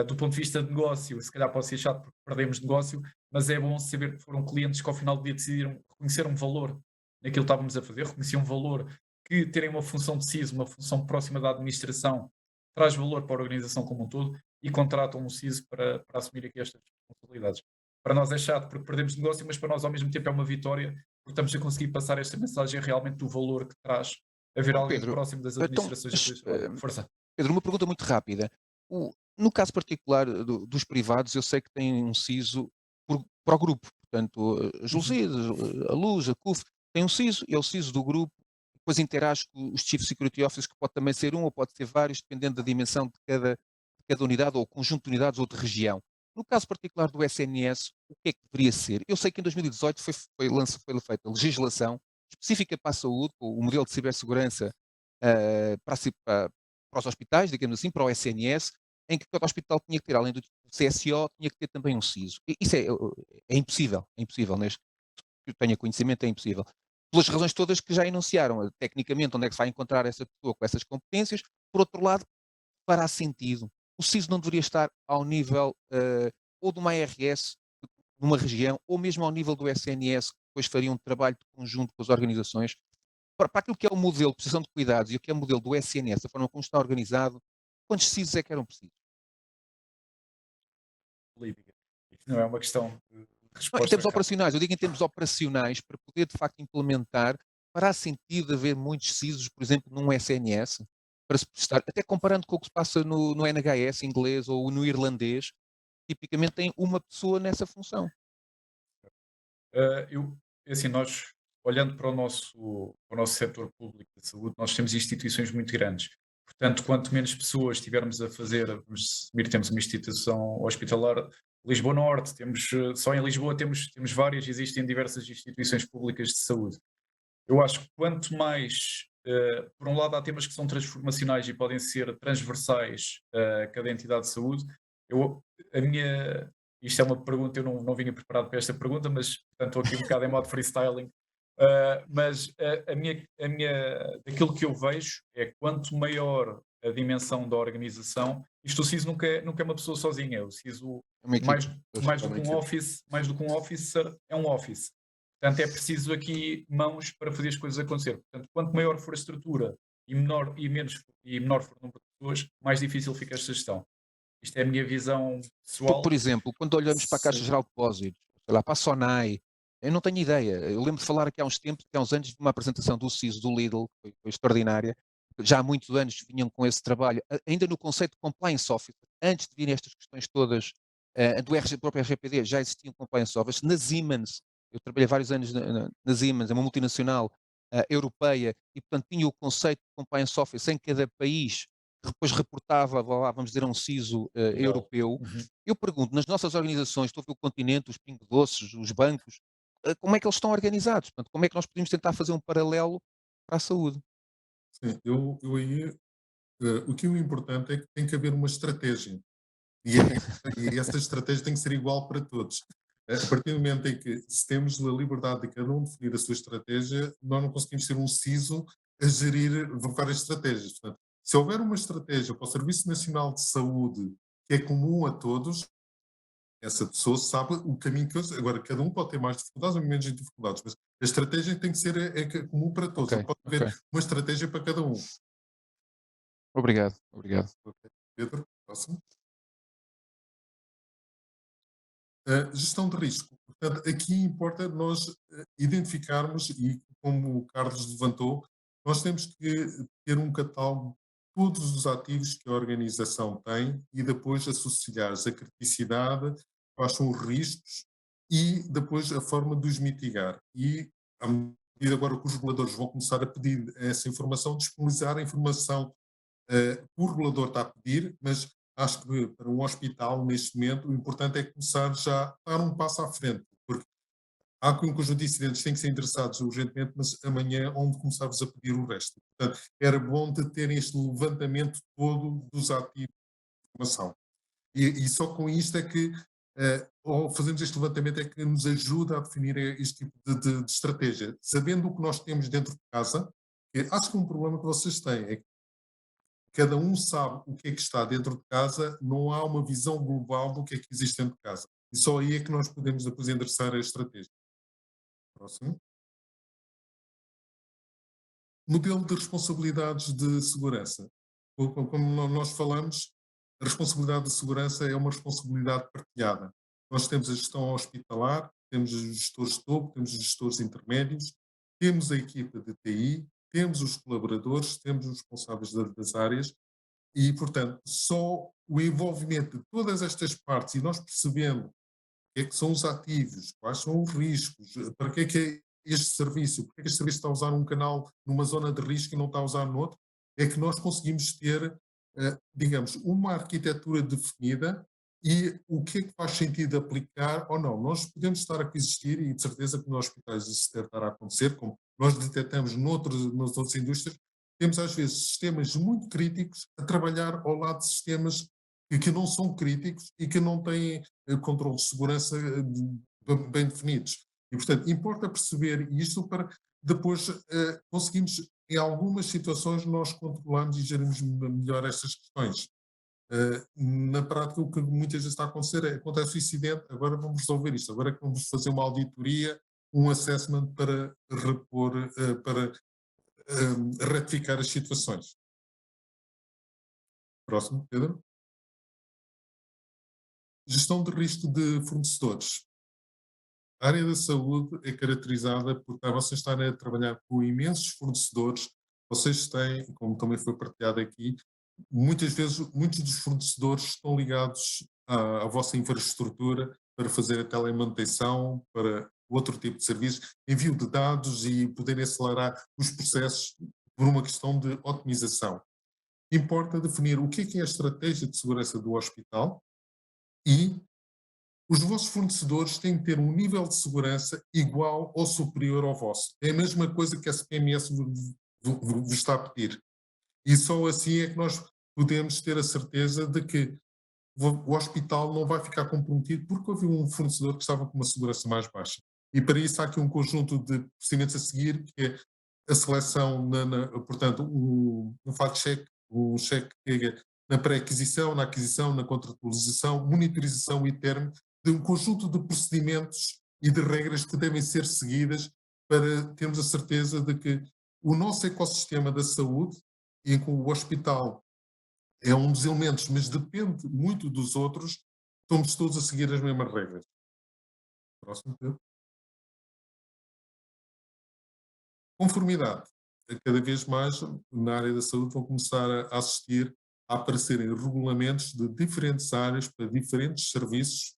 do ponto de vista de negócio, se calhar pode ser chato porque perdemos negócio, mas é bom saber que foram clientes que ao final do dia decidiram reconhecer um valor naquilo que estávamos a fazer, reconheciam um valor que terem uma função de CISO, uma função próxima da administração, traz valor para a organização como um todo e contratam um CISO para assumir aqui estas responsabilidades. Para nós é chato porque perdemos negócio, mas para nós ao mesmo tempo é uma vitória porque estamos a conseguir passar esta mensagem realmente do valor que traz haver alguém Pedro, próximo das então, administrações a fazer este trabalho. Força. Pedro, uma pergunta muito rápida. No caso particular dos privados, eu sei que tem um CISO para o grupo, portanto, a Julcid, a Luz, a CUF, tem um CISO, é o CISO do grupo, depois interage com os Chief Security Officers, que pode também ser um ou pode ser vários, dependendo da dimensão de cada unidade ou conjunto de unidades ou de região. No caso particular do SNS, o que é que deveria ser? Eu sei que em 2018 foi feita a legislação específica para a saúde, com o modelo de cibersegurança para os hospitais, digamos assim, para o SNS, em que cada hospital tinha que ter, além do CSO, tinha que ter também um CISO. Isso é impossível, neste que eu tenha conhecimento, é impossível. Pelas razões todas que já enunciaram, tecnicamente, onde é que se vai encontrar essa pessoa com essas competências. Por outro lado, fará sentido. O CISO não deveria estar ao nível ou de uma ARS, de uma região, ou mesmo ao nível do SNS, que depois faria um trabalho de conjunto com as organizações. Para aquilo que é o modelo de prestação de cuidados e o que é o modelo do SNS, a forma como está organizado, quantos CISOs é que eram precisos? Política. Isto não é uma questão de Não, em resposta termos rápida. operacionais, eu digo em termos operacionais, para poder de facto implementar, fará sentido haver muitos CISOs, por exemplo, num SNS, para se prestar, até comparando com o que se passa no NHS inglês ou no irlandês, tipicamente tem uma pessoa nessa função. Assim, nós, olhando para o nosso setor público de saúde, nós temos instituições muito grandes. Portanto, quanto menos pessoas estivermos a fazer, vamos assumir, temos uma instituição hospitalar, Lisboa Norte, só em Lisboa temos várias, existem diversas instituições públicas de saúde. Eu acho que quanto mais, por um lado, há temas que são transformacionais e podem ser transversais a cada entidade de saúde. Eu, isto é uma pergunta, eu não vinha preparado para esta pergunta, mas portanto estou aqui um bocado em modo freestyling. Mas daquilo que eu vejo é quanto maior a dimensão da organização, o CISO nunca é uma pessoa sozinha, o CISO É uma equipe. mais do que um officer, é um office. Portanto, é preciso aqui mãos para fazer as coisas acontecer. Portanto, quanto maior for a estrutura e menor for o número de pessoas, mais difícil fica esta gestão. Isto é a minha visão pessoal. Por exemplo, quando olhamos para a Caixa Geral de Depósitos, sei lá, para a SONAI, eu não tenho ideia. Eu lembro de falar aqui há uns tempos, há uns anos, de uma apresentação do CISO, do Lidl, que foi extraordinária. Já há muitos anos vinham com esse trabalho, ainda no conceito de compliance officer, antes de virem estas questões todas do próprio RGPD, já existiam compliance officers. Na Siemens, eu trabalhei vários anos na Siemens, é uma multinacional europeia, e portanto tinha o conceito de compliance officer em cada país, que depois reportava, vamos dizer, a um CISO europeu. Uhum. Eu pergunto, nas nossas organizações, estou a ver o continente, os Pingo Doces, os bancos, como é que eles estão organizados? Portanto, como é que nós podemos tentar fazer um paralelo para a saúde? Sim, eu aí, o que é importante é que tem que haver uma estratégia. E essa estratégia tem que ser igual para todos. A partir do momento em que, se temos a liberdade de cada um definir a sua estratégia, nós não conseguimos ser um CISO a gerir várias estratégias. Portanto, se houver uma estratégia para o Serviço Nacional de Saúde que é comum a todos, essa pessoa sabe o caminho que eu... Agora, cada um pode ter mais dificuldades ou menos dificuldades, mas a estratégia tem que ser comum para todos. Não pode haver uma estratégia para cada um. Obrigado. Pedro, próximo. Gestão de risco. Portanto, aqui importa nós identificarmos, e como o Carlos levantou, nós temos que ter um catálogo de todos os ativos que a organização tem e depois associar a criticidade, quais são os riscos e depois a forma de os mitigar. E à medida agora que os reguladores vão começar a pedir essa informação, disponibilizar a informação que o regulador está a pedir, mas acho que para um hospital, neste momento, o importante é começar já a dar um passo à frente, porque há um conjunto de incidentes que têm que ser endereçados urgentemente, mas amanhã onde começarmos a pedir o resto. Portanto, era bom de ter este levantamento todo dos ativos de informação. E só com isto é que, ao fazermos este levantamento, é que nos ajuda a definir este tipo de estratégia. Sabendo o que nós temos dentro de casa, acho que um problema que vocês têm é que cada um sabe o que é que está dentro de casa, não há uma visão global do que é que existe dentro de casa. E só aí é que nós podemos depois endereçar a estratégia. Próximo. Modelo de responsabilidades de segurança. Como nós falamos, a responsabilidade de segurança é uma responsabilidade partilhada. Nós temos a gestão hospitalar, temos os gestores de topo, temos os gestores intermédios, temos a equipa de TI, temos os colaboradores, temos os responsáveis das áreas e, portanto, só o envolvimento de todas estas partes e nós percebendo o que é que são os ativos, quais são os riscos, para que é este serviço, porque é que este serviço está a usar um canal numa zona de risco e não está a usar no outro, é que nós conseguimos ter, digamos, uma arquitetura definida e o que é que faz sentido aplicar ou não. Nós podemos estar a existir e de certeza que nos hospitais isso deve estar a acontecer, como nós detectamos nas outras indústrias, temos às vezes sistemas muito críticos a trabalhar ao lado de sistemas que não são críticos e que não têm controle de segurança bem definidos. E, portanto, importa perceber isto para depois conseguimos, em algumas situações, nós controlarmos e gerirmos melhor estas questões. Na prática, o que muitas vezes está a acontecer é, acontece o incidente, agora vamos resolver isto, agora é que vamos fazer uma auditoria, um assessment para repor, para retificar as situações. Próximo, Pedro. Gestão de risco de fornecedores. A área da saúde é caracterizada por vocês estarem a trabalhar com imensos fornecedores, vocês têm, como também foi partilhado aqui, muitas vezes muitos dos fornecedores estão ligados à vossa infraestrutura para fazer a telemanutenção, para outro tipo de serviço, envio de dados e poderem acelerar os processos por uma questão de otimização. importa definir o que é a estratégia de segurança do hospital e os vossos fornecedores têm que ter um nível de segurança igual ou superior ao vosso. É a mesma coisa que a CPMS vos está a pedir. E só assim é que nós podemos ter a certeza de que o hospital não vai ficar comprometido porque houve um fornecedor que estava com uma segurança mais baixa. E para isso há aqui um conjunto de procedimentos a seguir, que é a seleção, portanto, um fact-check, um check na pré-aquisição, na aquisição, na contratualização, monitorização e termo, de um conjunto de procedimentos e de regras que devem ser seguidas para termos a certeza de que o nosso ecossistema da saúde, em que o hospital é um dos elementos, mas depende muito dos outros, estamos todos a seguir as mesmas regras. Próximo, Pedro. Conformidade. Cada vez mais, na área da saúde, vão começar a assistir a aparecerem regulamentos de diferentes áreas para diferentes serviços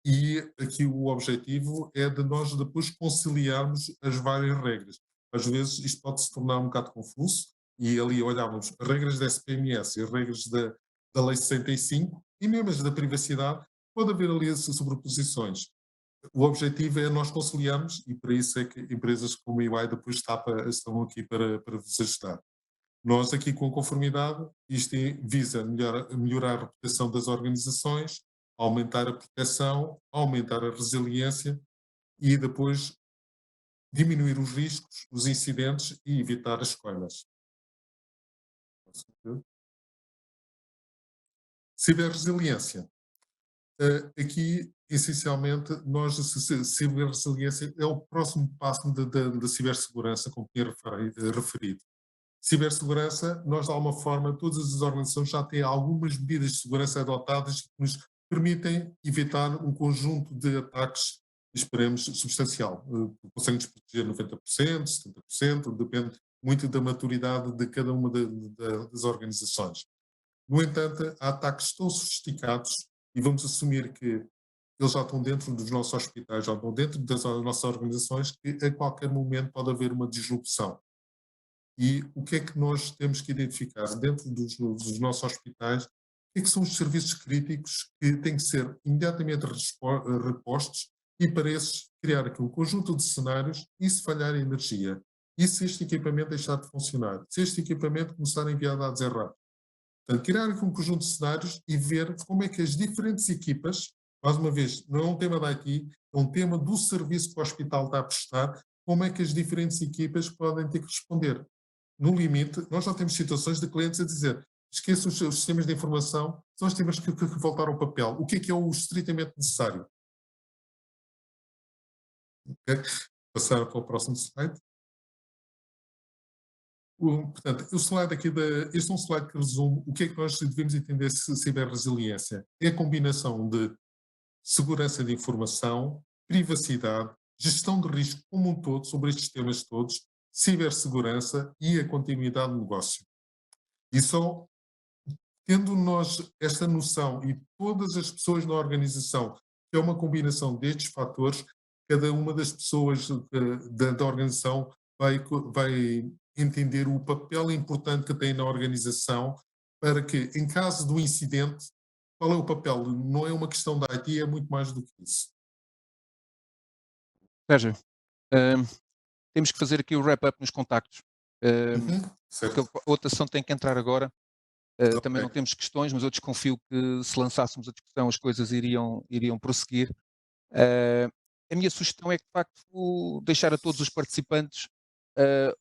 e aqui o objetivo é de nós depois conciliarmos as várias regras. Às vezes isto pode se tornar um bocado confuso e ali olhávamos as regras da SPMS e as regras da Lei 65 e mesmo as da privacidade, pode haver ali essas sobreposições. O objetivo é nós conciliarmos e para isso é que empresas como a EY depois estão aqui para vos ajudar. Nós aqui com a conformidade, isto visa melhorar a reputação das organizações, aumentar a proteção, aumentar a resiliência e depois diminuir os riscos, os incidentes e evitar as coimas. Ciberresiliência. Aqui, essencialmente, ciberresiliência é o próximo passo da cibersegurança, como tinha referido. Cibersegurança, nós de alguma forma, todas as organizações já têm algumas medidas de segurança adotadas que nos permitem evitar um conjunto de ataques, esperemos, substancial. Conseguem-nos proteger 90%, 70%, depende muito da maturidade de cada uma das organizações. No entanto, há ataques tão sofisticados e vamos assumir que eles já estão dentro dos nossos hospitais, já estão dentro das nossas organizações, que a qualquer momento pode haver uma disrupção. E o que é que nós temos que identificar dentro dos nossos hospitais? O que é que são os serviços críticos que têm que ser imediatamente repostos e para esses criar aqui um conjunto de cenários e se falhar a energia? E se este equipamento deixar de funcionar? Se este equipamento começar a enviar dados errados? Portanto, criar aqui um conjunto de cenários e ver como é que as diferentes equipas, mais uma vez, não é um tema da IT, é um tema do serviço que o hospital está a prestar, como é que as diferentes equipas podem ter que responder. No limite, nós já temos situações de clientes a dizer esqueçam os seus sistemas de informação, nós temos que voltar ao papel. O que é o estritamente necessário? Okay. Passar para o próximo slide. Portanto, o slide aqui, este é um slide que resume o que é que nós devemos entender de ciberresiliência. É a combinação de segurança de informação, privacidade, gestão de risco como um todo, sobre estes temas todos, cibersegurança e a continuidade do negócio. E só tendo nós esta noção e todas as pessoas na organização, que é uma combinação destes fatores, cada uma das pessoas da organização vai entender o papel importante que tem na organização para que, em caso do incidente, qual é o papel? Não é uma questão da IT, é muito mais do que isso. Sérgio, temos que fazer aqui o wrap-up nos contactos. Porque a outra sessão tem que entrar agora. Também não temos questões, mas eu desconfio que se lançássemos a discussão as coisas iriam prosseguir. A minha sugestão é que, de facto, deixar a todos os participantes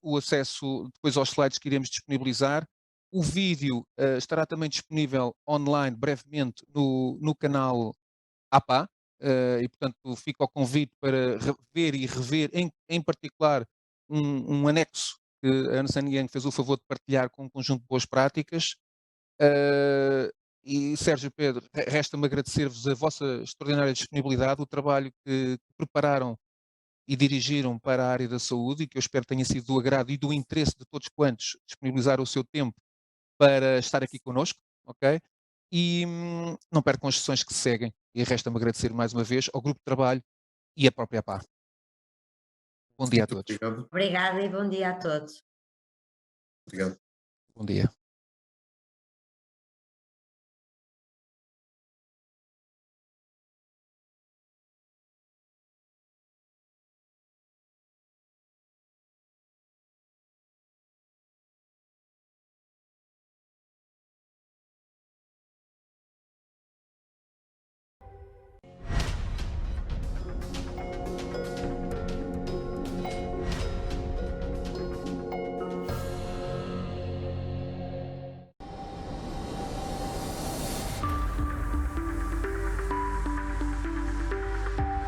o acesso depois aos slides que iremos disponibilizar. O vídeo estará também disponível online brevemente no canal APA, e portanto fica o convite para ver e rever, em particular, um anexo que a Ernst & Young fez o favor de partilhar com um conjunto de boas práticas. E Sérgio, Pedro, resta-me agradecer-vos a vossa extraordinária disponibilidade, o trabalho que prepararam e dirigiram para a área da saúde e que eu espero tenha sido do agrado e do interesse de todos quantos disponibilizaram o seu tempo para estar aqui connosco, ok? E não percam as sessões que se seguem. E resta-me agradecer mais uma vez ao Grupo de Trabalho e à própria APA. Bom dia a todos. Obrigado. Obrigada e bom dia a todos. Obrigado. Bom dia.